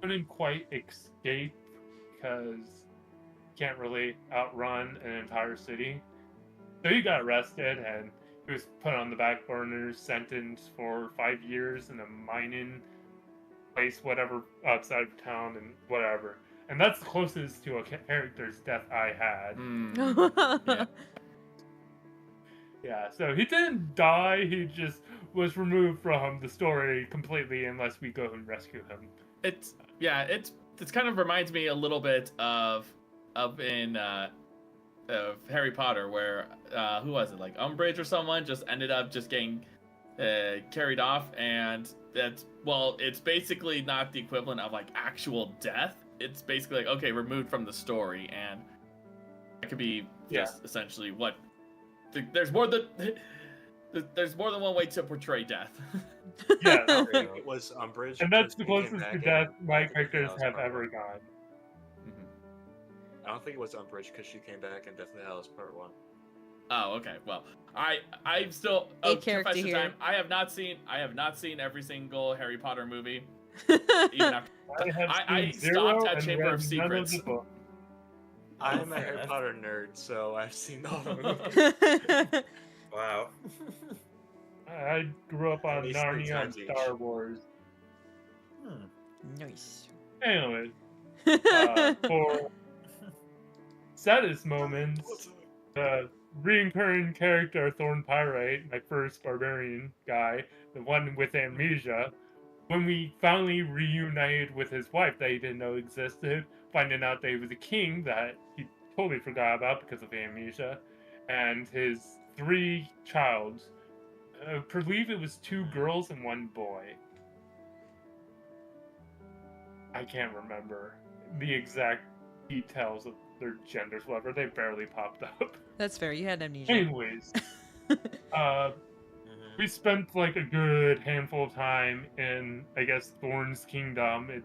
Speaker 6: couldn't quite escape because you can't really outrun an entire city. So he got arrested and he was put on the back burner, sentenced for 5 years in a mining place, whatever, outside of town and whatever. And that's the closest to a character's death I had.
Speaker 7: Yeah.
Speaker 6: Yeah, so he didn't die, he just was removed from the story completely unless we go and rescue him.
Speaker 7: It's kind of reminds me a little bit of Harry Potter, where who was it, like Umbridge or someone just ended up just getting carried off, and it's basically not the equivalent of like actual death. It's basically like, okay, removed from the story, and it could be just essentially what there's more than one way to portray death.
Speaker 6: Yeah,
Speaker 5: It was Umbridge.
Speaker 6: and that's
Speaker 5: because
Speaker 6: the
Speaker 5: he came
Speaker 6: closest
Speaker 5: back
Speaker 6: to
Speaker 5: and
Speaker 6: death my
Speaker 5: definitely
Speaker 6: characters
Speaker 5: was
Speaker 6: have
Speaker 5: part
Speaker 6: ever
Speaker 5: one.
Speaker 6: gone.
Speaker 5: I don't think it was Umbridge because she came back and definitely that was part 1.
Speaker 7: Oh, okay. Well,
Speaker 3: I'm still
Speaker 1: A character
Speaker 3: confession
Speaker 1: here.
Speaker 3: time. I have not seen every single Harry Potter movie. Even after
Speaker 6: I have
Speaker 3: I
Speaker 6: seen
Speaker 3: stopped
Speaker 6: zero
Speaker 3: at
Speaker 6: and
Speaker 3: Chamber
Speaker 6: read
Speaker 3: of
Speaker 6: none of
Speaker 3: Secrets.
Speaker 6: the book.
Speaker 5: I'm a
Speaker 4: fair
Speaker 5: Harry
Speaker 4: enough.
Speaker 5: Potter nerd, so I've seen all the movies.
Speaker 4: Wow.
Speaker 6: I grew up
Speaker 5: At
Speaker 6: on
Speaker 5: least 3
Speaker 6: Narnia and
Speaker 5: times each.
Speaker 6: Star Wars.
Speaker 4: Hmm.
Speaker 1: Nice.
Speaker 6: Anyways, for saddest moments, the recurring character Thorn Pyrite, my first barbarian guy, the one with amnesia, when we finally reunited with his wife that he didn't know existed, finding out that he was a king that he totally forgot about because of amnesia, and his 3 childs. I believe it was 2 girls and 1 boy. I can't remember the exact details of their genders, whatever. They barely popped up.
Speaker 1: That's fair. You had amnesia.
Speaker 6: Anyways, we spent like a good handful of time in, I guess, Thorn's kingdom.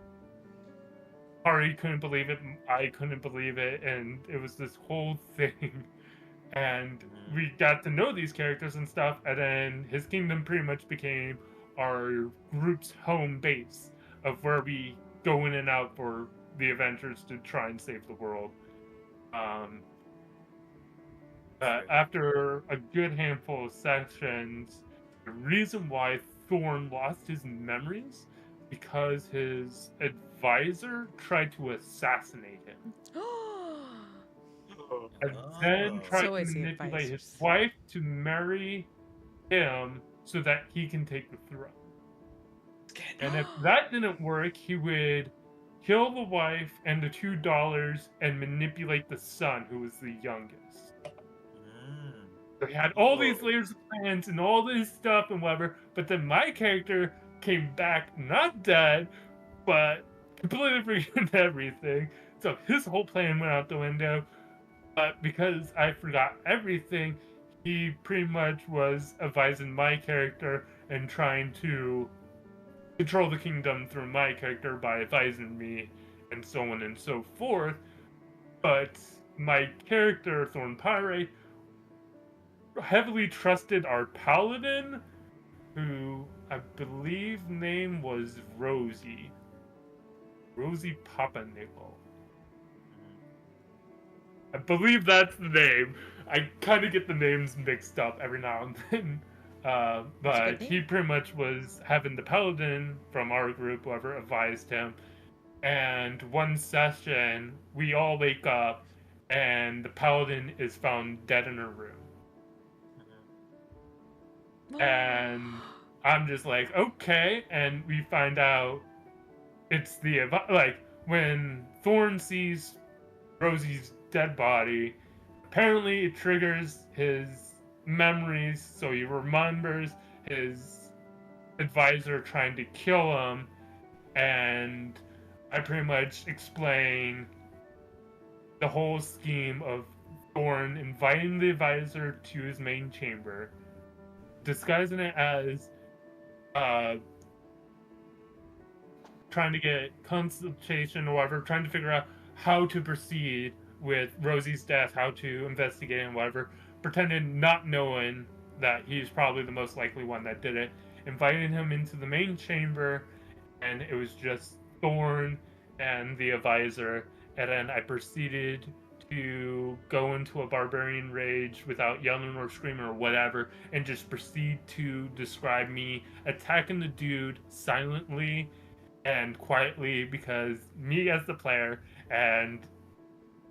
Speaker 6: Ari couldn't believe it, I couldn't believe it, and it was this whole thing. And we got to know these characters and stuff, and then his kingdom pretty much became our group's home base of where we go in and out for the adventures to try and save the world. After a good handful of sessions, the reason why Thorn lost his memories because his advisor tried to assassinate him. And then
Speaker 4: Oh.
Speaker 6: tried
Speaker 1: So
Speaker 6: to
Speaker 1: is the
Speaker 6: manipulate his
Speaker 1: advisors.
Speaker 6: wife to marry him so that he can take the throne. And if that didn't work, he would kill the wife and the $2 and manipulate the son, who was the youngest. So he had all these layers of plans and all this stuff and whatever, but then my character came back not dead, but completely forgetting everything. So his whole plan went out the window. But because I forgot everything, he pretty much was advising my character and trying to control the kingdom through my character by advising me and so on and so forth. But my character, Thorn Pyre, heavily trusted our paladin, who I believe name was Rosie. Rosie Papanickel. I believe that's the name. I kind of get the names mixed up every now and then. But he pretty much was having the paladin from our group, whoever advised him. And one session, we all wake up, and the paladin is found dead in her room. And I'm just like, okay. And we find out it's when Thorn sees Rosie's dead body, apparently it triggers his memories, so he remembers his advisor trying to kill him, and I pretty much explain the whole scheme of Thorn inviting the advisor to his main chamber, disguising it as trying to get consultation or whatever, trying to figure out how to proceed with Rosie's death, how to investigate and whatever, pretending not knowing that he's probably the most likely one that did it, inviting him into the main chamber, and it was just Thorn and the advisor, and then I proceeded to go into a barbarian rage without yelling or screaming or whatever, and just proceed to describe me attacking the dude silently and quietly, because me as the player, and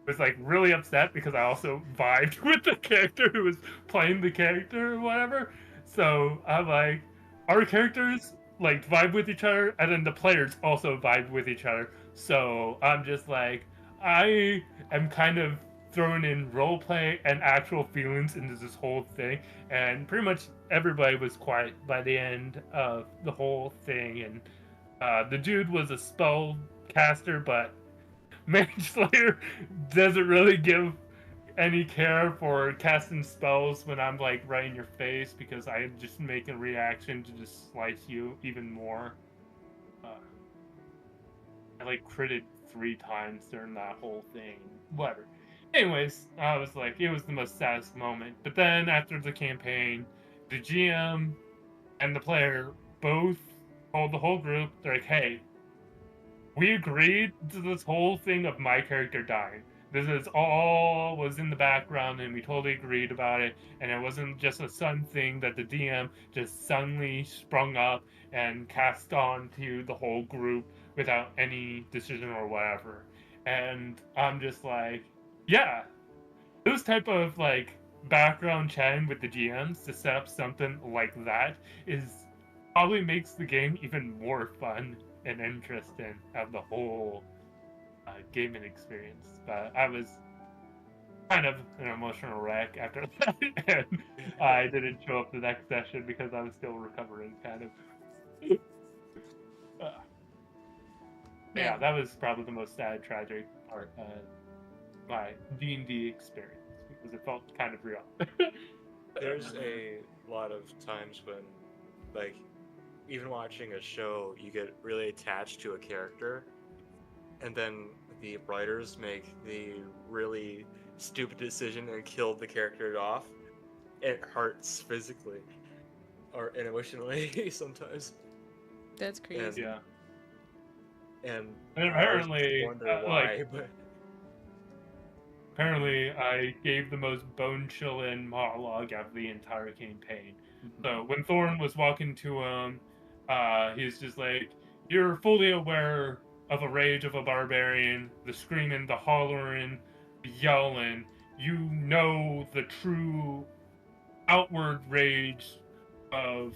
Speaker 6: was like really upset because I also vibed with the character who was playing the character or whatever. So I'm like, our characters like vibe with each other, and then the players also vibe with each other. So I'm just like, I am kind of throwing in roleplay and actual feelings into this whole thing, and pretty much everybody was quiet by the end of the whole thing. And the dude was a spell caster, but Mage Slayer doesn't really give any care for casting spells when I'm like right in your face, because I just make a reaction to just slice you even more. I like critted 3 times during that whole thing. Whatever. anyways, I was like, it was the most saddest moment. But then after the campaign, the GM and the player both told the whole group, they're like, hey, we agreed to this whole thing of my character dying. This is all was in the background, and we totally agreed about it. And it wasn't just a sudden thing that the DM just suddenly sprung up and cast on to the whole group without any decision or whatever. And I'm just like, yeah, those type of like background chatting with the GMs to set up something like that is probably makes the game even more fun and interesting of the whole gaming experience. But I was kind of an emotional wreck after that, and I didn't show up the next session because I was still recovering, kind of. Yeah, that was probably the most sad, tragic part of my D&D experience because it felt kind of real.
Speaker 5: There's a lot of times when, like, even watching a show, you get really attached to a character, and then the writers make the really stupid decision and kill the character off. It hurts physically or emotionally sometimes.
Speaker 1: That's crazy.
Speaker 6: Yeah.
Speaker 5: And
Speaker 6: And
Speaker 5: I always
Speaker 6: apparently,
Speaker 5: wonder why, but
Speaker 6: apparently, I gave the most bone-chilling monologue of the entire campaign. So when Thorn was walking to him, he's just like, "You're fully aware of a rage of a barbarian, the screaming, the hollering, the yelling. You know the true outward rage of,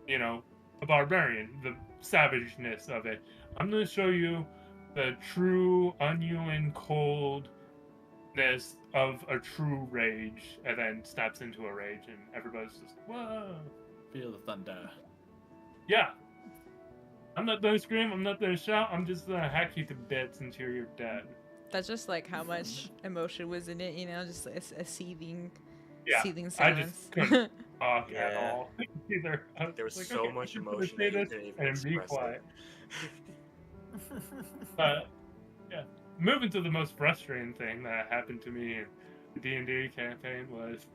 Speaker 6: a barbarian, the savageness of it. I'm going to show you the true, unyielding coldness of a true rage," and then snaps into a rage, and everybody's just, whoa.
Speaker 7: Feel the thunder.
Speaker 6: Yeah. I'm not going to scream, I'm not going to shout, I'm just going to hack you to bits until you're dead.
Speaker 1: That's just like how much emotion was in it, just a seething,
Speaker 6: Yeah,
Speaker 1: seething
Speaker 6: I
Speaker 1: silence.
Speaker 6: just couldn't talk at
Speaker 2: Yeah.
Speaker 6: all either. I
Speaker 5: there was
Speaker 6: like,
Speaker 5: so
Speaker 6: okay,
Speaker 5: much
Speaker 6: I'm just gonna
Speaker 5: emotion
Speaker 6: say
Speaker 5: that you
Speaker 6: this
Speaker 5: couldn't even
Speaker 6: and be
Speaker 5: express
Speaker 6: quiet.
Speaker 5: it.
Speaker 6: But yeah, moving to the most frustrating thing that happened to me in the D&D campaign was,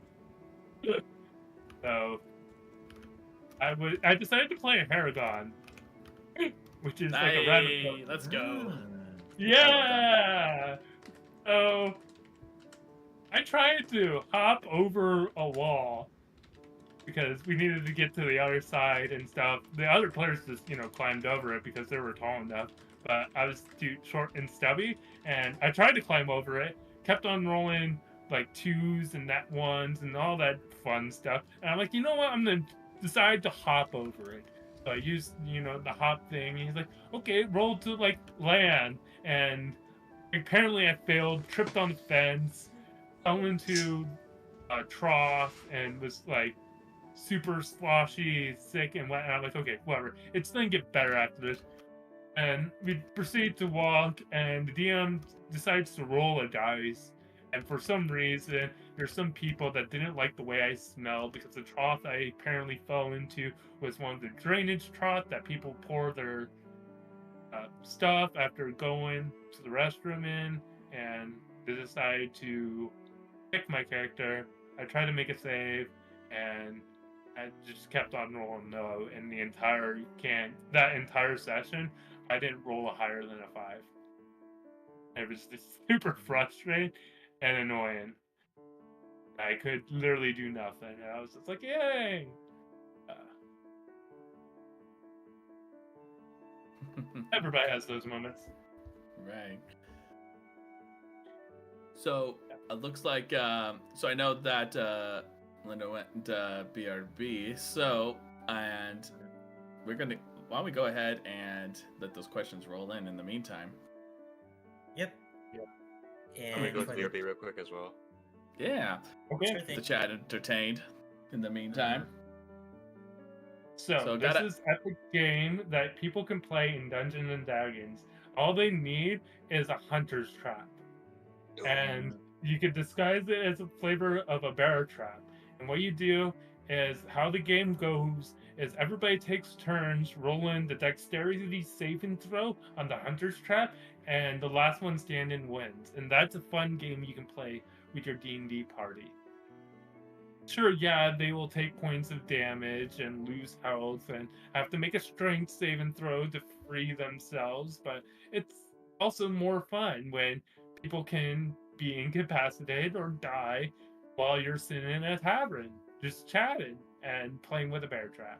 Speaker 6: so I decided to play a Haragon, which is like a random.
Speaker 7: Hey, let's go.
Speaker 6: Yeah. So I tried to hop over a wall because we needed to get to the other side and stuff. The other players just, climbed over it because they were tall enough. But I was too short and stubby, and I tried to climb over it, kept on rolling like 2s and nat 1s and all that fun stuff. And I'm like, you know what? I'm going to decide to hop over it. So I used, the hop thing. And he's like, okay, roll to like land. And apparently I failed, tripped on the fence, fell into a trough, and was like super sloshy, sick, and wet. And I'm like, okay, whatever. It's gonna get better after this. And we proceed to walk, and the DM decides to roll a dice. And for some reason, there's some people that didn't like the way I smelled because the trough I apparently fell into was one of the drainage troughs that people pour their stuff after going to the restroom in. And they decided to pick my character. I tried to make a save, and I just kept on rolling no. And that entire session, I didn't roll a higher than a 5. It was just super frustrating and annoying. I could literally do nothing. And I was just like, yay! Everybody has those moments.
Speaker 7: Right. So it looks like so I know that Linda went BRB. So and we're gonna why don't we go ahead and let those questions roll in the meantime.
Speaker 4: Yep.
Speaker 5: I'm gonna go
Speaker 4: And
Speaker 5: to
Speaker 4: for
Speaker 5: BRB real quick as well.
Speaker 7: Yeah.
Speaker 6: Okay.
Speaker 4: Sure
Speaker 7: The
Speaker 4: thing.
Speaker 7: chat entertained in the meantime.
Speaker 6: So this is epic game that people can play in Dungeons and Dragons. All they need is a hunter's trap, and you can disguise it as a flavor of a bear trap. And what you do is how the game goes is everybody takes turns rolling the dexterity saving throw on the hunter's trap, and the last one standing wins. And that's a fun game you can play with your D&D party. Sure, yeah, they will take points of damage and lose health and have to make a strength save and throw to free themselves, but it's also more fun when people can be incapacitated or die while you're sitting in a tavern, just chatting and playing with a bear trap.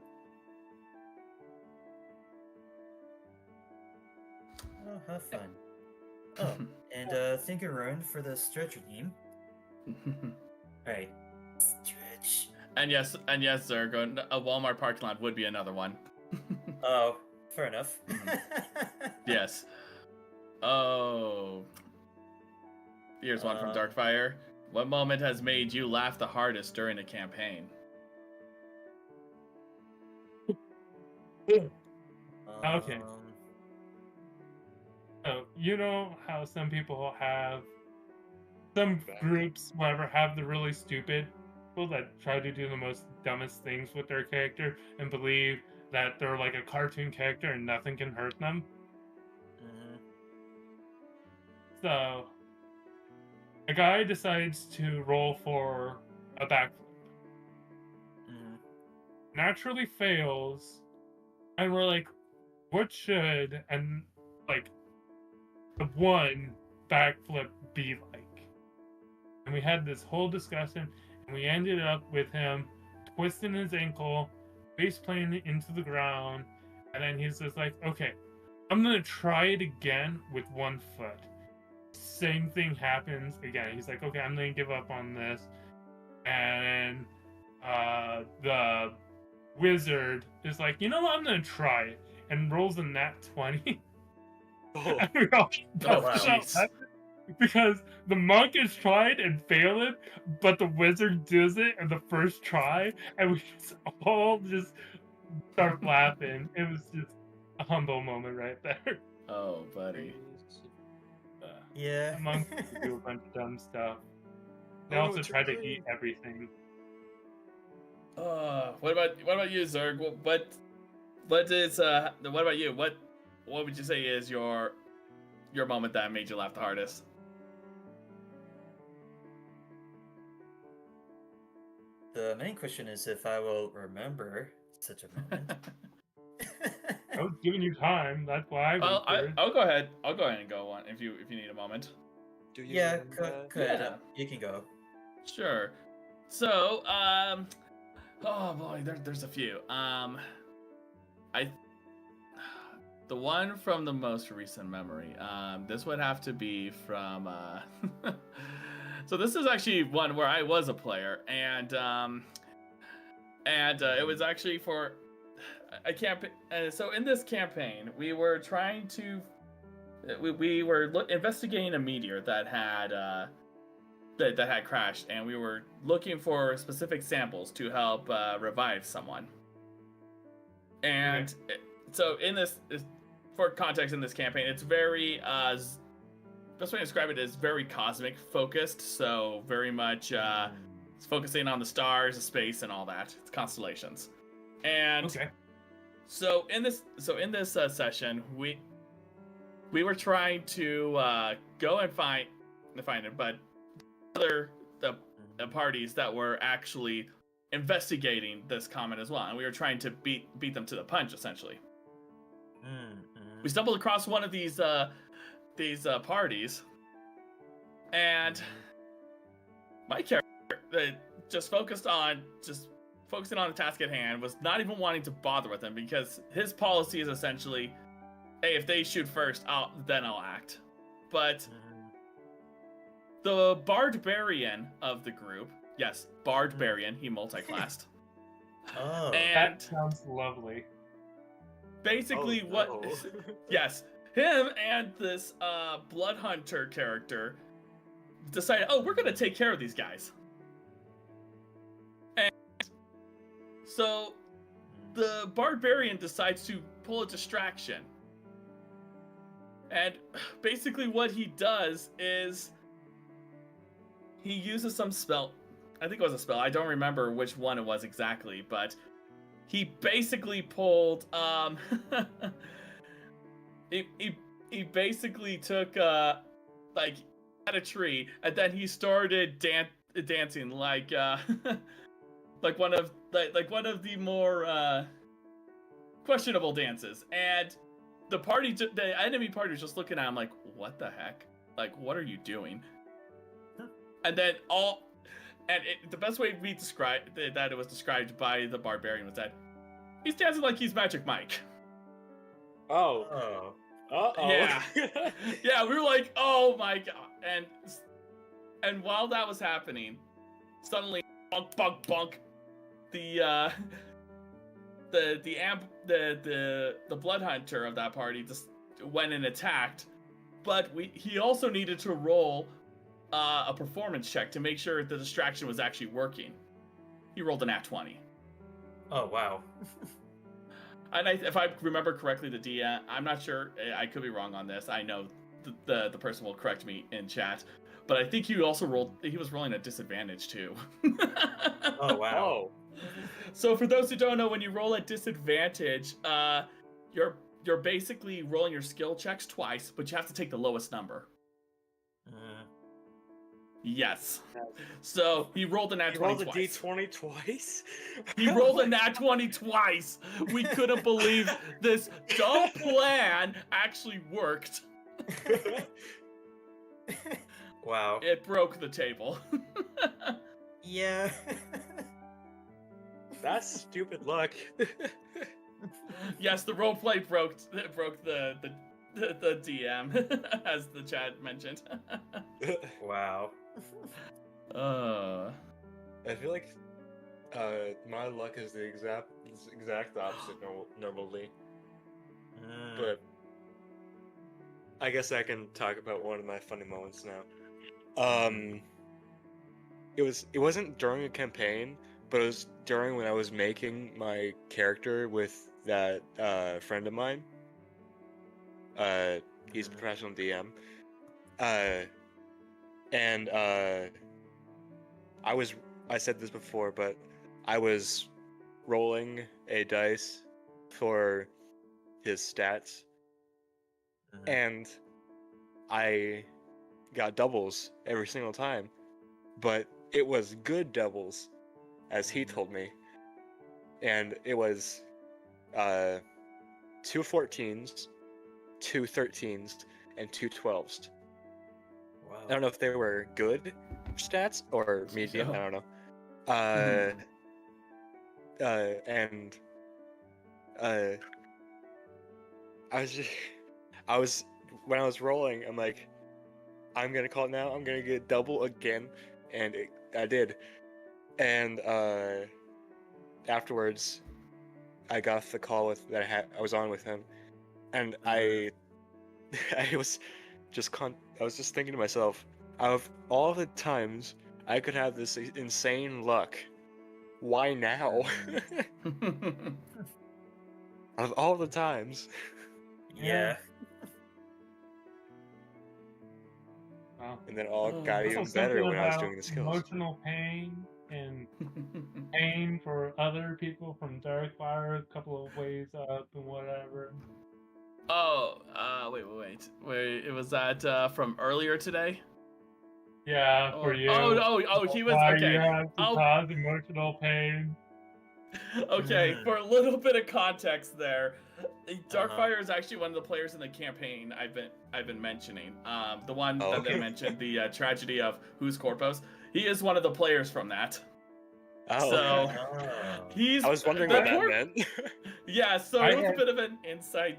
Speaker 4: Oh, have fun. Oh, and thank you, Rowan, for the stretch game. Alright. Stretch.
Speaker 7: And yes, Zergo, a Walmart parking lot would be another one.
Speaker 4: Oh, fair enough.
Speaker 7: Yes. Oh. Here's one from Darkfire. What moment has made you laugh the hardest during a campaign?
Speaker 6: Okay. So, you know how some people have, some groups, whatever, have the really stupid people that try to do the most dumbest things with their character and believe that they're like a cartoon character and nothing can hurt them?
Speaker 4: Mhm.
Speaker 6: So, a guy decides to roll for a backflip.
Speaker 4: Mhm.
Speaker 6: Naturally fails, and we're like, what should and like the one backflip be like? And we had this whole discussion, and we ended up with him twisting his ankle, face planting into the ground, and then he's just like, okay, I'm gonna try it again with one foot. Same thing happens again. He's like, okay, I'm gonna give up on this. And the wizard is like, you know what, I'm gonna try it, and rolls a nat 20.
Speaker 5: Oh,
Speaker 6: And we all
Speaker 7: Oh,
Speaker 4: wow.
Speaker 7: jeez.
Speaker 6: because the monk has tried and failed it, but the wizard does it in the first try, and we all just start laughing. It was just a humble moment right there.
Speaker 7: Oh, buddy.
Speaker 4: Yeah.
Speaker 6: The monks do a bunch of dumb stuff. They
Speaker 5: Oh, no,
Speaker 6: also
Speaker 5: it's
Speaker 6: try to
Speaker 5: okay.
Speaker 6: eat everything.
Speaker 7: What about you, Zerg? What about you? What would you say is your moment that made you laugh the hardest?
Speaker 4: The main question is if I will remember such a moment.
Speaker 6: I was giving you time. That's why I went first.
Speaker 7: I'll go ahead. I'll go ahead and go one if you need a moment.
Speaker 5: Do you
Speaker 4: Yeah,
Speaker 5: remember?
Speaker 4: go ahead.
Speaker 7: Yeah.
Speaker 4: You can go.
Speaker 7: Sure. So, oh boy, there's a few. The one from the most recent memory. This would have to be from. So this is actually one where I was a player, and it was actually for a campaign. So in this campaign, we were trying to. We were investigating a meteor that had that had crashed, and we were looking for specific samples to help revive someone. And so in this, for context in this campaign, it's very best way to describe it is very cosmic focused. So very much it's focusing on the stars, the space, and all that. It's constellations. And
Speaker 6: Okay.
Speaker 7: so in this session, we were trying to go and find it, but the parties that were actually investigating this comet as well, and we were trying to beat them to the punch, essentially. We stumbled across one of these parties, and my character just focusing on the task at hand, was not even wanting to bother with them, because his policy is essentially, hey, if they shoot first, then I'll act. But the barbarian of the group, yes, barbarian, he multi-classed.
Speaker 4: Oh.
Speaker 7: And
Speaker 6: That sounds lovely.
Speaker 7: basically
Speaker 5: Oh,
Speaker 7: what
Speaker 5: no.
Speaker 7: yes, him and this blood hunter character decided, oh, we're gonna take care of these guys. And so the barbarian decides to pull a distraction. And basically what he does is he uses some spell. I think it was a spell. I don't remember which one it was exactly, but he basically pulled he he basically took like at a tree and then he started dancing like like one of the more questionable dances, and the enemy party was just looking at him like, what the heck, like, what are you doing? And then the best way we described that it was described by the barbarian was that he's dancing like he's Magic Mike.
Speaker 5: Oh.
Speaker 4: Oh.
Speaker 5: Uh-oh.
Speaker 7: Yeah. Yeah, we were like, oh my god. And while that was happening, suddenly bunk bunk bunk, the blood hunter of that party just went and attacked, but he also needed to roll a performance check to make sure the distraction was actually working. He rolled a nat 20.
Speaker 4: Oh, wow.
Speaker 7: And if I remember correctly, the DM, I'm not sure, I could be wrong on this. I know the person will correct me in chat, but I think he was rolling a disadvantage too.
Speaker 4: Oh, wow.
Speaker 5: Oh.
Speaker 7: So for those who don't know, when you roll at disadvantage, you're basically rolling your skill checks twice, but you have to take the lowest number. Yes. So he rolled a nat 20
Speaker 5: rolled a
Speaker 7: twice.
Speaker 5: d20 twice?
Speaker 7: He rolled a nat 20 twice. We couldn't believe this dumb plan actually worked.
Speaker 4: Wow.
Speaker 7: It broke the table.
Speaker 4: Yeah.
Speaker 5: That's stupid luck.
Speaker 7: Yes, the roleplay broke the DM, as the chat mentioned.
Speaker 4: Wow.
Speaker 5: I feel like my luck is the exact opposite normally. But I guess I can talk about one of my funny moments now. It wasn't during a campaign, but it was during when I was making my character with that friend of mine. He's a professional DM. And I said this before, but I was rolling a dice for his stats, and I got doubles every single time, but it was good doubles, as he told me, and it was 2 14s, 2 13s, and 2 12s.
Speaker 4: Wow.
Speaker 5: I don't know if they were good stats or medium. I don't know. And when I was rolling, I'm like, I'm gonna call it now. I'm gonna get double again, and I did. And afterwards, I got off the call I was on with him, and I was just thinking to myself, out of all the times I could have this insane luck, why now? Out of all the times.
Speaker 4: Yeah.
Speaker 6: Well,
Speaker 5: And then all got
Speaker 6: also
Speaker 5: even better
Speaker 6: something
Speaker 5: when I was
Speaker 6: about
Speaker 5: doing the skills.
Speaker 6: emotional pain and pain for other people from Darkfire, a couple of ways up and whatever.
Speaker 7: Oh, wait. It was that from earlier today?
Speaker 6: Yeah, for you.
Speaker 7: Oh, he was
Speaker 6: Why
Speaker 7: okay.
Speaker 6: you have to cause emotional pain.
Speaker 7: Okay, for a little bit of context there, Darkfire is actually one of the players in the campaign I've been mentioning. The one that I mentioned, the tragedy of Who's Corpus. He is one of the players from that.
Speaker 5: Oh.
Speaker 7: So he's.
Speaker 5: I was wondering what that meant.
Speaker 7: Yeah, so it was a bit of an inside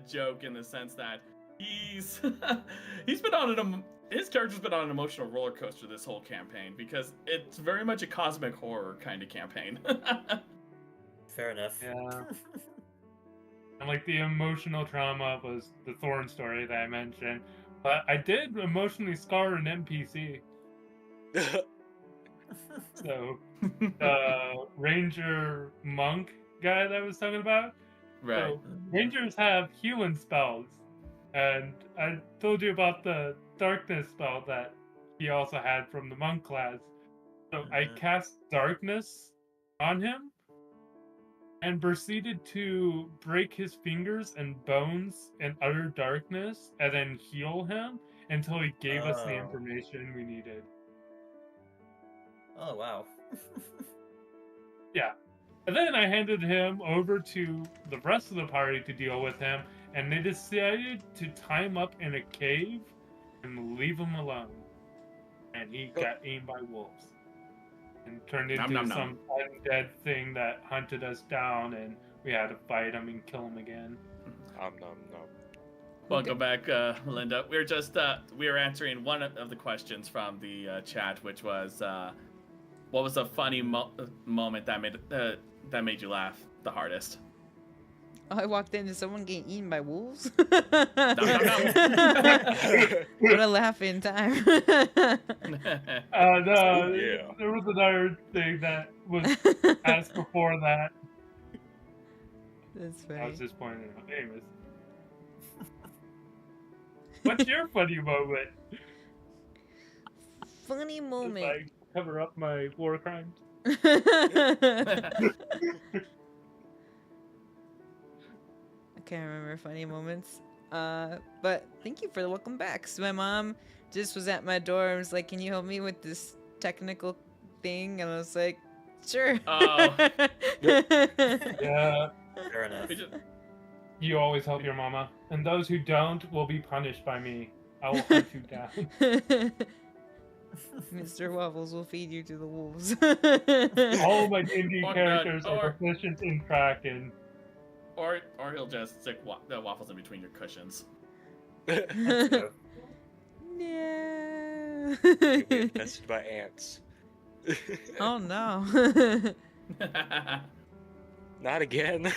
Speaker 7: joke in the sense that he's been on his character's been on an emotional roller coaster this whole campaign because it's very much a cosmic horror kind of campaign.
Speaker 4: Fair enough.
Speaker 6: Yeah. And like the emotional trauma was the Thorn story that I mentioned. But I did emotionally scar an NPC. So the ranger monk guy that I was talking about.
Speaker 7: Right.
Speaker 6: So rangers have healing spells. And I told you about the darkness spell that he also had from the monk class. So I cast darkness on him. and proceeded to break his fingers and bones in utter darkness and then heal him until he gave us the
Speaker 4: Oh.
Speaker 6: information we needed.
Speaker 4: Oh wow.
Speaker 6: Yeah. And then I handed him over to the rest of the party to deal with him, and they decided to tie him up in a cave and leave him alone. And he got eaten by wolves and turned
Speaker 7: Nom,
Speaker 6: into
Speaker 7: nom, nom.
Speaker 6: some undead thing that hunted us down, and we had to fight him and kill him again.
Speaker 5: Nom nom nom.
Speaker 7: Welcome back, Linda. We were just we were answering one of the questions from the chat, which was what was a funny moment that made you laugh the hardest?
Speaker 1: Oh, I walked into someone getting eaten by wolves.
Speaker 7: Nom,
Speaker 1: What a laughing time.
Speaker 6: No,
Speaker 5: Yeah.
Speaker 6: there was another thing that was asked before that.
Speaker 1: That's
Speaker 6: I
Speaker 1: funny.
Speaker 6: was just pointing out. Anyways. What's your funny moment?
Speaker 1: Funny
Speaker 6: Just,
Speaker 1: moment.
Speaker 6: like, cover up my war crimes.
Speaker 1: I can't remember funny moments. But thank you for the welcome back. So my mom just was at my door and was like, "Can you help me with this technical thing?" And I was like, "Sure."
Speaker 7: Oh.
Speaker 6: Yeah,
Speaker 4: Fair enough.
Speaker 7: We just-
Speaker 6: you always help your mama. And those who don't will be punished by me. I will hunt you down.
Speaker 1: Mr. Waffles will feed you to the wolves.
Speaker 6: All of my D&D
Speaker 7: Or
Speaker 6: characters
Speaker 7: not, or-
Speaker 6: are proficient in Kraken.
Speaker 7: or he'll just stick the waffles in between your cushions.
Speaker 4: So,
Speaker 1: Yeah.
Speaker 5: You'll be infested by ants.
Speaker 1: Oh no.
Speaker 5: Not again.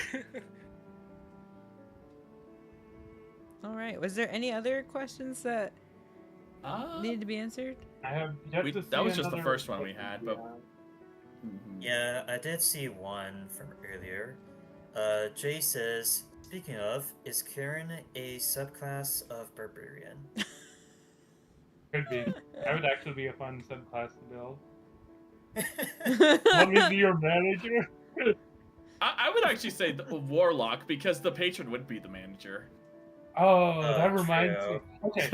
Speaker 1: All right. Was there any other questions that needed to be answered?
Speaker 6: I have yet to see
Speaker 7: that was just the
Speaker 6: another
Speaker 7: first one we had, but-
Speaker 4: yeah, I did see one from earlier. Jay says, speaking of, is Karen a subclass of Barbarian?
Speaker 6: Could be. That would actually be a fun subclass to build. Want me to be your manager?
Speaker 7: I would actually say the warlock because the patron would be the manager.
Speaker 6: Oh,
Speaker 4: Oh,
Speaker 6: that reminds me.
Speaker 4: true.
Speaker 6: Okay,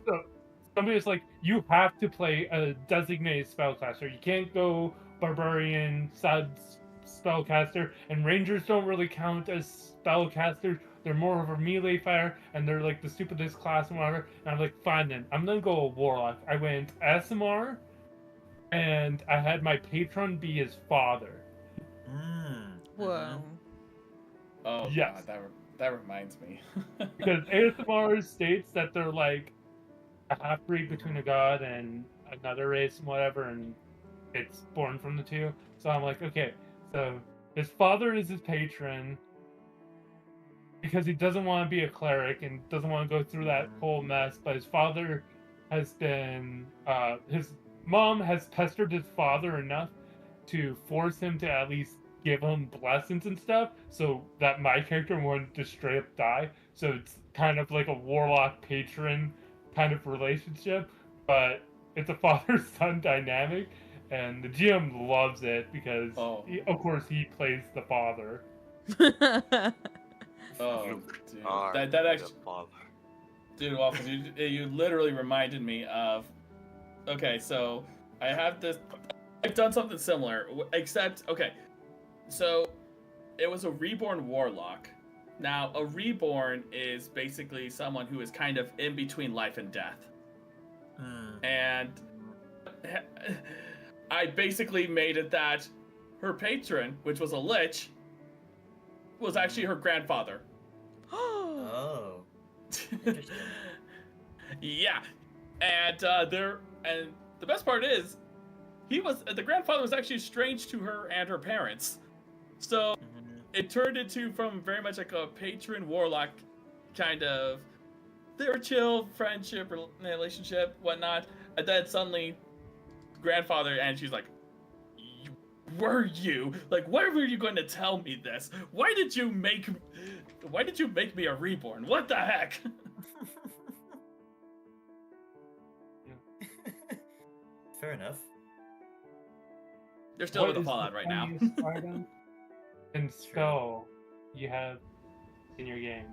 Speaker 1: Oh.
Speaker 6: somebody is like, you have to play a designated spellcaster. You can't go barbarian spellcaster, and rangers don't really count as spellcasters. They're more of a melee fire, and they're like the stupidest class and whatever. And I'm like, fine then, I'm gonna go a warlock. I went SMR, and I had my patron be his father.
Speaker 1: Whoa.
Speaker 7: Oh
Speaker 6: Yes.
Speaker 7: God, that reminds me.
Speaker 6: Because ASMR states that they're like a half-breed between a god and another race and whatever, and it's born from the two. So I'm like, okay, so his father is his patron because he doesn't want to be a cleric and doesn't want to go through that whole mess, but his father has been, his mom has pestered his father enough to force him to at least give him blessings and stuff, so that my character wouldn't just straight up die. So it's kind of like a warlock patron kind of relationship, but it's a father-son dynamic, and the GM loves it because,
Speaker 7: Oh.
Speaker 6: of course, he plays the father.
Speaker 7: Oh,
Speaker 5: You
Speaker 7: dude.
Speaker 5: are
Speaker 7: That
Speaker 5: the
Speaker 7: actually,
Speaker 5: father.
Speaker 7: dude, Waffles, you literally reminded me of. Okay, so I have this. I've done something similar, except okay. So it was a reborn warlock. Now a reborn is basically someone who is kind of in between life and death, and I basically made it that her patron, which was a lich, was actually her grandfather.
Speaker 4: Oh, interesting.
Speaker 7: Yeah, and the best part is, the grandfather was actually estranged to her and her parents, so it turned into from very much like a patron warlock kind of. They were chill friendship relationship whatnot, and then suddenly, grandfather, and she's like, "Were you like? Why were you going to tell me this? Why did you make me a reborn? What the heck?"
Speaker 4: Fair enough.
Speaker 7: They're still with the fallout right now.
Speaker 6: and spell you have in your game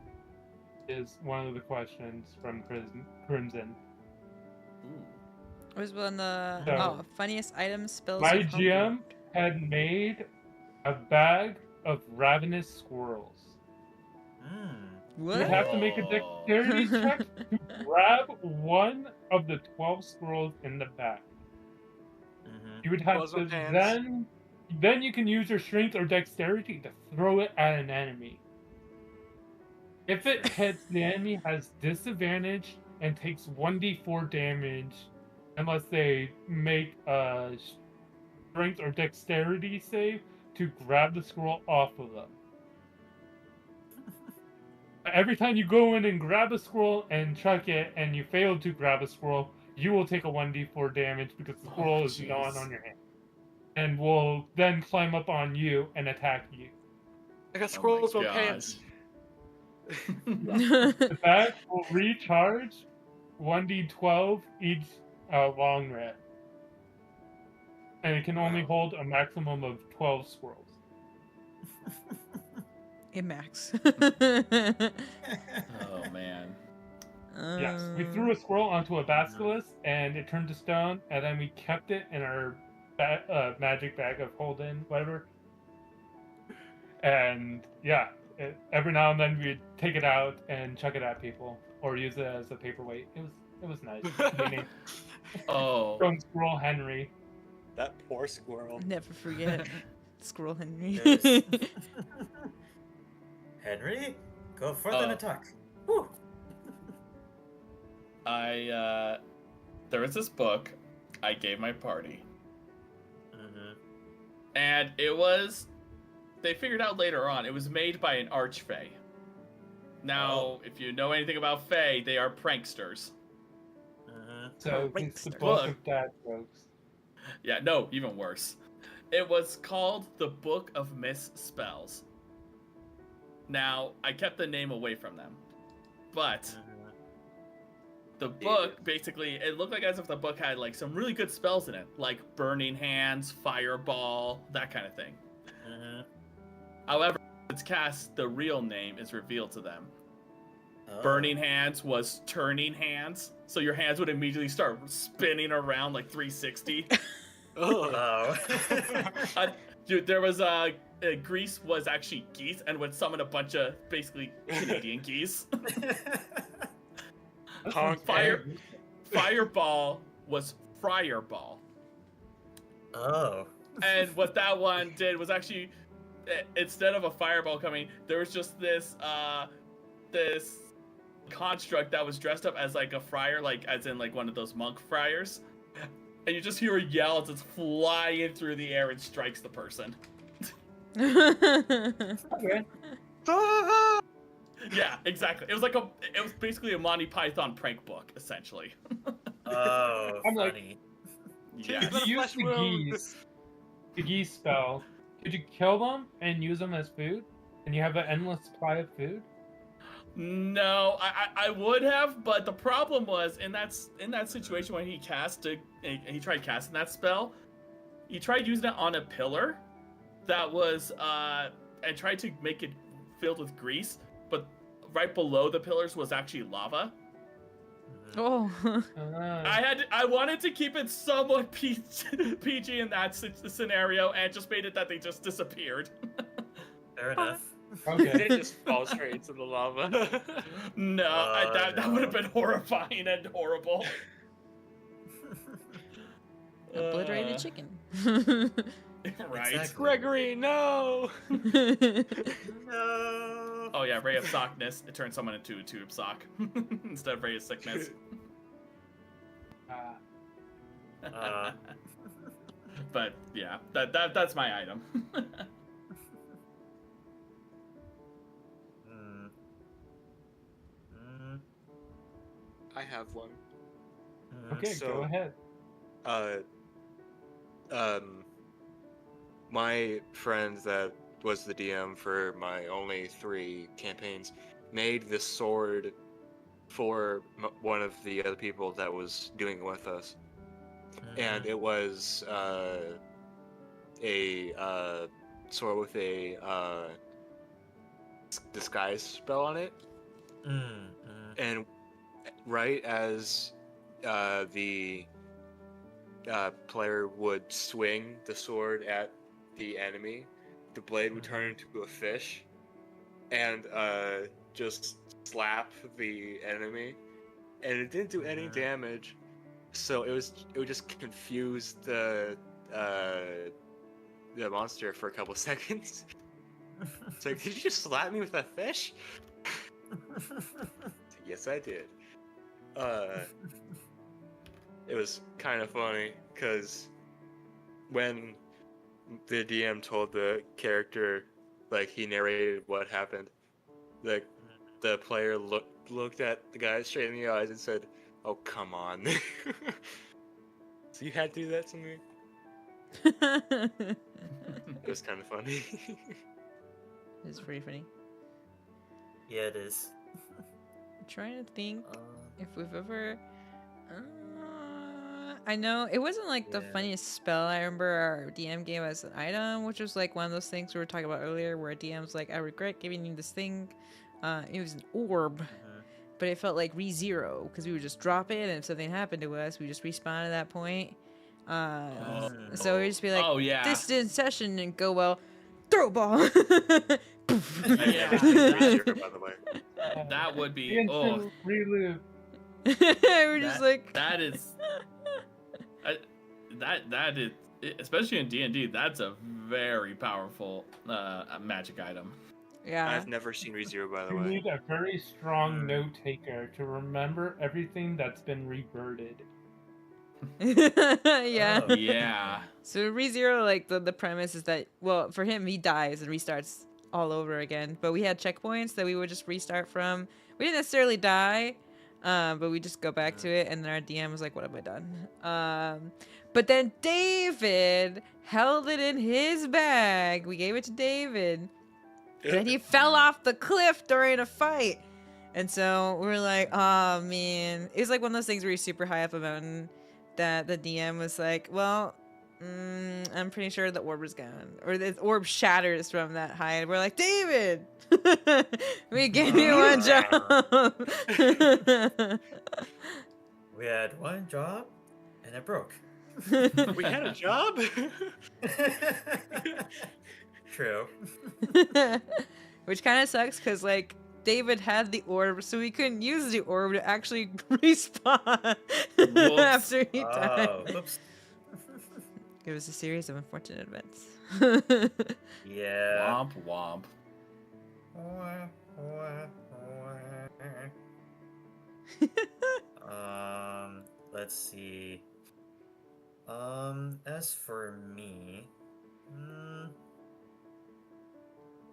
Speaker 6: is one of the questions from Crimson.
Speaker 1: Was one of the
Speaker 6: So-
Speaker 1: funniest items spells.
Speaker 6: My
Speaker 1: you've
Speaker 6: GM
Speaker 1: homebrew.
Speaker 6: had made a bag of ravenous squirrels. You would
Speaker 1: What?
Speaker 6: have to make a dexterity check to grab one of the 12 squirrels in the bag. You would have
Speaker 5: Puzzle
Speaker 6: to
Speaker 5: pants.
Speaker 6: then you can use your strength or dexterity to throw it at an enemy. If it hits, the enemy has disadvantage and takes 1d4 damage unless they make a strength or dexterity save to grab the squirrel off of them. Every time you go in and grab a squirrel and chuck it and you fail to grab a squirrel, you will take a 1d4 damage because the squirrel is not on your hand. And will then climb up on you and attack you.
Speaker 5: I got squirrels
Speaker 7: Oh
Speaker 5: on
Speaker 7: my
Speaker 5: pants.
Speaker 6: The bag will recharge 1d12 each long rest. And it can only hold a maximum of 12 squirrels.
Speaker 1: A max.
Speaker 7: Oh man.
Speaker 6: Yes, we threw a squirrel onto a basilisk and it turned to stone, and then we kept it in our magic bag of holding, whatever. And yeah, every now and then we'd take it out and chuck it at people, or use it as a paperweight. It was nice. We named
Speaker 7: Oh.
Speaker 6: Stone Squirrel Henry.
Speaker 5: That poor squirrel.
Speaker 1: Never forget Squirrel Henry.
Speaker 4: Yes. Henry, go further and attack. Woo.
Speaker 7: There was this book I gave my party, and they figured out later on, it was made by an archfey. Now, if you know anything about Fae, they are pranksters.
Speaker 6: So it's the
Speaker 1: Prankster.
Speaker 6: book of dad jokes.
Speaker 7: Yeah, no, even worse. It was called The Book of Misspells. Now, I kept the name away from them, but the book, basically, it looked like as if the book had like some really good spells in it, like Burning Hands, Fireball, that kind of thing. However, it's cast, the real name is revealed to them. Burning Hands was turning hands, so your hands would immediately start spinning around like 360.
Speaker 4: Oh.
Speaker 7: Dude, there was Grease was actually geese and would summon a bunch of basically Canadian geese. Fireball was Friarball.
Speaker 4: Oh.
Speaker 7: And what that one did was actually, instead of a fireball coming, there was just this this construct that was dressed up as like a friar, like as in like one of those monk friars. And you just hear a yell as it's flying through the air and strikes the person.
Speaker 6: Okay.
Speaker 7: Yeah, exactly. It was basically a Monty Python prank book, essentially.
Speaker 4: Oh,
Speaker 6: I'm like-
Speaker 4: funny.
Speaker 7: Yeah.
Speaker 5: Got a
Speaker 6: You
Speaker 5: flesh
Speaker 6: use
Speaker 5: wound.
Speaker 6: the geese spell. Could you kill them and use them as food? And you have an endless supply of food?
Speaker 7: No, I would have, but the problem was in that situation when he tried casting that spell, he tried using it on a pillar that was and tried to make it filled with grease, but right below the pillars was actually lava.
Speaker 1: Oh.
Speaker 7: I wanted to keep it somewhat PG in that scenario, and just made it that they just disappeared.
Speaker 4: Fair enough.
Speaker 6: Okay.
Speaker 5: It just falls straight into the lava.
Speaker 7: No, that
Speaker 4: no.
Speaker 7: would have been horrifying and horrible.
Speaker 1: Obliterated chicken.
Speaker 7: Right.
Speaker 4: Exactly.
Speaker 5: Gregory, no!
Speaker 4: No.
Speaker 7: Oh yeah, Ray of Sockness. It turns someone into a tube sock instead of Ray of Sickness. But yeah, that's my item.
Speaker 5: I have one.
Speaker 6: Okay,
Speaker 5: So-
Speaker 6: go ahead.
Speaker 5: My friend that was the DM for my only 3 campaigns made this sword for one of the other people that was doing it with us, and it was a sword with a disguise spell on it, and right as the player would swing the sword at the enemy, the blade would turn into a fish and just slap the enemy, and it didn't do any damage. So it would just confuse the monster for a couple seconds. It's like, did you just slap me with a fish? Yes, I did. It was kind of funny because when the DM told the character, like, he narrated what happened, the player looked at the guy straight in the eyes and said, "Oh, come on." So you had to do that to me? It was kind of funny.
Speaker 1: It's pretty funny.
Speaker 4: Yeah, it is.
Speaker 1: I'm trying to think if we've ever. I know it wasn't like the
Speaker 4: Yeah.
Speaker 1: funniest spell. I remember our DM gave us an item, which was like one of those things we were talking about earlier, where DM's like, "I regret giving you this thing." It was an orb, but it felt like re-zero because we would just drop it, and if something happened to us, we just respawn at that point. So we'd just be like,
Speaker 7: Oh, yeah.
Speaker 1: distant session, and go, well, throw ball.
Speaker 7: Yeah.
Speaker 5: By the way.
Speaker 7: That would be
Speaker 6: Instant reloop.
Speaker 1: We're just like
Speaker 7: that is that is, especially in D&D, that's a very powerful magic item.
Speaker 1: yeah.
Speaker 5: I've never seen ReZero, by the
Speaker 6: You
Speaker 5: way.
Speaker 6: need a very strong note taker to remember everything that's been reverted.
Speaker 1: Yeah.
Speaker 4: Oh.
Speaker 7: Yeah.
Speaker 1: So ReZero, like the premise is that, well, for him he dies and restarts all over again. But we had checkpoints that we would just restart from. We didn't necessarily die, but we just go back to it, and then our DM was like, "What have I done?" But then David held it in his bag. We gave it to David, and he fell off the cliff during a fight. And so we're like, "Oh man!" It was like one of those things where you're super high up a mountain. That the DM was like, "Well, I'm pretty sure the orb is gone, or the orb shatters from that high." And we're like, "David, we gave you one job."
Speaker 4: We had one job, and it broke.
Speaker 5: We had a job?
Speaker 4: True.
Speaker 1: Which kind of sucks because like David had the orb, so we couldn't use the orb to actually respawn after he died.
Speaker 4: Oh, whoops.
Speaker 1: It was a series of unfortunate events.
Speaker 4: Yeah.
Speaker 7: Womp womp.
Speaker 4: Let's see. As for me,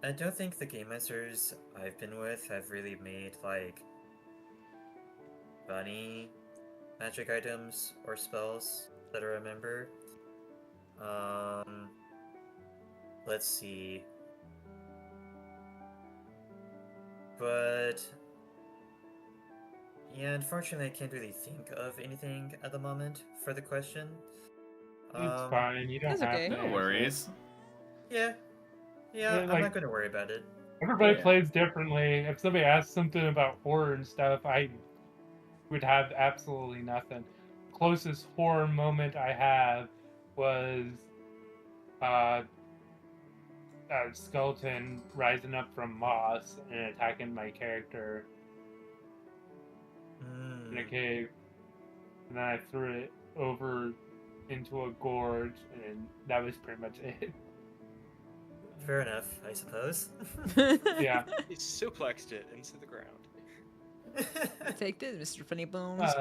Speaker 4: I don't think the game masters I've been with have really made like funny magic items or spells that I remember. Let's see. But yeah, unfortunately, I can't really think of anything at the moment for the question.
Speaker 6: It's fine. You don't
Speaker 1: that's
Speaker 6: have
Speaker 1: okay.
Speaker 6: to.
Speaker 7: No
Speaker 6: answer.
Speaker 7: worries.
Speaker 4: Yeah,
Speaker 6: Yeah,
Speaker 4: I'm
Speaker 6: like-
Speaker 4: not gonna worry about it.
Speaker 6: Everybody
Speaker 7: Yeah.
Speaker 6: plays differently. If somebody asks something about horror and stuff, I would have absolutely nothing. Closest horror moment I have was a skeleton rising up from moss and attacking my character in a cave. And then I threw it over into a gorge, and that was pretty much it.
Speaker 4: Fair enough, I suppose.
Speaker 6: Yeah.
Speaker 5: He suplexed it into the ground.
Speaker 1: Take this, Mr. Funny Bones.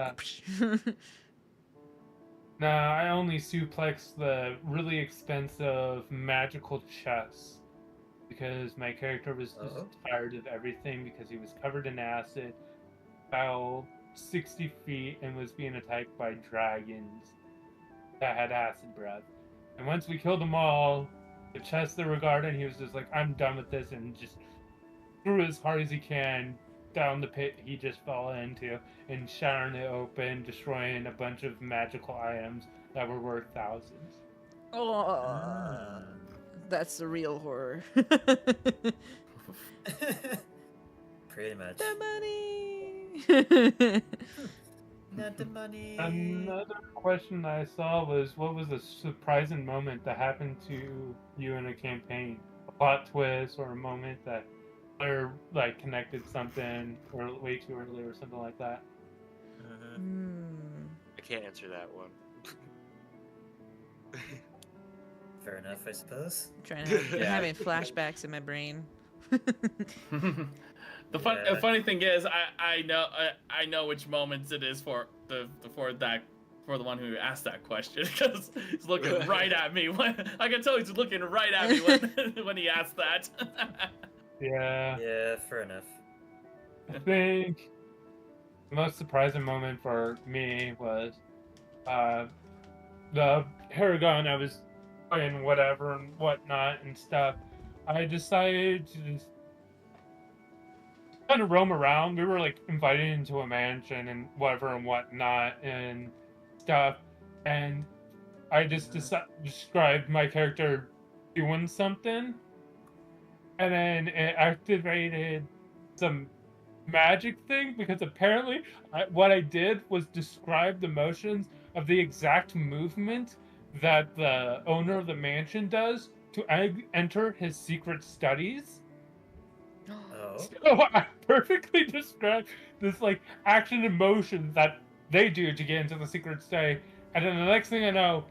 Speaker 6: Nah, I only suplexed the really expensive magical chest because my character was just tired of everything because he was covered in acid, fell 60 feet, and was being attacked by dragons that had acid breath. And once we killed them all, the chests that were guarded, he was just like, "I'm done with this," and just threw as hard as he can down the pit he just fell into and shattering it open, destroying a bunch of magical items that were worth thousands.
Speaker 1: Oh, That's the real horror.
Speaker 4: Pretty much.
Speaker 1: The money.
Speaker 4: Not the money.
Speaker 6: Another question I saw was, what was a surprising moment that happened to you in a campaign? A plot twist or a moment that or like connected something or way too early or something like that.
Speaker 5: I can't answer that one.
Speaker 4: Fair enough, I suppose.
Speaker 1: Trying to have,
Speaker 5: Yeah.
Speaker 1: having flashbacks in my brain.
Speaker 7: The
Speaker 4: Yeah.
Speaker 7: funny thing is, I know which moments it is for the one who asked that question because he's looking right at me. I can tell he's looking right at me when he asked that.
Speaker 6: Yeah.
Speaker 4: Yeah, fair enough.
Speaker 6: I think the most surprising moment for me was the Paragon I was playing whatever and whatnot and stuff. I decided to just kind of roam around. We were like invited into a mansion and whatever and whatnot and stuff. And I just described my character doing something. And then it activated some magic thing because apparently what I did was describe the motions of the exact movement that the owner of the mansion does to enter his secret studies.
Speaker 4: Oh.
Speaker 6: So I perfectly described this like action and motion that they do to get into the secret study, and then the next thing I know,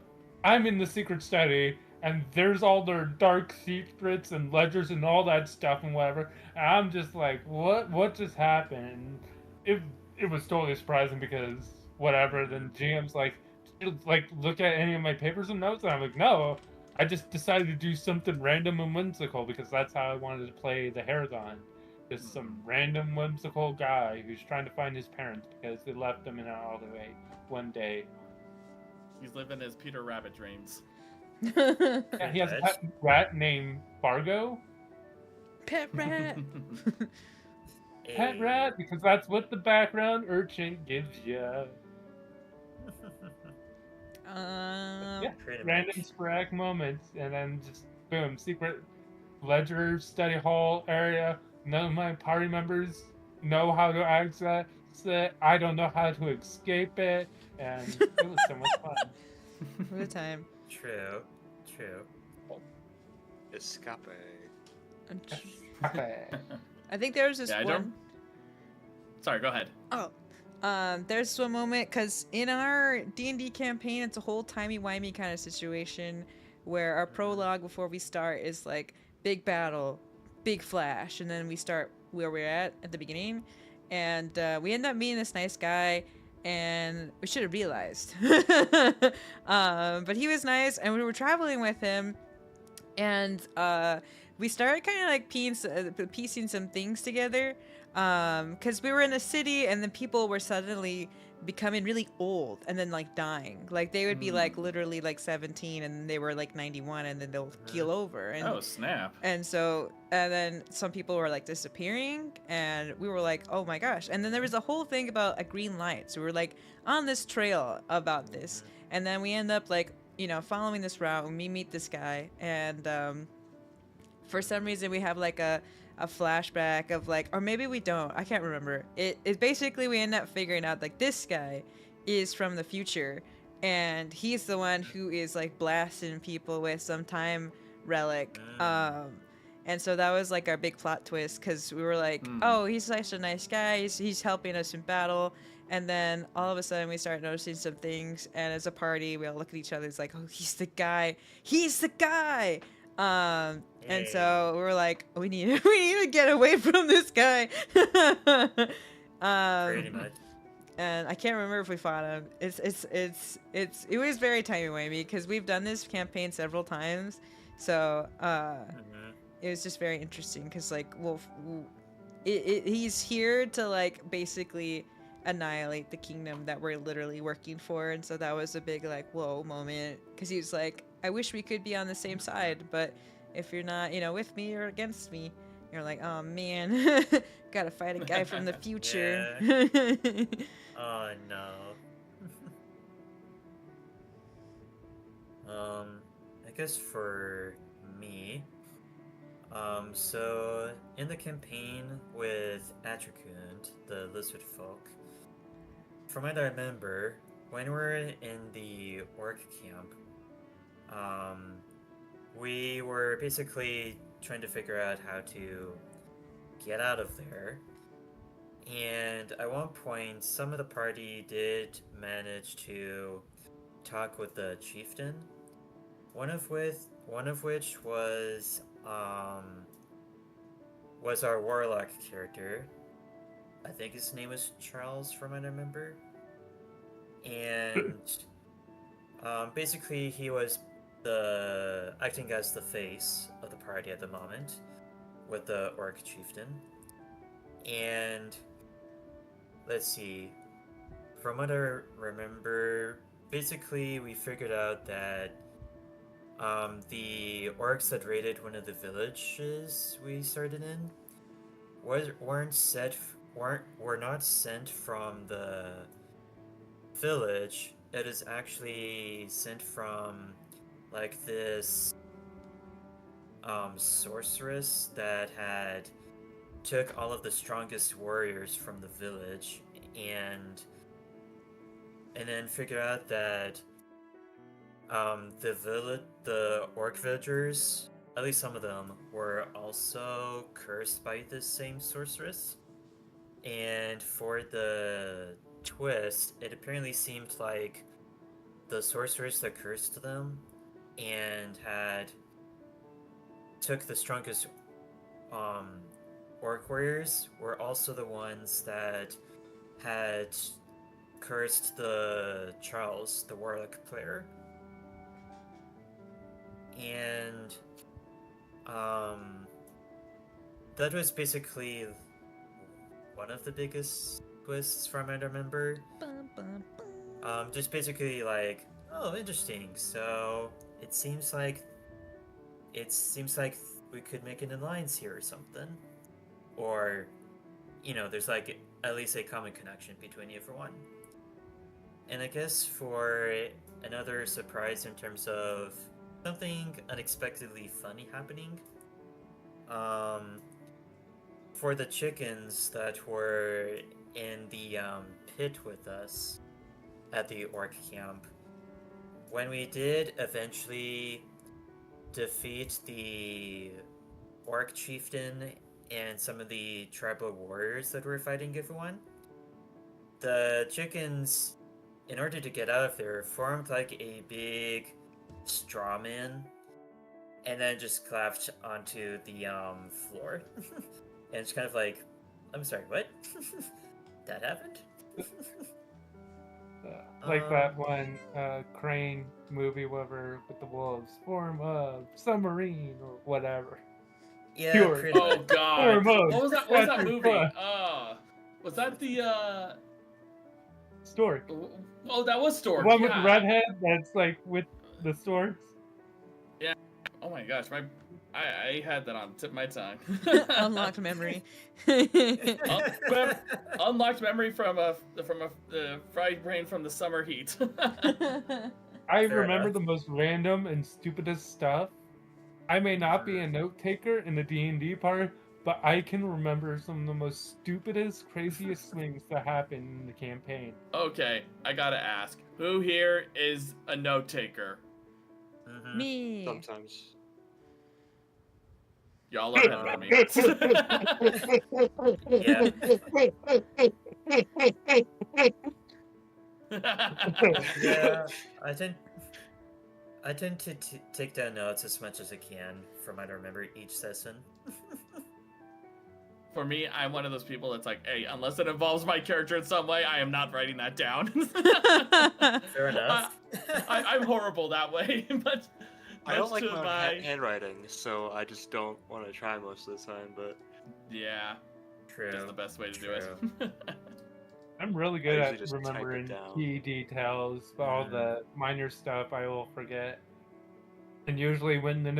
Speaker 6: I'm in the secret study, and there's all their dark secrets and ledgers and all that stuff and whatever. And I'm just like, what just happened? It was totally surprising because whatever. Then GM's like look at any of my papers and notes, and I'm like, no. I just decided to do something random and whimsical because that's how I wanted to play the Haragon. Just some random whimsical guy who's trying to find his parents because they left him in an alleyway one day.
Speaker 7: He's living his Peter Rabbit dreams.
Speaker 6: And he has a pet rat named Fargo.
Speaker 1: Pet rat.
Speaker 6: Pet rat because that's what the background urchin gives you. Yeah,
Speaker 4: Pretty
Speaker 6: random
Speaker 4: much.
Speaker 6: sporadic moments, and then just boom, secret ledger, study hall area. None of my party members know how to access it. I don't know how to escape it, and it was so much fun.
Speaker 1: What a time.
Speaker 4: True.
Speaker 5: Escape.
Speaker 1: I think there was this
Speaker 7: Yeah, I
Speaker 1: one.
Speaker 7: don't. Sorry, go ahead.
Speaker 1: Oh, there's one moment because in our D&D campaign, it's a whole timey-wimey kind of situation where our prologue before we start is like big battle, big flash, and then we start where we're at the beginning, and we end up meeting this nice guy, and we should have realized, but he was nice, and we were traveling with him, and we started kind of like piecing some things together. Because we were in a city and then people were suddenly becoming really old and then like dying. Like they would be like literally like 17 and they were like 91 and then they'll keel over. And,
Speaker 7: Oh snap!
Speaker 1: and then some people were like disappearing and we were like, oh my gosh. And then there was a whole thing about a green light. So we were like on this trail about this. And then we end up like, following this route and we meet this guy. And for some reason we have like a flashback of like, or maybe we don't, I can't remember. It basically we end up figuring out like this guy is from the future and he's the one who is like blasting people with some time relic. And so that was like our big plot twist because we were like, oh, he's such a nice guy, he's helping us in battle. And then all of a sudden we start noticing some things, and as a party we all look at each other, it's like, oh, he's the guy. And so we were like, we need to get away from this guy.
Speaker 4: Pretty much.
Speaker 1: And I can't remember if we fought him. It was very timey-wimey because we've done this campaign several times, so it was just very interesting because like, he's here to like basically annihilate the kingdom that we're literally working for, and so that was a big like whoa moment because he was like, I wish we could be on the same side, but if you're not, with me or against me, you're like, oh man, gotta fight a guy from the future.
Speaker 4: Oh no. I guess for me. So in the campaign with Atrikund, the lizard folk, from what I remember, when we're in the orc camp, we were basically trying to figure out how to get out of there. And at one point, some of the party did manage to talk with the chieftain. One of which was our warlock character. I think his name was Charles, from what I remember. And basically, he was acting as the face of the party at the moment with the orc chieftain. And let's see, from what I remember, basically we figured out that the orcs that raided one of the villages we started in were not sent from the village. It is actually sent from like this sorceress that had took all of the strongest warriors from the village and then figured out that the orc villagers, at least some of them, were also cursed by this same sorceress. And for the twist, it apparently seemed like the sorceress that cursed them and had took the strongest orc warriors were also the ones that had cursed the Charles, the warlock player. And that was basically one of the biggest twists from what I remember. Just basically like, oh, interesting. So it seems like we could make an alliance here or something, or there's like at least a common connection between you for one. And I guess for another surprise in terms of something unexpectedly funny happening, for the chickens that were in the pit with us at the orc camp, when we did eventually defeat the orc chieftain and some of the tribal warriors that were fighting everyone, the chickens, in order to get out of there, formed like a big straw man and then just collapsed onto the floor. And it's kind of like, I'm sorry, what? That happened?
Speaker 6: Like that one Crane movie, whatever, with the wolves, form of submarine or whatever.
Speaker 4: Yeah,
Speaker 6: Pure.
Speaker 4: pretty
Speaker 3: Oh
Speaker 4: much.
Speaker 3: God!
Speaker 6: Hormones.
Speaker 3: What was that? What was that
Speaker 6: That's
Speaker 3: movie?
Speaker 6: fun.
Speaker 3: Was that the?
Speaker 6: Stork.
Speaker 3: Oh, that was
Speaker 6: The
Speaker 3: Stork.
Speaker 6: one with
Speaker 3: Yeah.
Speaker 6: the redhead that's like with the storks.
Speaker 3: Oh my gosh, I had that on the tip of my tongue.
Speaker 1: Unlocked memory.
Speaker 3: Unlocked memory from a fried brain from the summer heat.
Speaker 6: I
Speaker 4: Fair
Speaker 6: remember
Speaker 4: enough.
Speaker 6: the most random and stupidest stuff. I may not be a note taker in the D&D part, but I can remember some of the most stupidest, craziest things that happened in the campaign.
Speaker 3: Okay, I gotta ask, who here is a note taker?
Speaker 4: Mhm.
Speaker 1: Me.
Speaker 5: Sometimes.
Speaker 3: Y'all are better than me.
Speaker 4: Yeah. Yeah, I tend to take down notes as much as I can from what I remember each session.
Speaker 3: For me, I'm one of those people that's like, hey, unless it involves my character in some way, I am not writing that down.
Speaker 4: Fair enough.
Speaker 3: I'm horrible that way, but
Speaker 5: I don't
Speaker 3: much
Speaker 5: like
Speaker 3: to
Speaker 5: my own handwriting, so I just don't want to try most of the time, but
Speaker 3: yeah,
Speaker 4: True.
Speaker 3: that's the best way to do it.
Speaker 6: I'm really good
Speaker 5: usually
Speaker 6: at
Speaker 5: just type it
Speaker 6: remembering
Speaker 5: down.
Speaker 6: key details, but all the minor stuff I will forget. And usually when the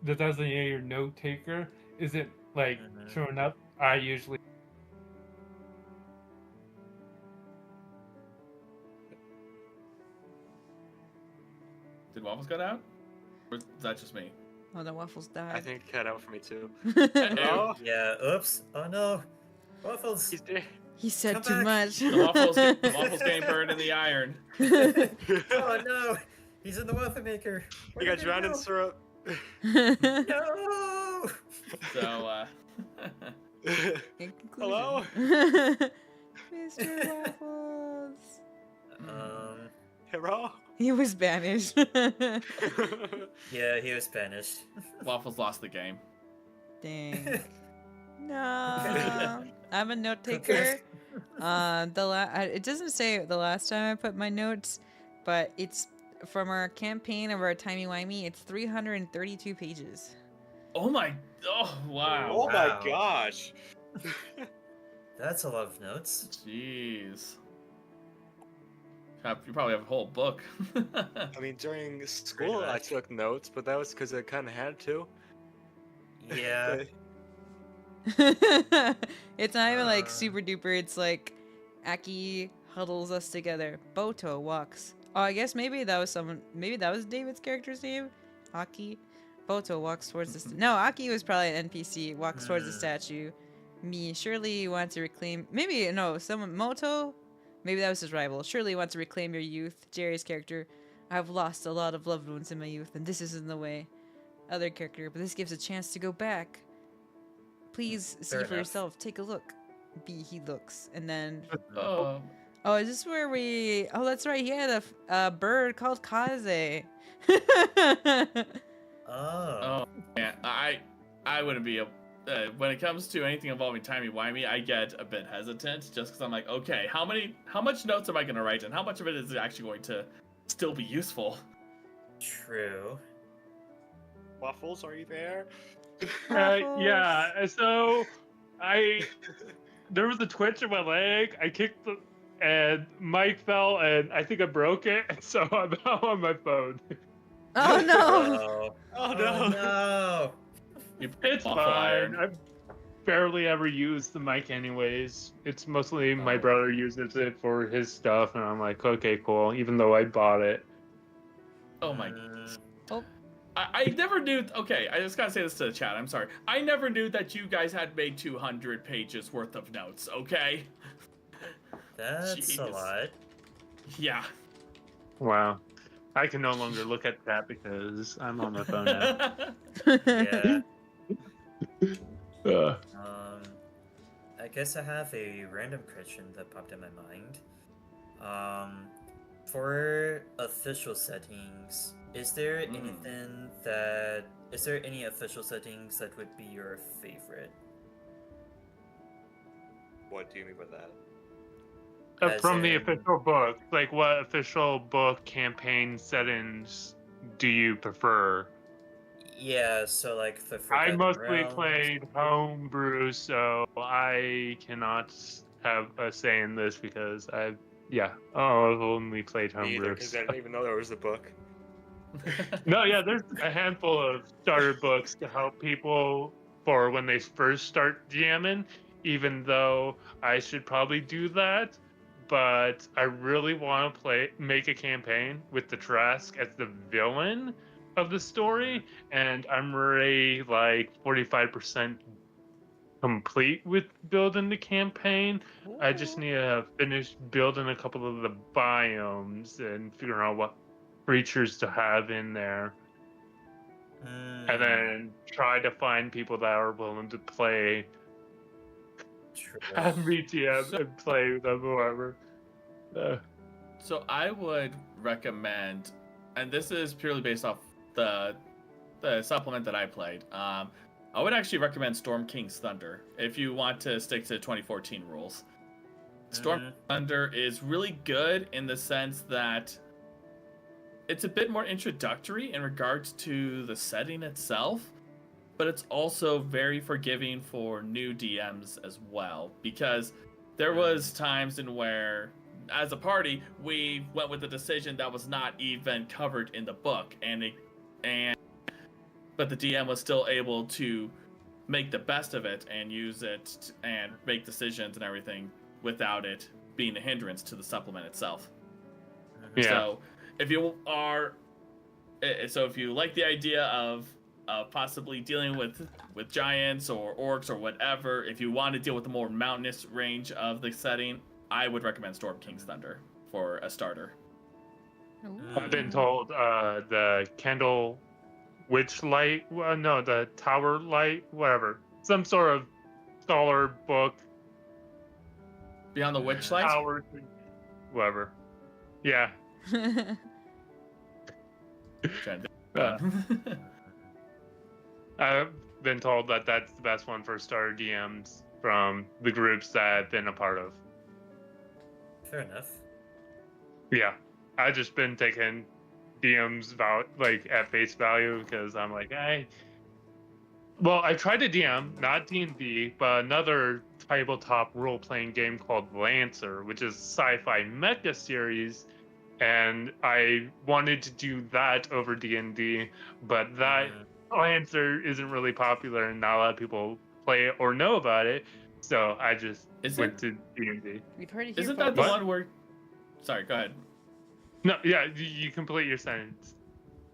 Speaker 6: designated note taker isn't like
Speaker 4: Mhm.
Speaker 6: showing up, I usually
Speaker 3: Did Waffles go down? Or is that just me?
Speaker 1: Oh, the waffles
Speaker 5: I
Speaker 1: died.
Speaker 5: think it cut out for me too.
Speaker 3: Ew.
Speaker 5: Oh,
Speaker 4: Yeah, oops. Oh no. Waffles!
Speaker 5: he's dead.
Speaker 1: He said
Speaker 4: Come
Speaker 1: too
Speaker 4: back.
Speaker 1: much.
Speaker 3: The waffles getting burned in the iron.
Speaker 4: Oh no! He's in the waffle maker!
Speaker 5: He got drowned in syrup.
Speaker 4: No!
Speaker 3: So,
Speaker 1: In
Speaker 5: Hello?
Speaker 1: conclusion, Mr. Waffles.
Speaker 5: Hero?
Speaker 1: He was banished.
Speaker 4: Yeah, he was Spanish.
Speaker 3: waffles lost the game.
Speaker 1: Dang. No. I'm a note taker. It doesn't say the last time I put my notes, but it's from our campaign of our timey-wimey. It's 332 pages.
Speaker 3: Oh my! Oh wow!
Speaker 5: Oh my
Speaker 4: Wow.
Speaker 5: gosh.
Speaker 4: That's a lot of notes.
Speaker 3: Jeez. You probably have a whole book.
Speaker 5: I mean, during school I
Speaker 4: much.
Speaker 5: took notes, but that was because I kind of had to.
Speaker 4: Yeah.
Speaker 1: It's not even like
Speaker 4: Uh.
Speaker 1: super duper. It's like Aki huddles us together. Boto walks. Oh, I guess maybe that was someone. Maybe that was David's character's name. Aki. Boto walks towards the. No, Aki was probably an NPC. Walks towards the statue. Me. Surely you want to reclaim. Maybe no. Someone. Moto. Maybe that was his rival. Surely you want to reclaim your youth. Jerry's character. I've lost a lot of loved ones in my youth, and this isn't the way. Other character, but this gives a chance to go back. Please see
Speaker 4: Fair
Speaker 1: for
Speaker 4: enough.
Speaker 1: yourself. Take a look. B. He looks, and then.
Speaker 3: Oh,
Speaker 1: Oh, is this where we? Oh, that's right. He had a bird called Kaze.
Speaker 4: Oh.
Speaker 3: yeah. I wouldn't be a. When it comes to anything involving timey-wimey, I get a bit hesitant just because I'm like, okay, how much notes am I going to write, and how much of it is actually going to still be useful?
Speaker 4: True.
Speaker 5: Waffles, are you there?
Speaker 6: Yeah, so there was a twitch in my leg. I kicked the, and Mike fell, and I think I broke it. So I'm now on my phone.
Speaker 1: Oh no!
Speaker 4: Oh,
Speaker 5: Oh no.
Speaker 4: no!
Speaker 6: It's
Speaker 3: Waffle
Speaker 6: fine.
Speaker 3: iron.
Speaker 6: I barely ever use the mic, anyways. It's mostly my
Speaker 3: Oh.
Speaker 6: brother uses it for his stuff, and I'm like, okay, cool. Even though I bought it.
Speaker 3: Oh my.
Speaker 4: Mm,
Speaker 3: I never knew. Okay, I just gotta say this to the chat. I'm sorry. I never knew that you guys had made 200 pages worth of notes. Okay.
Speaker 4: That's a
Speaker 3: Jeez.
Speaker 4: lot.
Speaker 3: Yeah.
Speaker 6: Wow. I can no longer look at that because I'm on my phone now.
Speaker 4: Yeah.
Speaker 6: Ugh.
Speaker 4: I guess I have a random question that popped in my mind. For official settings, is there any official settings that would be your favorite?
Speaker 5: What do you mean by that?
Speaker 4: As
Speaker 6: From the
Speaker 4: in-
Speaker 6: official book, like what official book campaign settings do you prefer?
Speaker 4: Yeah, so like the
Speaker 6: I
Speaker 4: Forgotten
Speaker 6: mostly
Speaker 4: Realms.
Speaker 6: played homebrew, so I cannot have a say in this because I've only played
Speaker 5: Me either,
Speaker 6: homebrew.
Speaker 5: because I didn't even know there was a book.
Speaker 6: No, yeah, there's a handful of starter books to help people for when they first start GMing, even though I should probably do that. But I really want to make a campaign with the Trask as the villain of the story, and I'm already like 45% complete with building the campaign. I just need to finish building a couple of the biomes and figuring out what creatures to have in there, and then try to find people that are willing to play
Speaker 4: True.
Speaker 6: have BTM
Speaker 3: So-
Speaker 6: and play with them, whoever.
Speaker 3: So I would recommend, and this is purely based off the supplement that I played. I would actually recommend Storm King's Thunder if you want to stick to 2014 rules. Storm Thunder is really good in the sense that it's a bit more introductory in regards to the setting itself, but it's also very forgiving for new DMs as well, because there was times in where, as a party, we went with a decision that was not even covered in the book, but the DM was still able to make the best of it and use it and make decisions and everything without it being a hindrance to the supplement itself.
Speaker 6: Yeah.
Speaker 3: So if you like the idea of
Speaker 7: possibly dealing with giants or orcs or whatever, if you want to deal with the more mountainous range of the setting, I would recommend Storm King's Thunder for a starter.
Speaker 6: I've been told the candle witch light, well, no, the tower light, whatever, some sort of scholar book,
Speaker 7: Beyond the Witchlight?
Speaker 6: tower, whatever. Yeah.
Speaker 7: Trying to
Speaker 6: Uh,
Speaker 7: think.
Speaker 6: I've been told that that's the best one for starter DMs from the groups that I've been a part of.
Speaker 4: Fair enough.
Speaker 6: Yeah, I've just been taking DMs about like at face value because I'm like, well, I tried to DM, not D&D, but another tabletop role-playing game called Lancer, which is sci-fi mecha series, and I wanted to do that over D&D, but that Lancer isn't really popular and not a lot of people play it or know about it, so I just went to D&D.
Speaker 1: We've heard it here.
Speaker 7: Isn't that the
Speaker 6: What?
Speaker 7: one where... Sorry, go ahead.
Speaker 6: No, yeah, you complete your sentence.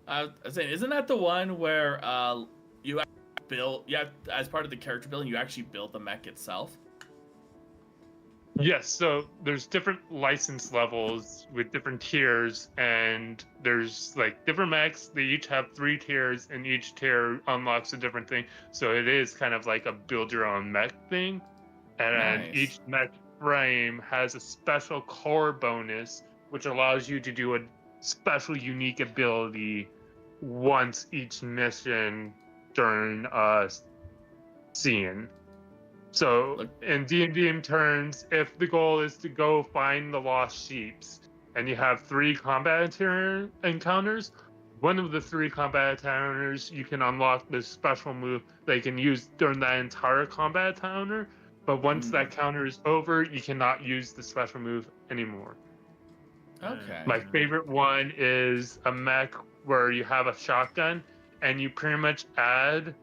Speaker 7: I was saying, isn't that the one where you actually build, as part of the character building, you actually build the mech itself?
Speaker 6: Yes, so there's different license levels with different tiers, and there's like different mechs. They each have 3 tiers, and each tier unlocks a different thing. So it is kind of like a build your own mech thing. And
Speaker 7: Nice.
Speaker 6: each mech frame has a special core bonus, which allows you to do a special unique ability once each mission during a scene. So in D&D turns, if the goal is to go find the lost sheeps, and you have 3 combat encounters, one of the 3 combat encounters you can unlock this special move that you can use during that entire combat encounter. But once that counter is over, you cannot use the special move anymore.
Speaker 7: Okay.
Speaker 6: My favorite one is a mech where you have a shotgun, and you pretty much add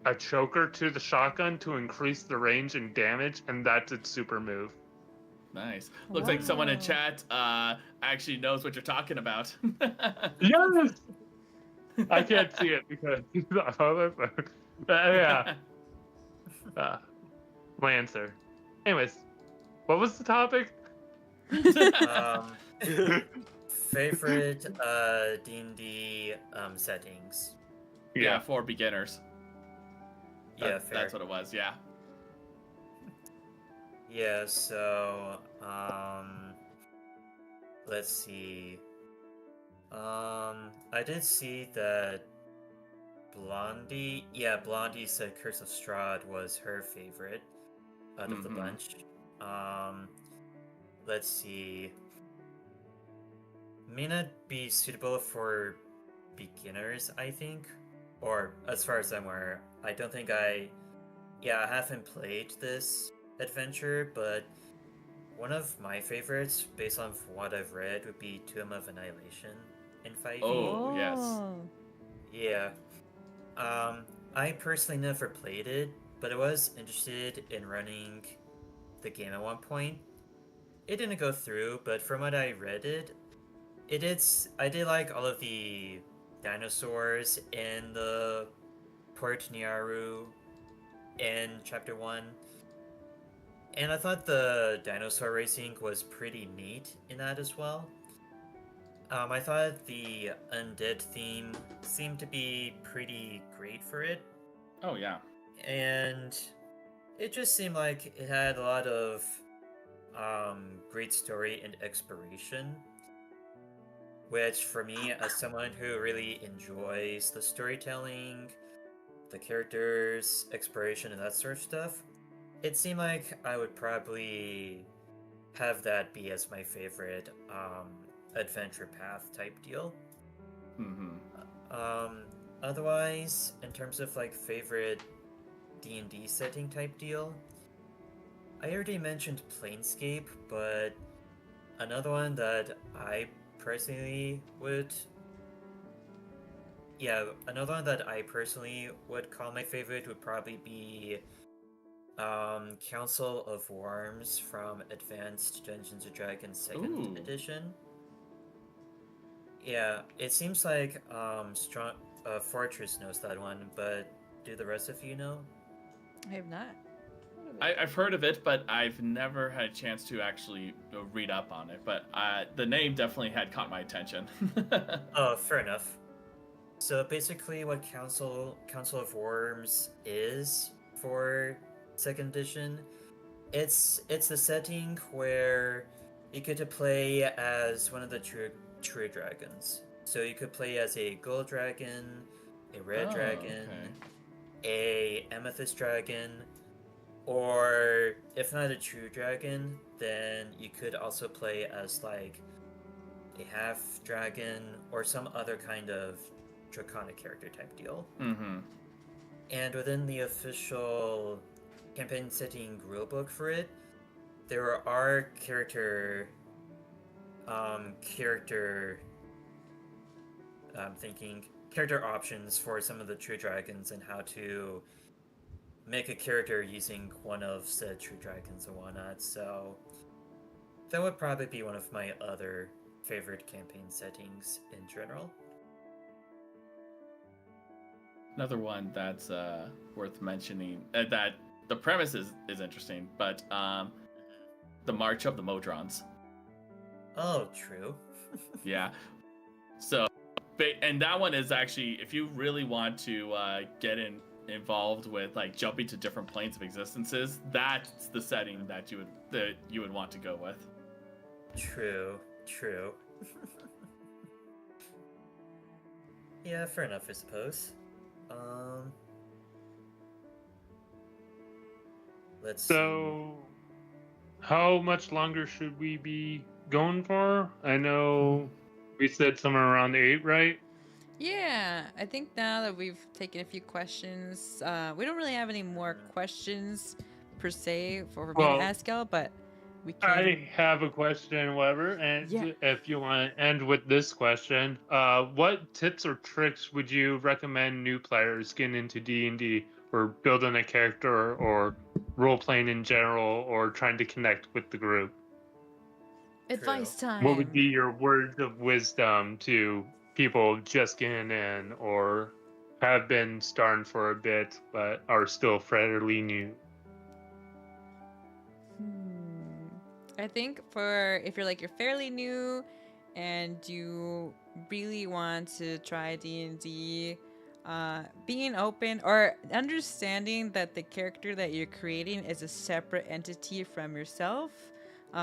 Speaker 6: a choker to the shotgun to increase the range and damage, and that's its super move.
Speaker 7: Nice. Looks like someone in
Speaker 1: Wow.
Speaker 7: chat actually knows what you're talking about.
Speaker 6: Yes! I can't see it because it's not on my phone. Yeah. Lancer. Anyways, what was the topic?
Speaker 4: Favorite D&D settings.
Speaker 7: Yeah, for beginners.
Speaker 4: Yeah, fair.
Speaker 7: That's what it was, yeah.
Speaker 4: Yeah, so let's see. I did see that Blondie said Curse of Strahd was her favorite out of the bunch. Let's see. May not be suitable for beginners, I think. Or as far as I'm aware, I don't think I haven't played this adventure, but one of my favorites, based on what I've read, would be Tomb of Annihilation in 5e.
Speaker 7: Oh, yes.
Speaker 4: Yeah. I personally never played it, but I was interested in running the game at one point. It didn't go through, but from what I read I did like all of the dinosaurs in the Port Niaru in Chapter 1. And I thought the dinosaur racing was pretty neat in that as well. I thought the undead theme seemed to be pretty great for it.
Speaker 7: Oh, yeah.
Speaker 4: And it just seemed like it had a lot of great story and exploration. Which, for me, as someone who really enjoys the storytelling, the characters, exploration, and that sort of stuff, it seemed like I would probably have that be as my favorite adventure path type deal. Otherwise, in terms of like favorite D&D setting type deal, I already mentioned Planescape, but another one that I personally would call my favorite would probably be Council of Worms from Advanced Dungeons & Dragons 2nd edition. Yeah, it seems like Fortress knows that one, but do the rest of you know?
Speaker 1: I have not.
Speaker 7: I've heard of it, but I've never had a chance to actually read up on it. But the name definitely had caught my attention.
Speaker 4: Oh, fair enough. So basically, what Council of Worms is for second edition, it's a setting where you get to play as one of the true dragons. So you could play as a gold dragon, a red
Speaker 7: Oh,
Speaker 4: dragon,
Speaker 7: okay.
Speaker 4: a amethyst dragon, or if not a true dragon, then you could also play as like a half dragon or some other kind of draconic character type deal.
Speaker 7: Mm-hmm.
Speaker 4: And within the official campaign setting rulebook for it, there are character options for some of the true dragons and how to make a character using one of said true dragons and whatnot. So that would probably be one of my other favorite campaign settings in general.
Speaker 7: Another one that's worth mentioning that the premise is interesting, but the March of the Modrons.
Speaker 4: Oh, true.
Speaker 7: Yeah. So, and that one is actually, if you really want to get involved with like jumping to different planes of existences, that's the setting that you would want to go with.
Speaker 4: True. Yeah, fair enough, I suppose. Let's see.
Speaker 6: So, how much longer should we be going for? I know we said somewhere around 8, right?
Speaker 1: Yeah, I think now that we've taken a few questions, we don't really have any more questions per se for me to
Speaker 6: Well,
Speaker 1: ask y'all, but we can.
Speaker 6: I have a question, whatever, and
Speaker 1: Yeah.
Speaker 6: if you want to end with this question, what tips or tricks would you recommend new players getting into D&D or building a character or role-playing in general or trying to connect with the group?
Speaker 1: Advice time.
Speaker 6: What would be your words of wisdom to people just getting in or have been starting for a bit but are still fairly new?
Speaker 1: I think for if you're fairly new and you really want to try D&D, being open or understanding that the character that you're creating is a separate entity from yourself.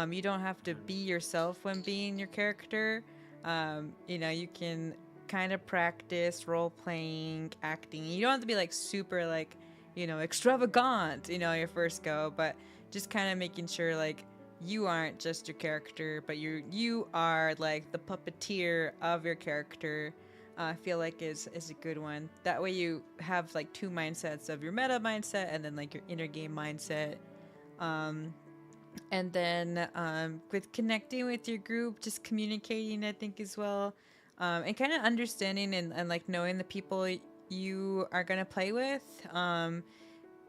Speaker 1: You don't have to be yourself when being your character. You can kind of practice role playing, acting. You don't have to be like super like, extravagant, your first go, but just kind of making sure like you aren't just your character, but you are like the puppeteer of your character. I feel like is a good one. That way you have like two mindsets of your meta mindset and then like your inner game mindset. And then with connecting with your group, just communicating, I think as well, and kind of understanding and like knowing the people you are gonna play with.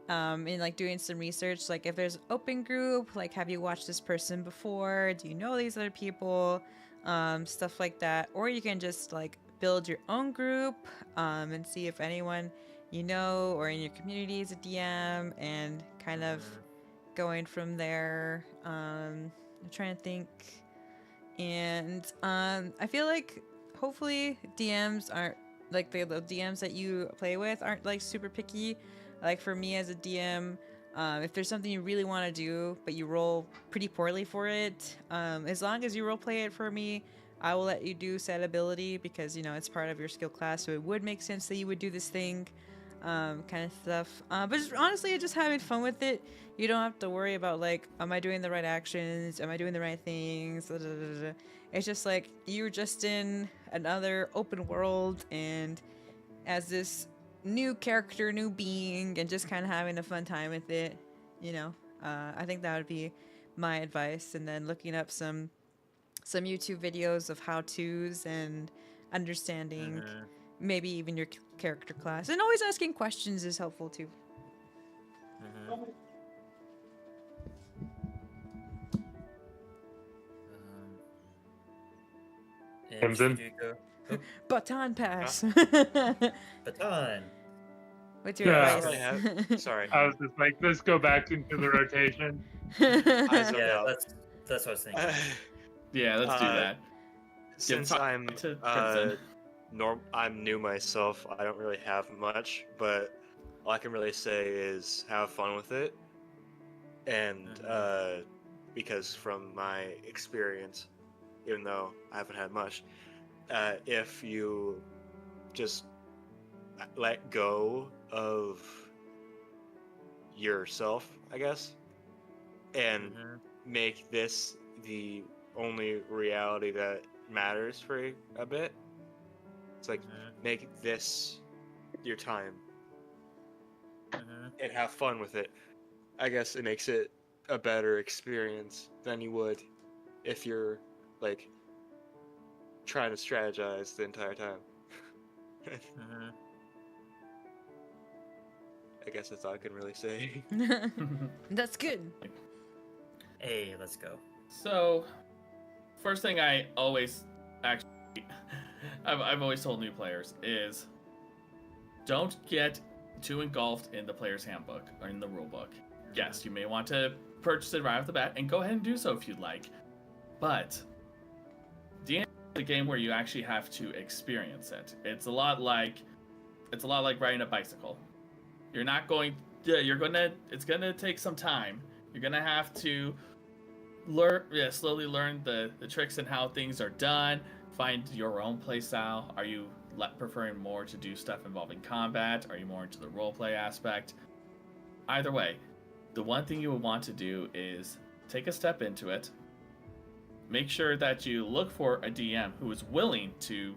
Speaker 1: And like doing some research, like if there's open group, like have you watched this person before? Do you know these other people? Stuff like that. Or you can just like build your own group and see if anyone you know or in your community is a DM and kind of going from there. I'm trying to think. And I feel like hopefully DMs aren't like the DMs that you play with aren't like super picky. Like for me as a DM, if there's something you really want to do, but you roll pretty poorly for it, as long as you role play it for me, I will let you do said ability because, it's part of your skill class. So it would make sense that you would do this thing, kind of stuff. But just, honestly, just having fun with it. You don't have to worry about like, am I doing the right actions? Am I doing the right things? It's just like, you're just in another open world and as this new character, new being, and just kind of having a fun time with it. I think that would be my advice. And then looking up some YouTube videos of how-tos and understanding maybe even your character class. And always asking questions is helpful too.
Speaker 4: And
Speaker 6: Crimson?
Speaker 4: should you go? Oh,
Speaker 1: Baton pass.
Speaker 4: baton.
Speaker 1: What's your
Speaker 6: Yeah.
Speaker 5: I don't really
Speaker 1: advice?
Speaker 5: have. Sorry.
Speaker 6: I was just like, let's go back into the rotation.
Speaker 5: I zoned
Speaker 4: Yeah,
Speaker 5: out.
Speaker 4: that's what I was thinking.
Speaker 7: Yeah, let's do
Speaker 5: Uh,
Speaker 7: that.
Speaker 5: Since
Speaker 7: talk
Speaker 5: I'm
Speaker 7: to Crimson.
Speaker 5: I'm new myself, I don't really have much, but all I can really say is have fun with it. And because from my experience, even though I haven't had much, if you just let go of yourself, I guess, and
Speaker 4: Mhm.
Speaker 5: make this the only reality that matters for a bit. It's like
Speaker 4: Mhm.
Speaker 5: make this your time
Speaker 4: Mhm.
Speaker 5: and have fun with it. I guess it makes it a better experience than you would if you're like trying to strategize the entire time.
Speaker 4: Mhm.
Speaker 5: I guess that's all I can really say.
Speaker 1: That's good.
Speaker 4: Hey, let's go.
Speaker 7: So, first thing I always actually, I've always told new players is don't get too engulfed in the player's handbook or in the rule book. Yes, you may want to purchase it right off the bat, and go ahead and do so if you'd like. But D&D is a game where you actually have to experience it. It's a lot like riding a bicycle. You're not going. It's gonna take some time. You're gonna have to slowly learn the tricks and how things are done. Find your own play style. Are you preferring more to do stuff involving combat? Are you more into the roleplay aspect? Either way, the one thing you would want to do is take a step into it. Make sure that you look for a DM who is willing to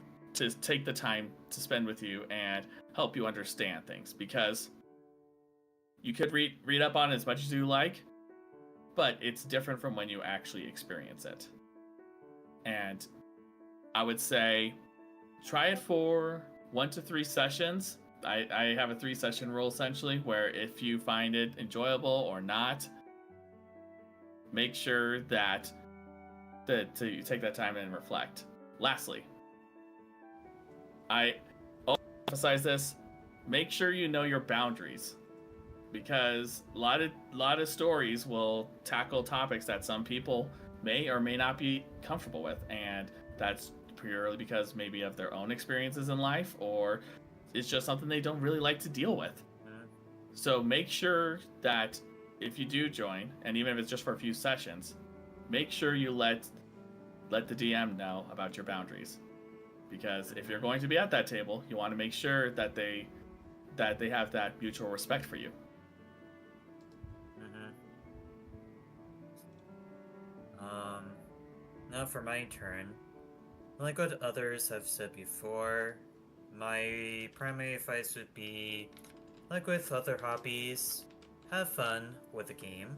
Speaker 7: take the time to spend with you and help you understand things, because you could read up on it as much as you like, but it's different from when you actually experience it. And I would say try it for 1 to 3 sessions. I have a 3-session rule essentially, where if you find it enjoyable or not, make sure that you take that time and reflect. Lastly, I emphasize this: make sure you know your boundaries, because a lot of stories will tackle topics that some people may or may not be comfortable with, and that's purely because maybe of their own experiences in life, or it's just something they don't really like to deal with. So make sure that if you do join, and even if it's just for a few sessions, make sure you let the DM know about your boundaries, because if you're going to be at that table, you want to make sure that they have that mutual respect for you.
Speaker 4: Now for my turn. Like what others have said before, my primary advice would be, like with other hobbies, have fun with the game.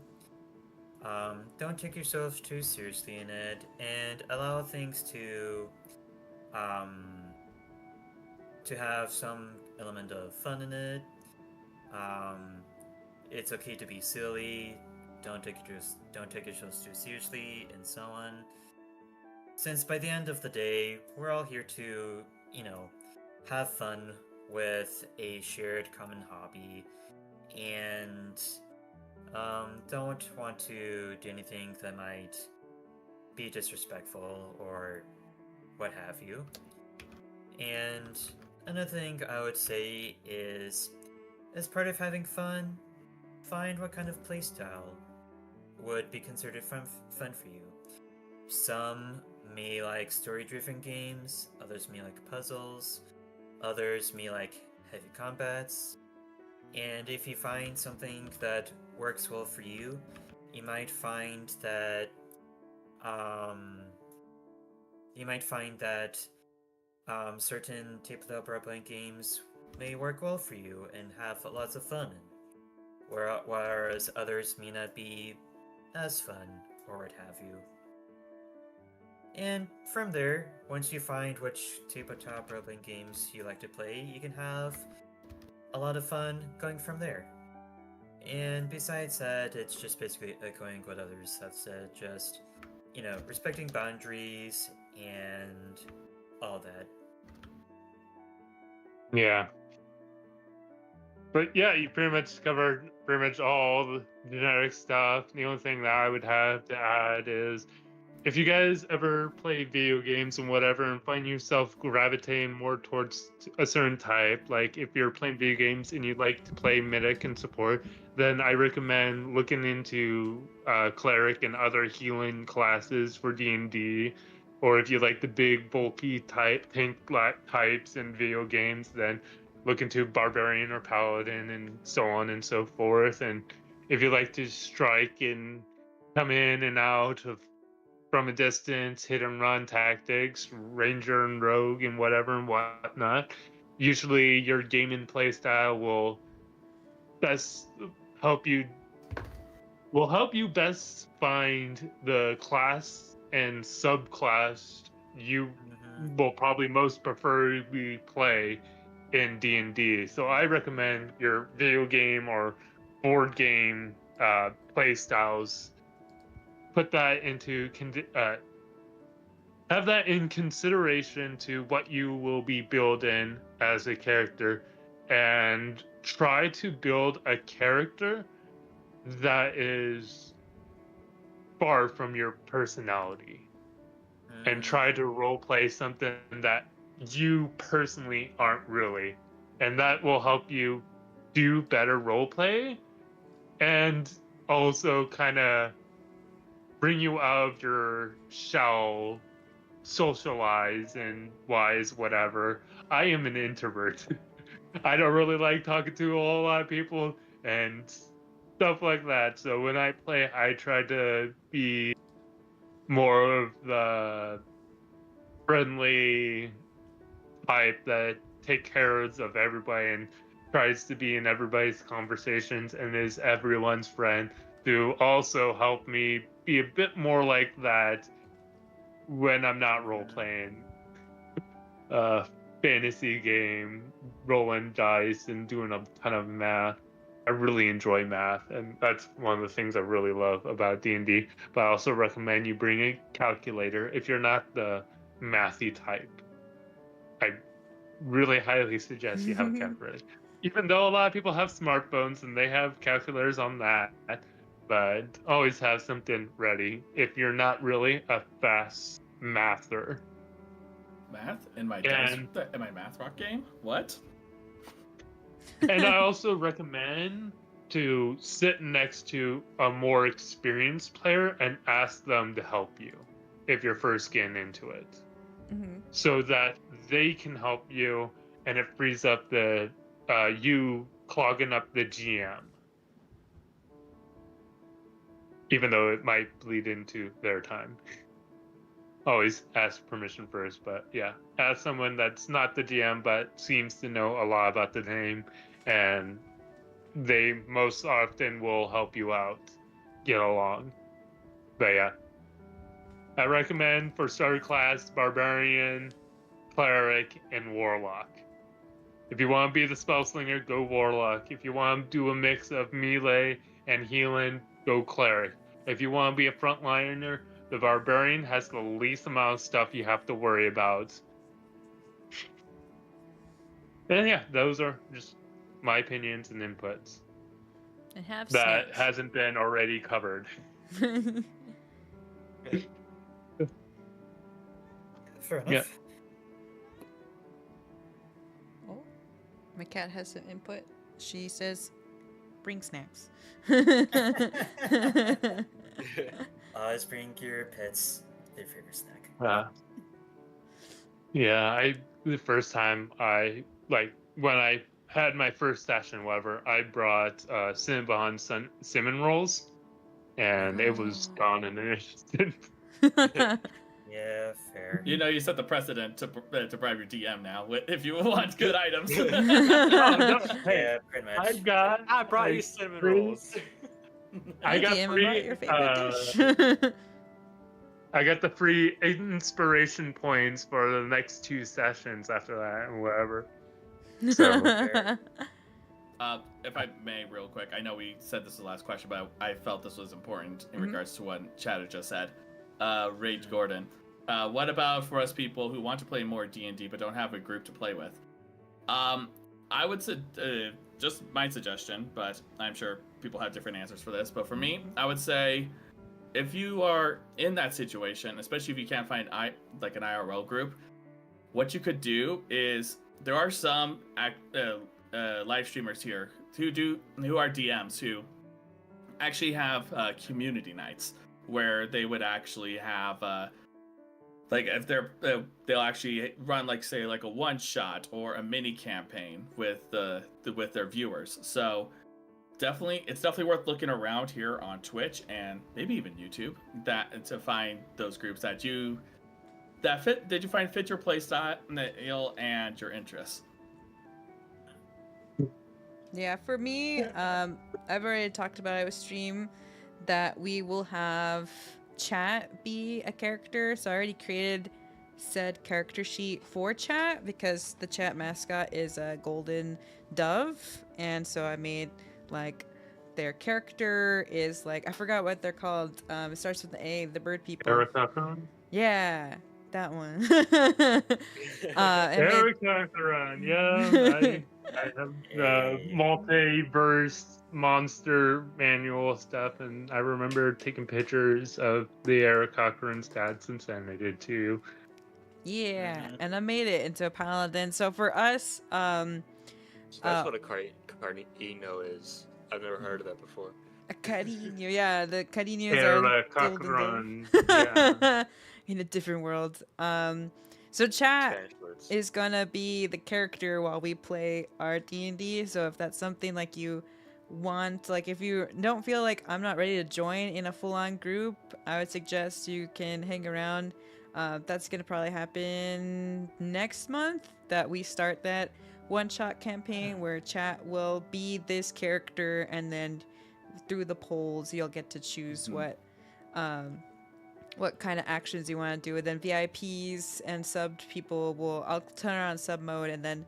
Speaker 4: Don't take yourself too seriously in it, and allow things to have some element of fun in it. It's okay to be silly. Don't take yourselves too seriously, and so on. Since by the end of the day, we're all here to, have fun with a shared common hobby, and don't want to do anything that might be disrespectful or what have you. And another thing I would say is, as part of having fun, find what kind of playstyle would be considered fun for you. Some may like story-driven games, others may like puzzles, others may like heavy combats. And if you find something that works well for you, you might find that certain tabletop role-playing games may work well for you and have lots of fun, whereas others may not be as fun or what have you. And from there, once you find which tabletop role-playing games you like to play, you can have a lot of fun going from there. And besides that, it's just basically echoing what others have said, just, respecting boundaries and all that.
Speaker 6: Yeah. But yeah, you pretty much covered pretty much all the generic stuff. The only thing that I would have to add is if you guys ever play video games and whatever and find yourself gravitating more towards a certain type, like if you're playing video games and you like to play medic and support, then I recommend looking into cleric and other healing classes for D&D. Or if you like the big bulky tank types in video games, then look into barbarian or paladin and so on and so forth. And if you like to strike and come in and out of from a distance, hit and run tactics, ranger and rogue and whatever and whatnot, usually your gaming playstyle will best help you best find the class and subclass you will probably most preferably play in D&D. So I recommend your video game or board game play styles. Put that into have that in consideration to what you will be building as a character, and try to build a character that is far from your personality, and try to role play something that you personally aren't really, and that will help you do better role play and also kind of bring you out of your shell, socialize and wise, whatever. I am an introvert. I don't really like talking to a whole lot of people and stuff like that. So when I play, I try to be more of the friendly type that takes care of everybody and tries to be in everybody's conversations and is everyone's friend, to also help me be a bit more like that when I'm not role playing fantasy game, rolling dice and doing a ton of math. I really enjoy math, and that's one of the things I really love about D&D. But I also recommend you bring a calculator if you're not the mathy type. I really highly suggest you have a calculator. Even though a lot of people have smartphones and they have calculators on that, but always have something ready if you're not really a fast mather.
Speaker 7: Math in my math rock game? What?
Speaker 6: And I also recommend to sit next to a more experienced player and ask them to help you if you're first getting into it, so that they can help you, and it frees up the you clogging up the GM. Even though it might bleed into their time. Always ask permission first, but yeah. Ask someone that's not the GM but seems to know a lot about the game, and they most often will help you out, get along. But yeah. I recommend for starter class, Barbarian, Cleric, and Warlock. If you want to be the Spellslinger, go Warlock. If you want to do a mix of melee and healing, go Cleric. If you want to be a frontliner, the Barbarian has the least amount of stuff you have to worry about. And yeah, those are just my opinions and inputs.
Speaker 1: And have
Speaker 6: that
Speaker 1: snacks.
Speaker 6: hasn't been already covered.
Speaker 4: Fair enough.
Speaker 6: Yeah.
Speaker 1: Oh, my cat has some input. She says, bring snacks.
Speaker 4: Always bring your pets their favorite snack.
Speaker 6: Yeah, the first time when I had my first session, whatever, I brought cinnamon rolls, and it was gone in an instant.
Speaker 4: Yeah, fair.
Speaker 7: You know, you set the precedent to bribe your DM now if you want good items.
Speaker 6: Oh, no, hey,
Speaker 4: Yeah, pretty much.
Speaker 5: I brought you cinnamon rolls.
Speaker 6: I got
Speaker 1: DM
Speaker 6: free.
Speaker 1: about your favorite dish.
Speaker 6: I got the free inspiration points for the next 2 sessions after that, and whatever. So,
Speaker 7: If I may, real quick, I know we said this was the last question, but I felt this was important in regards to what Chad had just said. Rage Gordon, What about for us people who want to play more D&D but don't have a group to play with? I would say, just my suggestion, but I'm sure people have different answers for this. But for me, I would say, if you are in that situation, especially if you can't find like an IRL group, what you could do is there are some live streamers here who are DMs who actually have community nights where they would actually have like if they'll actually run like say like a one shot or a mini campaign with with their viewers. So it's definitely worth looking around here on Twitch and maybe even YouTube to find those groups that you fit your play style and your interests.
Speaker 1: Yeah, for me, I've already talked about it with stream that we will have chat be a character. So I already created said character sheet for chat because the chat mascot is a golden dove, and so I made like their character is like I forgot what they're called. It starts with the A, the bird people.
Speaker 6: Erica.
Speaker 1: Yeah, that one.
Speaker 6: Erica, yeah. I have multiverse monster manual stuff, and I remember taking pictures of the Eric Cochran stats and sending it to you.
Speaker 1: Yeah, and I made it into a paladin. So for us,
Speaker 5: So that's what a Carnino is. I've never heard of that before.
Speaker 1: a carino, yeah, the carinos
Speaker 6: Eric
Speaker 1: are golden
Speaker 6: Cochran,
Speaker 1: dove. In a different world. So chat
Speaker 5: Spanish words.
Speaker 1: is gonna be the character while we play our D&D. So if that's something like you want, like if you don't feel like I'm not ready to join in a full-on group, I would suggest you can hang around. That's gonna probably happen next month that we start that one-shot campaign where chat will be this character, and then through the polls you'll get to choose what kind of actions you want to do. And then VIPs and subbed people I'll turn on sub mode, and then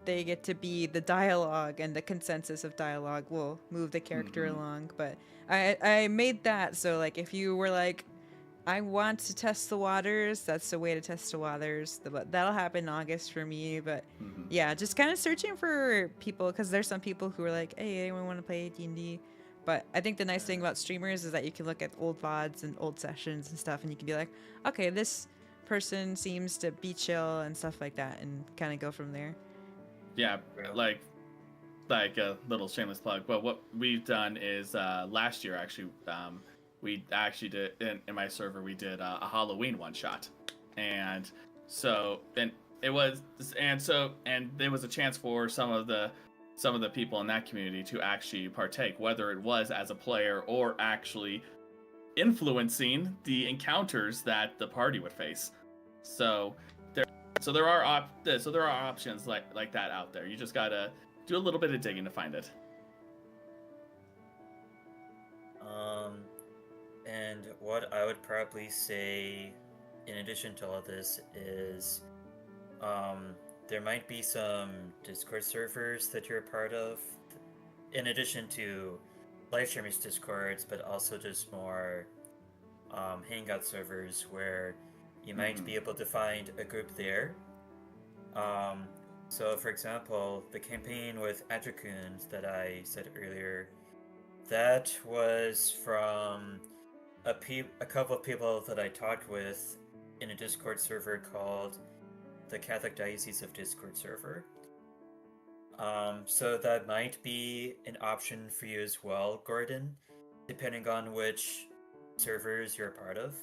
Speaker 1: they get to be the dialogue, and the consensus of dialogue will move the character along. But I made that so like if you were like, I want to test the waters, that's the way to test the waters. That'll happen in August for me. But yeah, just kind of searching for people, because there's some people who are like, hey, anyone want to play D&D? But I think the nice thing about streamers is that you can look at old VODs and old sessions and stuff, and you can be like, okay, this person seems to be chill and stuff like that, and kind of go from there.
Speaker 7: Yeah, like a little shameless plug. But what we've done is last year actually, we actually did in my server we did a Halloween one shot, and there was a chance for some of the people in that community to actually partake, whether it was as a player or actually influencing the encounters that the party would face. So there are options like that out there. You just gotta do a little bit of digging to find it.
Speaker 4: And what I would probably say in addition to all this is there might be some Discord servers that you're a part of, in addition to live streamers Discords, but also just more hangout servers where you might be able to find a group there. So for example, the campaign with Adracoons that I said earlier, that was from a couple of people that I talked with in a Discord server called the Catholic Diocese of Discord server. So that might be an option for you as well, Gordon, depending on which servers you're a part of.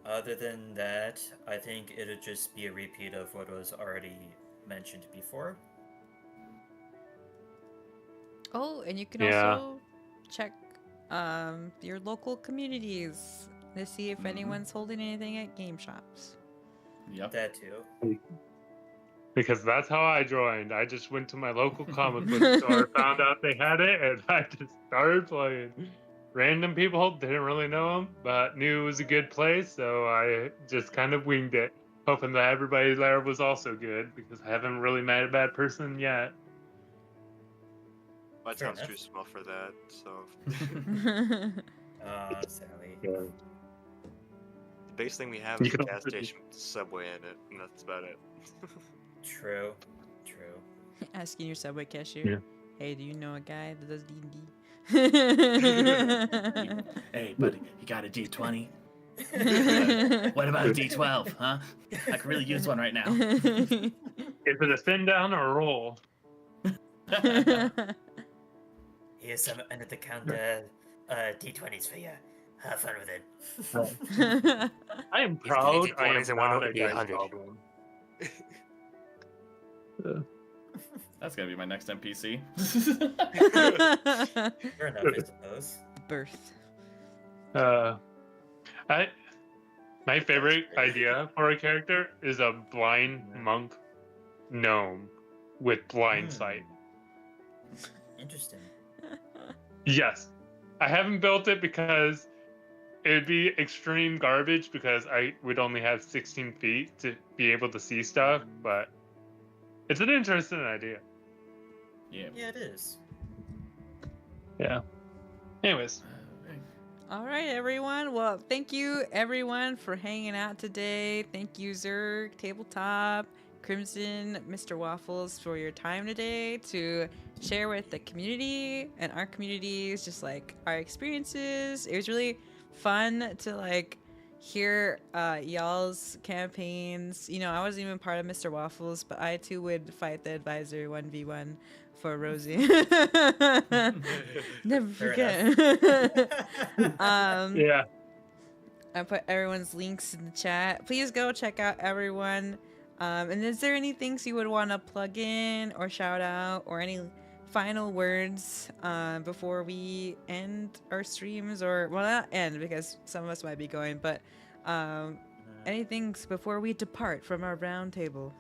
Speaker 4: Other than that, I think it'll just be a repeat of what was already mentioned before.
Speaker 1: Oh, and you can also check your local communities to see if anyone's holding anything at game shops.
Speaker 7: Yep.
Speaker 4: That too.
Speaker 6: Because that's how I joined. I just went to my local comic book store, found out they had it, and I just started playing. Random people, didn't really know them, but knew it was a good place, so I just kind of winged it, hoping that everybody there was also good, because I haven't really met a bad person yet.
Speaker 5: My
Speaker 4: Fair
Speaker 5: town's
Speaker 4: enough.
Speaker 5: too small for that, so.
Speaker 4: Sally.
Speaker 6: Yeah.
Speaker 5: The biggest thing we have
Speaker 6: You
Speaker 5: is a
Speaker 6: can
Speaker 5: gas
Speaker 6: also do-
Speaker 5: station with Subway in it, and that's about it.
Speaker 4: True.
Speaker 1: Asking your Subway cashier,
Speaker 6: Yeah.
Speaker 1: hey, do you know a guy that does D&D?
Speaker 7: Hey, buddy, you got a D20? What about a D12, huh? I could really use one right now.
Speaker 6: Is it a thin down or a roll?
Speaker 4: Here's some under the counter D20s for you. Have fun with it.
Speaker 6: I am
Speaker 5: He's
Speaker 6: proud.
Speaker 5: easy
Speaker 6: I am
Speaker 5: 20s and one
Speaker 6: not
Speaker 5: would
Speaker 6: a
Speaker 5: be
Speaker 6: dice
Speaker 5: 100.
Speaker 6: goblin.
Speaker 7: That's gonna be my next NPC.
Speaker 4: Fair enough, I suppose.
Speaker 1: Birth.
Speaker 6: My favorite idea for a character is a blind
Speaker 4: Yeah.
Speaker 6: monk gnome with blind
Speaker 4: Hmm.
Speaker 6: sight.
Speaker 4: Interesting.
Speaker 6: Yes. I haven't built it because it would be extreme garbage because I would only have 16 feet to be able to see stuff, but it's an interesting idea.
Speaker 7: Yeah.
Speaker 4: Yeah, it is.
Speaker 6: Yeah. Anyways,
Speaker 1: All right, everyone. Well, thank you, everyone, for hanging out today. Thank you, Zerg, Tabletop, Crimson, Mr. Waffles, for your time today to share with the community and our communities, just like our experiences. It was really fun to like hear y'all's campaigns. You know, I wasn't even part of Mr. Waffles, but I too would fight the advisor 1v1 for Rosie. Never
Speaker 4: Fair
Speaker 1: forget.
Speaker 6: yeah.
Speaker 1: I put everyone's links in the chat. Please go check out everyone. And is there any things you would want to plug in or shout out or any final words before we end our streams? Or, well, not end because some of us might be going, but anything before we depart from our round table?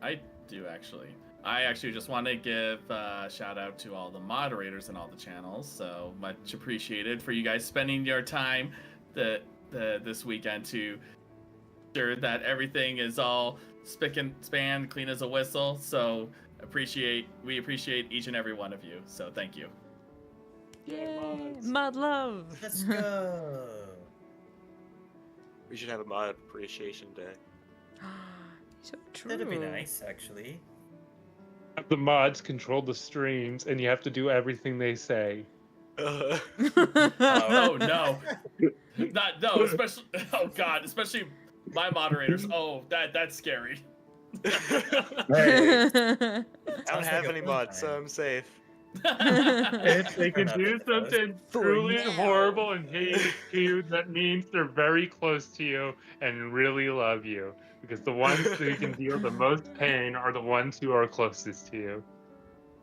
Speaker 7: I do actually. I actually just want to give a shout out to all the moderators and all the channels. So much appreciated for you guys spending your time this weekend to ensure that everything is all spick and span, clean as a whistle. So we appreciate each and every one of you. So thank you.
Speaker 1: Yay! Mud love!
Speaker 4: Let's go.
Speaker 5: We should have a mod appreciation day.
Speaker 1: So true.
Speaker 4: That'd be nice, actually.
Speaker 6: Have the mods control the streams and you have to do everything they say.
Speaker 7: Oh no, especially especially my moderators. Oh, that's scary.
Speaker 6: Hey.
Speaker 5: I don't
Speaker 4: Sounds
Speaker 5: have
Speaker 4: like a
Speaker 5: any
Speaker 4: fun
Speaker 5: mods, so
Speaker 4: time.
Speaker 5: I'm safe.
Speaker 6: If they can
Speaker 4: Fair
Speaker 6: do
Speaker 4: enough, I suppose.
Speaker 6: something
Speaker 1: For
Speaker 6: truly
Speaker 1: now.
Speaker 6: horrible and hate you, that means they're very close to you and really love you. Because the ones who can deal the most pain are the ones who are closest to you.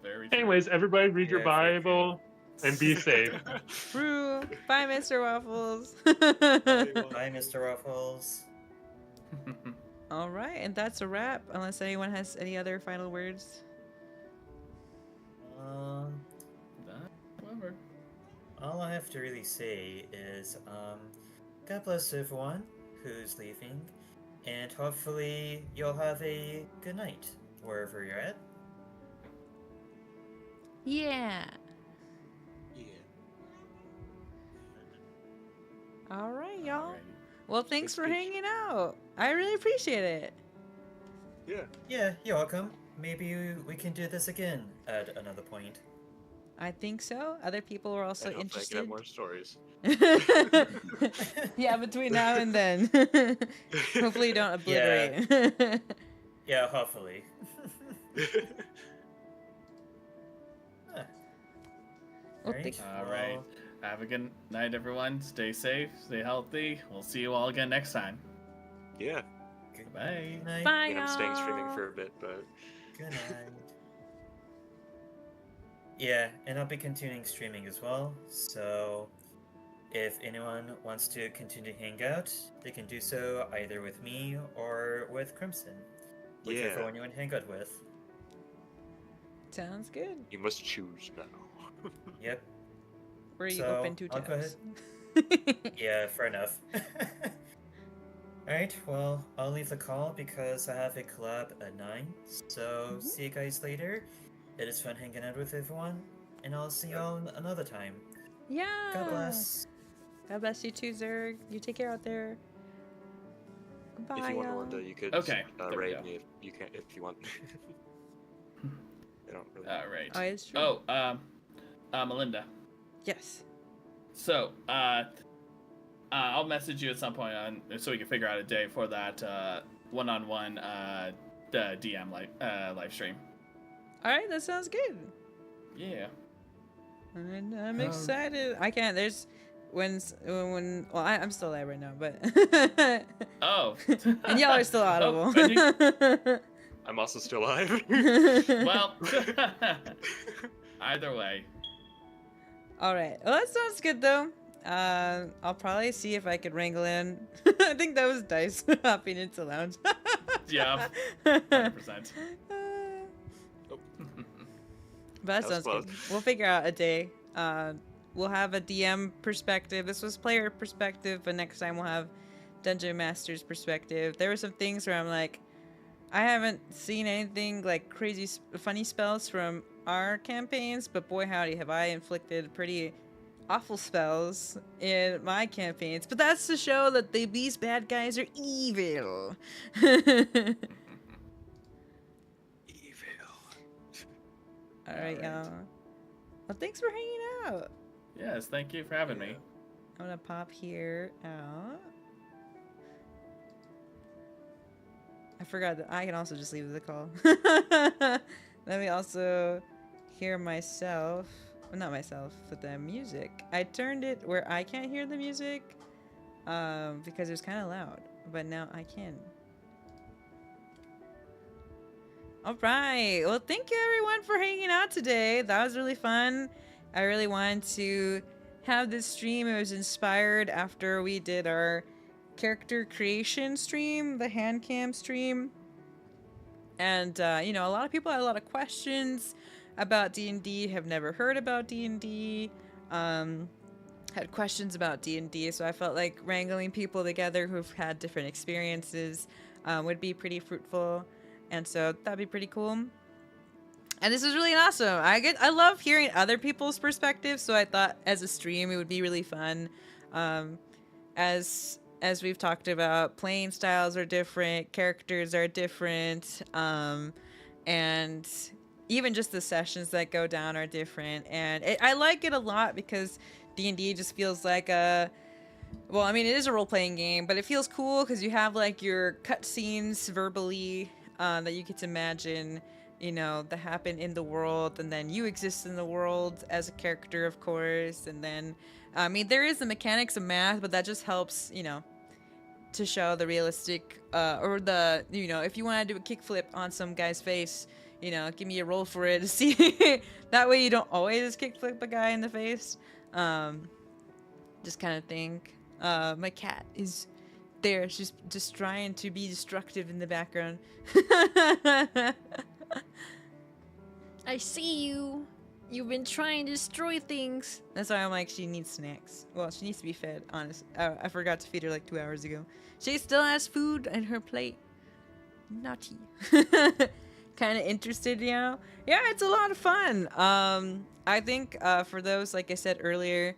Speaker 7: Very true.
Speaker 6: Anyways, everybody read your
Speaker 4: Yeah, fair,
Speaker 6: Bible and be safe.
Speaker 1: True. Bye, Mr. Waffles.
Speaker 4: Bye, Mr. Ruffles.
Speaker 1: All right, and that's a wrap. Unless anyone has any other final words.
Speaker 7: Whatever.
Speaker 4: All I have to really say is, God bless everyone who's leaving, and hopefully you'll have a good night wherever you're at.
Speaker 1: Yeah.
Speaker 5: Yeah.
Speaker 1: All right, y'all.
Speaker 7: Alrighty.
Speaker 1: Well, thanks
Speaker 5: Good
Speaker 1: for
Speaker 5: speech.
Speaker 1: hanging out. I really appreciate it.
Speaker 5: Yeah.
Speaker 4: Yeah, you're welcome. Maybe we can do this again at another point.
Speaker 1: I think so. Other people are also
Speaker 5: And hopefully I can
Speaker 1: interested.
Speaker 5: have more stories.
Speaker 1: Yeah, between now and then. Hopefully you don't
Speaker 4: Yeah.
Speaker 1: obliterate.
Speaker 4: Yeah, hopefully. Huh.
Speaker 1: Well,
Speaker 4: Alright,
Speaker 7: All right. Have a good night, everyone. Stay safe, stay healthy. We'll see you all again next time.
Speaker 5: Yeah.
Speaker 7: Bye.
Speaker 4: Good night.
Speaker 1: Bye,
Speaker 5: And I'm staying streaming
Speaker 1: y'all.
Speaker 5: for a bit, but
Speaker 4: Good night. Yeah, and I'll be continuing streaming as well, so if anyone wants to continue to hang out, they can do so either with me or with Crimson. Whichever
Speaker 5: Yeah.
Speaker 4: one you want to hang out with.
Speaker 1: Sounds good.
Speaker 5: you must choose now.
Speaker 4: Yep.
Speaker 1: Were you
Speaker 4: So,
Speaker 1: open 2
Speaker 4: I'll go
Speaker 1: tabs?
Speaker 4: Yeah, fair enough. Alright, well, I'll leave the call because I have a collab at 9. So, see you guys later. It is fun hanging out with everyone, and I'll see y'all another time.
Speaker 1: Yeah.
Speaker 4: God bless.
Speaker 1: God bless you too, Zerg. You take care out there. Goodbye,
Speaker 5: If you want,
Speaker 1: y'all.
Speaker 5: Melinda, you could
Speaker 7: Okay, there we
Speaker 5: raid
Speaker 7: go.
Speaker 5: me if you want. I don't really.
Speaker 7: All right.
Speaker 1: Oh, it's true.
Speaker 7: Melinda.
Speaker 1: Yes.
Speaker 7: So, I'll message you at some point so we can figure out a day for that one-on-one the DM live stream.
Speaker 1: All right, that sounds good.
Speaker 7: Yeah.
Speaker 1: And I'm excited. I can't. There's when. Well, I'm still alive right now, but.
Speaker 7: Oh.
Speaker 1: And y'all are still audible.
Speaker 7: Oh, and
Speaker 5: I'm also still alive.
Speaker 7: well, either way.
Speaker 1: All right. Well, that sounds good though. I'll probably see if I could wrangle in. I think that was Dice hopping into lounge.
Speaker 7: Yeah. 100%.
Speaker 1: But that
Speaker 5: That was
Speaker 1: sounds
Speaker 5: close.
Speaker 1: good. We'll figure out a day. We'll have a DM perspective. This was player perspective, but next time we'll have Dungeon Master's perspective. There were some things where I'm like, I haven't seen anything like crazy funny spells from our campaigns, but boy howdy have I inflicted pretty awful spells in my campaigns. But that's to show that these bad guys are evil. All right, y'all. Well, thanks for hanging out.
Speaker 7: Yes, thank you for having me.
Speaker 1: I'm gonna pop here out. I forgot that I can also just leave the call. Let me also hear myself. Well, not myself, but the music. I turned it where I can't hear the music because it was kind of loud, but now I can. All right. Well, thank you everyone for hanging out today. That was really fun. I really wanted to have this stream. It was inspired after we did our character creation stream, the hand cam stream. And, you know, a lot of people had a lot of questions about D&D, have never heard about D&D, had questions about D&D. So I felt like wrangling people together who've had different experiences would be pretty fruitful. And so that'd be pretty cool. And this is really awesome. I love hearing other people's perspectives. So I thought as a stream, it would be really fun. As we've talked about, playing styles are different, characters are different, and even just the sessions that go down are different. And I like it a lot because D&D just feels like a... Well, I mean, it is a role-playing game, but it feels cool because you have like your cutscenes verbally that you get to imagine, you know, that happen in the world, and then you exist in the world as a character, of course. And then, I mean, there is the mechanics of math, but that just helps, you know, to show the realistic, or the, you know, if you want to do a kickflip on some guy's face, you know, give me a roll for it to see. That way you don't always kickflip a guy in the face. Just kind of think. My cat is there. She's just trying to be destructive in the background.
Speaker 8: I see you. You've been trying to destroy things.
Speaker 1: That's why I'm like, she needs snacks. Well, she needs to be fed, honest. I forgot to feed her like 2 hours ago. She still has food in her plate. Naughty. Kind of interested, you know? Yeah, it's a lot of fun. I think for those, like I said earlier,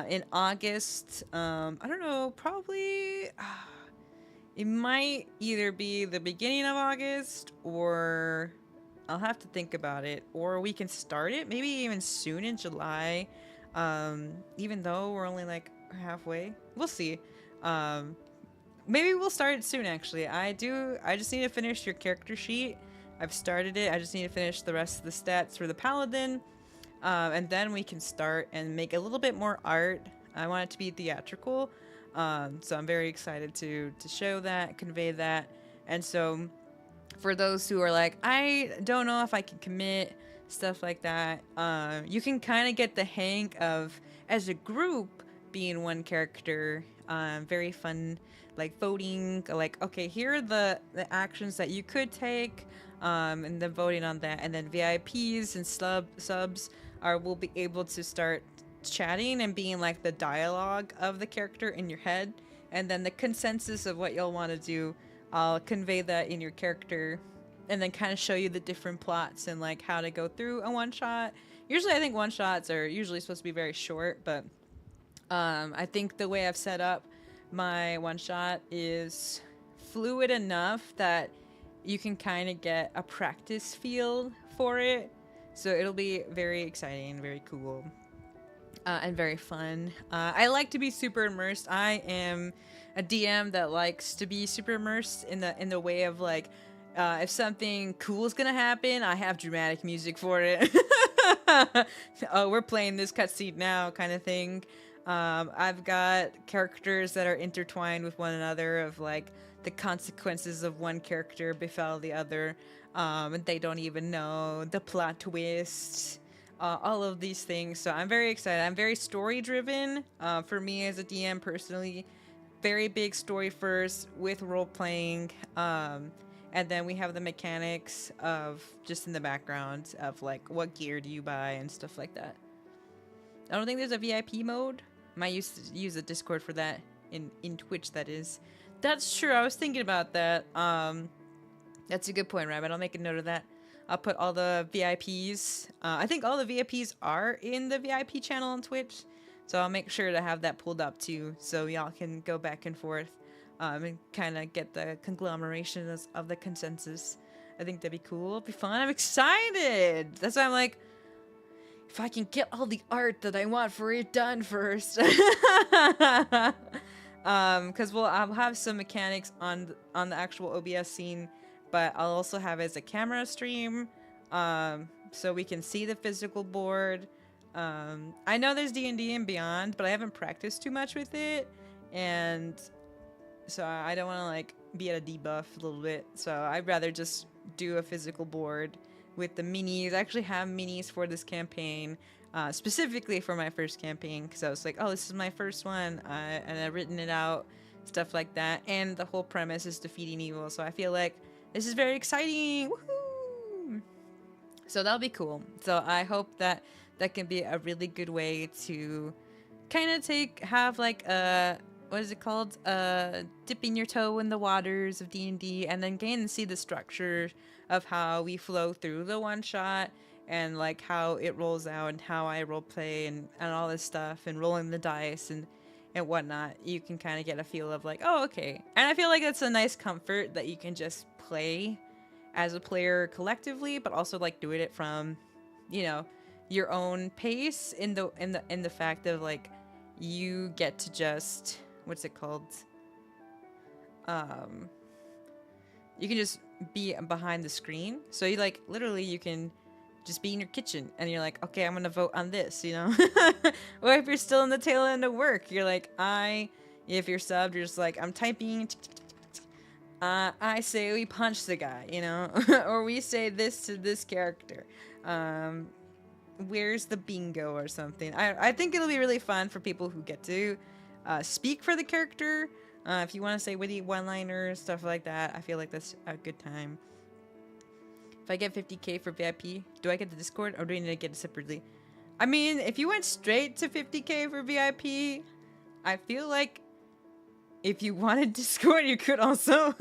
Speaker 1: in August, I don't know, probably... it might either be the beginning of August, or... I'll have to think about it, or we can start it maybe even soon in July, even though we're only like halfway. We'll see. Maybe we'll start it soon, actually. I just need to finish your character sheet. I've started it. I just need to finish the rest of the stats for the paladin, and then we can start and make a little bit more art. I want it to be theatrical, so I'm very excited to show that, convey that. And so for those who are like, I don't know if I can commit, stuff like that, you can kind of get the hang of, as a group, being one character. Very fun, like voting, like, okay, here are the actions that you could take, and then voting on that. And then VIPs and subs will be able to start chatting and being like the dialogue of the character in your head. And then the consensus of what you'll want to do, I'll convey that in your character, and then kind of show you the different plots and like how to go through a one shot. Usually I think one shots are usually supposed to be very short, but I think the way I've set up my one shot is fluid enough that you can kind of get a practice feel for it. So it'll be very exciting, very cool, and very fun. I like to be super immersed. I am a DM that likes to be super immersed in the way of like, if something cool is gonna happen, I have dramatic music for it. Oh, we're playing this cutscene now, kind of thing. I've got characters that are intertwined with one another, of like the consequences of one character befell the other, and they don't even know the plot twist. All of these things. So I'm very excited. I'm very story driven. For me as a DM personally, very big story first with role playing. And then we have the mechanics of just in the background of like what gear do you buy and stuff like that. I don't think there's a VIP mode. Might use the Discord for that in Twitch, that is. That's true. I was thinking about that. That's a good point, Rabbit. I'll make a note of that. I'll put all the VIPs. I think all the VIPs are in the VIP channel on Twitch, so I'll make sure to have that pulled up too, so y'all can go back and forth and kind of get the conglomeration of the consensus. I think that'd be cool. It'd be fun. I'm excited. That's why I'm like, if I can get all the art that I want for it done first. Because I'll have some mechanics on the actual OBS scene, but I'll also have it as a camera stream, so we can see the physical board. I know there's D&D and Beyond, but I haven't practiced too much with it, and so I don't want to like be at a debuff a little bit. So I'd rather just do a physical board with the minis. I actually have minis for this campaign, specifically for my first campaign, because I was like, oh, this is my first one, and I've written it out, stuff like that. And the whole premise is defeating evil, so I feel like this is very exciting. Woohoo! So that'll be cool. So I hope that that can be a really good way to kind of have like a, what is it called? Dipping your toe in the waters of D&D, and then gain and see the structure of how we flow through the one shot, and like how it rolls out, and how I role play, and all this stuff, and rolling the dice and whatnot. You can kind of get a feel of like, oh, okay. And I feel like it's a nice comfort that you can just play as a player collectively, but also like doing it from, you know, your own pace, in the fact of like you get to just, what's it called? You can just be behind the screen. So you like literally you can just be in your kitchen and you're like, okay, I'm gonna vote on this, you know? Or if you're still in the tail end of work, you're like, if you're subbed, you're just like, I'm typing, I say we punch the guy, you know? Or we say this to this character. Where's the bingo or something? I think it'll be really fun for people who get to speak for the character. If you want to say witty one-liners, stuff like that, I feel like that's a good time. If I get 50k for VIP, do I get the Discord, or do I need to get it separately? I mean, if you went straight to 50k for VIP, I feel like if you wanted Discord, you could also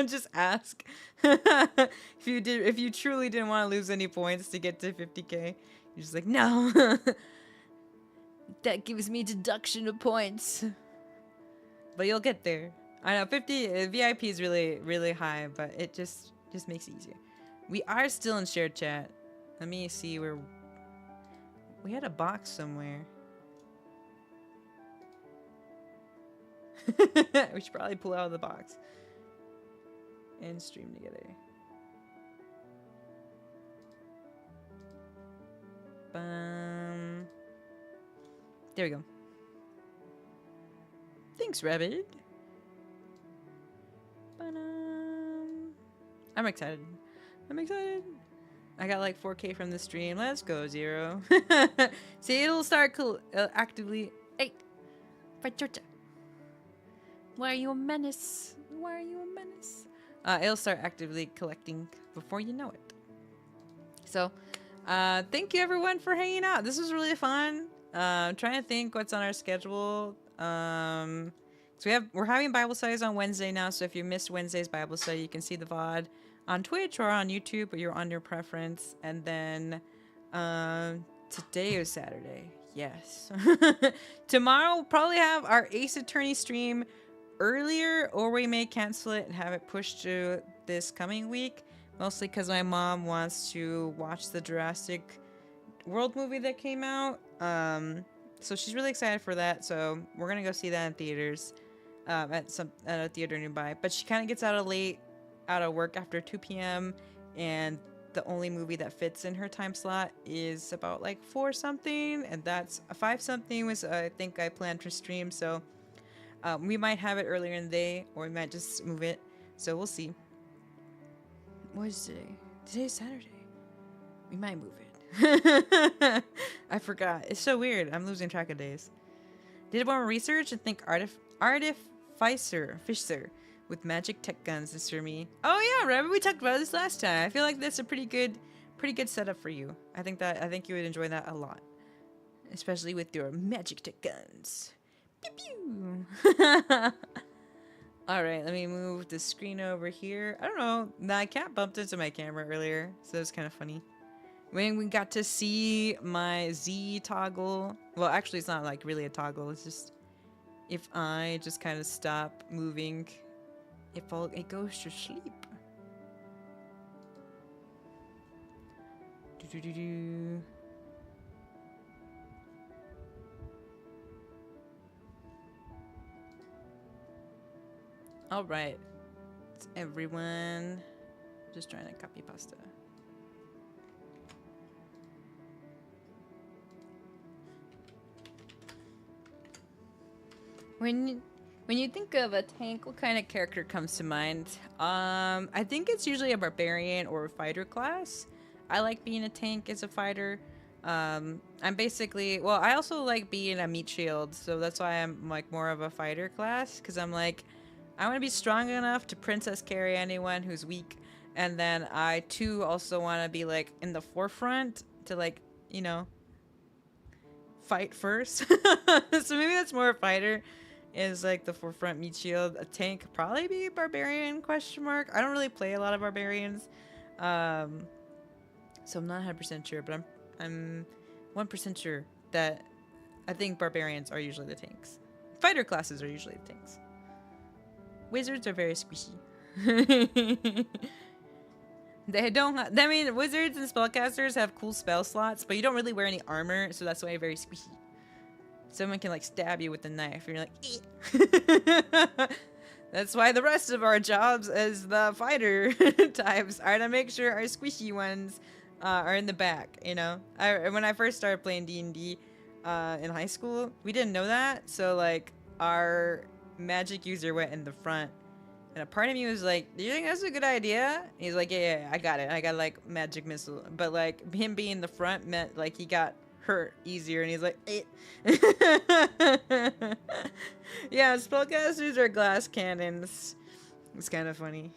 Speaker 1: just ask. If you truly didn't want to lose any points to get to 50k, you're just like, no. That gives me deduction of points. But you'll get there. I know 50 VIP is really, really high, but it just makes it easier. We are still in shared chat. Let me see where we had a box somewhere. We should probably pull out of the box and stream together. There we go. Thanks, Rabbit. I'm excited. I got like 4k from the stream. Let's go, Zero. See, it'll start actively. Hey, why are you a menace? It'll start actively collecting before you know it. So, thank you everyone for hanging out. This was really fun. I'm trying to think what's on our schedule. So we're having Bible studies on Wednesday now. So if you missed Wednesday's Bible study, you can see the VOD on Twitch or on YouTube, or you're on your preference. And then today is Saturday. Yes. Tomorrow we'll probably have our Ace Attorney stream earlier, or we may cancel it and have it pushed to this coming week. Mostly because my mom wants to watch the Jurassic World movie that came out. So she's really excited for that. So we're gonna go see that in theaters, at a theater nearby. But she kind of gets out of work after 2 p.m. and the only movie that fits in her time slot is about like 4 something, and that's a 5 something was I think I planned for stream. So we might have it earlier in the day, or we might just move it. So we'll see. What is today? Today's Saturday. We might move it. I forgot. It's so weird. I'm losing track of days. Did more research and think Artificer Fisher with magic tech guns is for me. Oh yeah, remember we talked about this last time. I feel like that's a pretty good setup for you. I think you would enjoy that a lot, especially with your magic tech guns. Pew pew. All right, let me move the screen over here. I don't know. My cat bumped into my camera earlier, so it's kind of funny. When we got to see my Z toggle. Well, actually, it's not like really a toggle. It's just if I just kind of stop moving, it goes to sleep. Do-do-do-do. All right, it's everyone. Just trying to copy pasta. When you think of a tank, what kind of character comes to mind? I think it's usually a barbarian or a fighter class. I like being a tank as a fighter. I'm basically, well, I also like being a meat shield, so that's why I'm like more of a fighter class, because I'm like, I want to be strong enough to princess carry anyone who's weak, and then I too also want to be like in the forefront to like, you know, fight first. So maybe that's more a fighter, is like the forefront meat shield. A tank could probably be barbarian ? I don't really play a lot of barbarians, so I'm not 100% sure, but I'm 1% sure that I think barbarians are usually the tanks. Fighter classes are usually the tanks. Wizards are very squishy. They don't. I mean, wizards and spellcasters have cool spell slots, but you don't really wear any armor, so that's why you're very squishy. Someone can like stab you with a knife, and you're like, eat. That's why the rest of our jobs as the fighter types are to make sure our squishy ones are in the back. You know, when I first started playing D&D in high school, we didn't know that, so like our magic user went in the front, and a part of me was like, do you think that's a good idea? And he's like, yeah, I got it. I got like magic missile, but like him being the front meant like he got hurt easier, and he's like, eh. Yeah, spellcasters are glass cannons. It's kind of funny.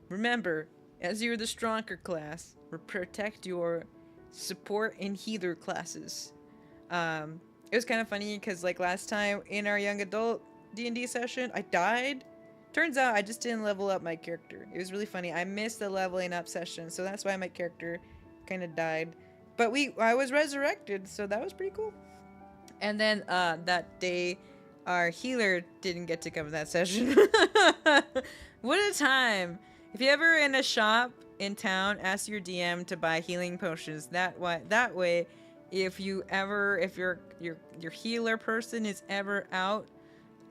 Speaker 1: Remember, as you're the stronger class, protect your support and healer classes. It was kind of funny because like last time in our young adult D&D session, I died. Turns out I just didn't level up my character. It was really funny. I missed the leveling up session, so that's why my character kind of died. But I was resurrected, so that was pretty cool. And then that day, our healer didn't get to come to that session. What a time! If you're ever in a shop in town, ask your DM to buy healing potions. That way, if your healer person is ever out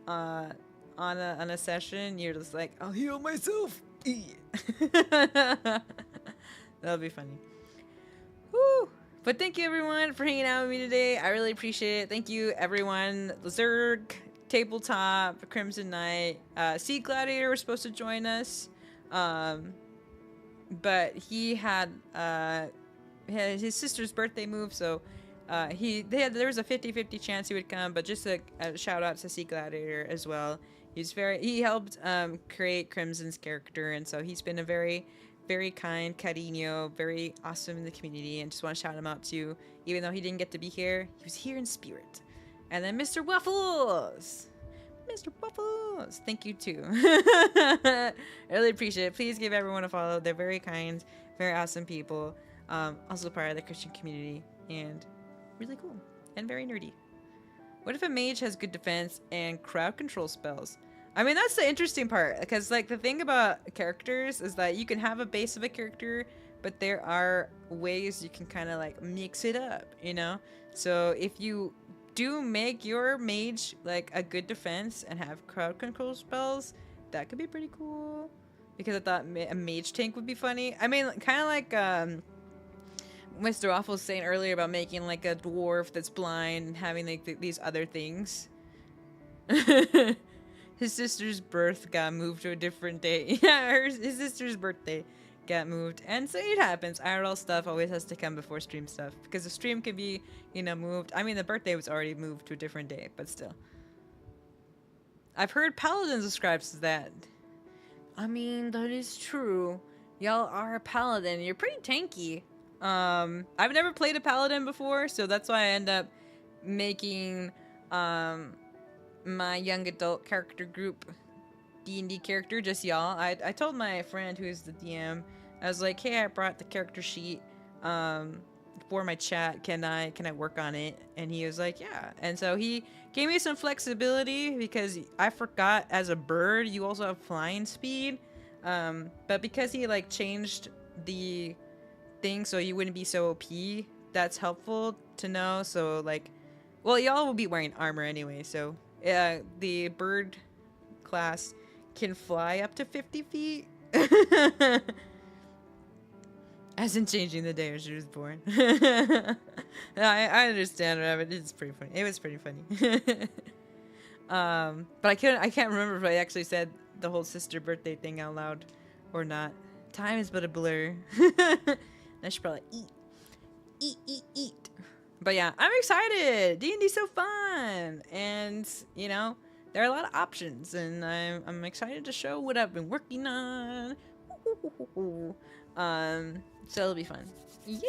Speaker 1: on a session, you're just like, I'll heal myself. That'll be funny. Woo! But thank you everyone for hanging out with me today. I really appreciate it. Thank you everyone. Zerg, Tabletop, Crimson Knight, Sea Gladiator was supposed to join us, but he had his sister's birthday move, so there was a 50-50 chance he would come. But just a shout out to Sea Gladiator as well. He helped create Crimson's character, and so he's been a very, very kind, cariño, very awesome in the community, and just want to shout him out too. Even though he didn't get to be here, he was here in spirit. And then Mr. Waffles! Mr. Waffles! Thank you too. I really appreciate it. Please give everyone a follow. They're very kind, very awesome people. Also part of the Christian community. And really cool and very nerdy. What if a mage has good defense and crowd control spells? I mean, that's the interesting part, because like the thing about characters is that you can have a base of a character, but there are ways you can kind of like mix it up, you know? So if you do make your mage like a good defense and have crowd control spells, that could be pretty cool. Because I thought a mage tank would be funny. I mean, kind of like Mr. Waffle was saying earlier about making like a dwarf that's blind and having like these other things. His sister's birth got moved to a different day. Yeah, his sister's birthday got moved. And so it happens. IRL stuff always has to come before stream stuff. Because the stream can be, you know, moved. I mean, the birthday was already moved to a different day, but still. I've heard Paladins ascribes to that. I mean, that is true. Y'all are a Paladin. You're pretty tanky. I've never played a Paladin before, so that's why I end up making, my young adult character group D&D character, just y'all. I told my friend who's the DM, I was like, hey, I brought the character sheet for my chat. Can I work on it? And he was like, yeah. And so he gave me some flexibility because I forgot as a bird you also have flying speed. But because he like changed the thing so you wouldn't be so OP, that's helpful to know. So like, well, y'all will be wearing armor anyway, so the bird class can fly up to 50 feet. As in changing the day when she was born. I understand, Rabbit. It's pretty funny. It was pretty funny. But I can't remember if I actually said the whole sister birthday thing out loud or not. Time is but a blur. I should probably eat. But yeah, I'm excited. D&D's so fun, and you know there are a lot of options, and I'm excited to show what I've been working on. So it'll be fun. Yay!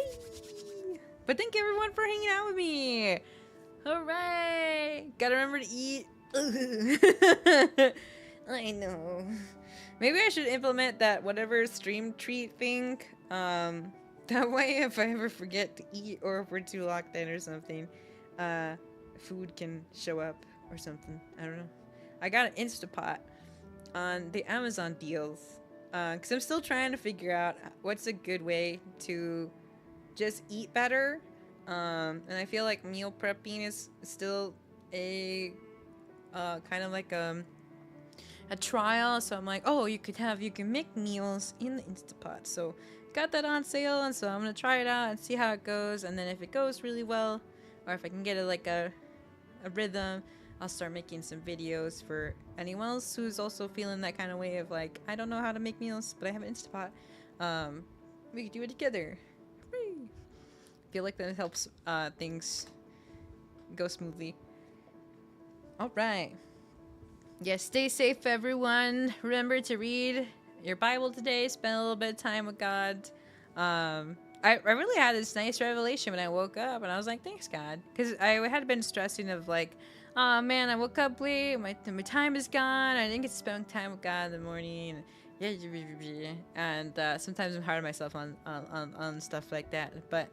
Speaker 1: But thank you everyone for hanging out with me. Hooray! Gotta remember to eat. I know. Maybe I should implement that whatever stream treat thing. That way, if I ever forget to eat or if we're too locked in or something, food can show up or something. I don't know. I got an Instapot on the Amazon deals because I'm still trying to figure out what's a good way to just eat better. And I feel like meal prepping is still a kind of like a trial. So I'm like, oh, you can make meals in the Instapot. So got that on sale, and so I'm gonna try it out and see how it goes, and then if it goes really well, or if I can get it like a rhythm, I'll start making some videos for anyone else who's also feeling that kind of way of like, I don't know how to make meals, but I have an Instapot. We can do it together. Hooray. I feel like that helps things go smoothly. All right. Yes, stay safe, everyone. Remember to read your Bible today. Spend a little bit of time with God. I really had this nice revelation when I woke up, and I was like, thanks, God. Because I had been stressing of like, oh man, I woke up late, my time is gone, I didn't get to spend time with God in the morning. And sometimes I'm hard on myself on stuff like that. But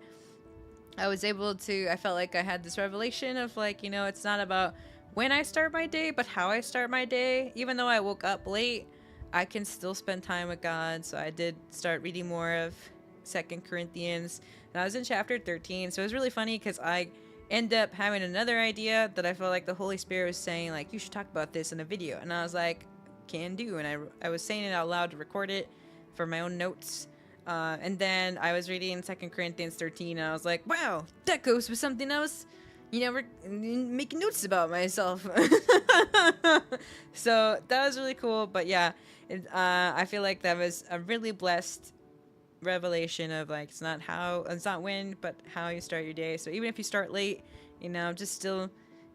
Speaker 1: I was able to, I felt like I had this revelation of like, you know, it's not about when I start my day, but how I start my day. Even though I woke up late, I can still spend time with God. So I did start reading more of 2 Corinthians, and I was in chapter 13. So it was really funny because I end up having another idea that I felt like the Holy Spirit was saying, like, you should talk about this in a video. And I was like, can do. And I was saying it out loud to record it for my own notes. And then I was reading 2 Corinthians 13, and I was like, wow, that goes with something I was, you know, making notes about myself. So that was really cool. But yeah, I feel like that was a really blessed revelation of like, it's not when, but how you start your day. So even if you start late, you know, just still,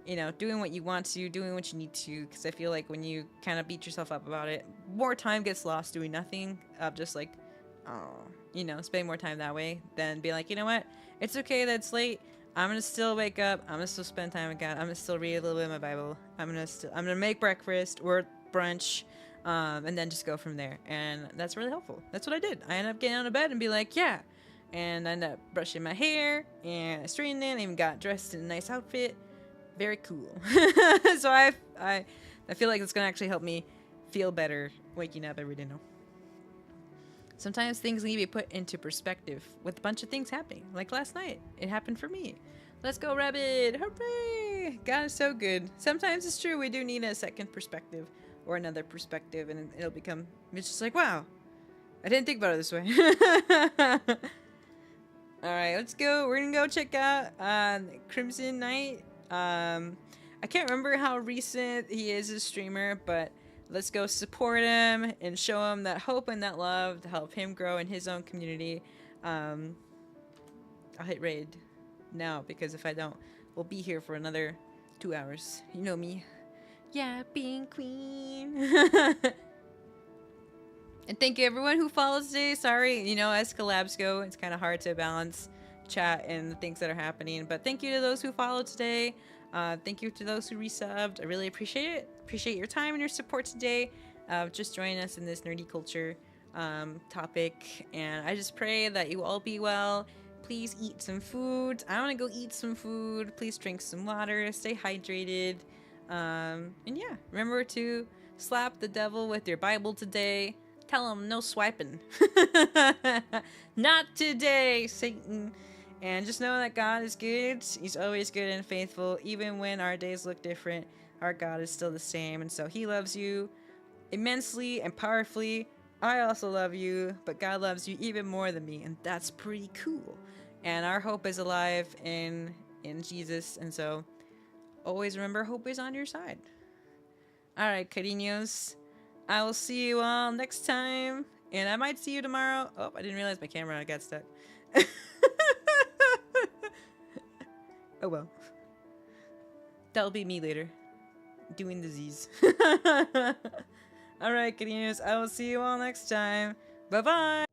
Speaker 1: you know, doing what you want to, doing what you need to, because I feel like when you kind of beat yourself up about it, more time gets lost doing nothing, just like, oh, you know, spending more time that way than be like, you know what, it's okay that it's late, I'm gonna still wake up, I'm gonna still spend time with God, I'm gonna still read a little bit of my Bible, I'm gonna make breakfast or brunch, and then just go from there. And that's really helpful. That's what I did. I ended up getting out of bed and be like, yeah, and I ended up brushing my hair and I straightened it and even got dressed in a nice outfit. Very cool. So I feel like it's gonna actually help me feel better waking up every day now. Sometimes things need to be put into perspective with a bunch of things happening. Like last night, it happened for me. Let's go, Rabbit! Hooray! God is so good. Sometimes it's true, we do need a second perspective or another perspective, and it'll become, it's just like, wow, I didn't think about it this way. Alright, let's go. We're gonna go check out Crimson Knight. I can't remember how recent he is a streamer, but let's go support him and show him that hope and that love to help him grow in his own community. I'll hit raid now, because if I don't, we'll be here for another 2 hours. You know me. Yeah, being queen. And thank you everyone who followed today. Sorry, you know, as collabs go, it's kind of hard to balance chat and the things that are happening. But thank you to those who followed today. Thank you to those who resubbed. I really appreciate it. Appreciate your time and your support today. Just joining us in this nerdy culture topic. And I just pray that you all be well. Please eat some food. I want to go eat some food. Please drink some water. Stay hydrated. And yeah, remember to slap the devil with your Bible today. Tell him no swiping. Not today, Satan. And just know that God is good. He's always good and faithful. Even when our days look different, our God is still the same. And so he loves you immensely and powerfully. I also love you, but God loves you even more than me. And that's pretty cool. And our hope is alive in Jesus. And so always remember, hope is on your side. All right, cariños. I will see you all next time. And I might see you tomorrow. Oh, I didn't realize my camera got stuck. Oh well. That'll be me later. Doing the Z's. Alright, cariños. I will see you all next time. Bye-bye.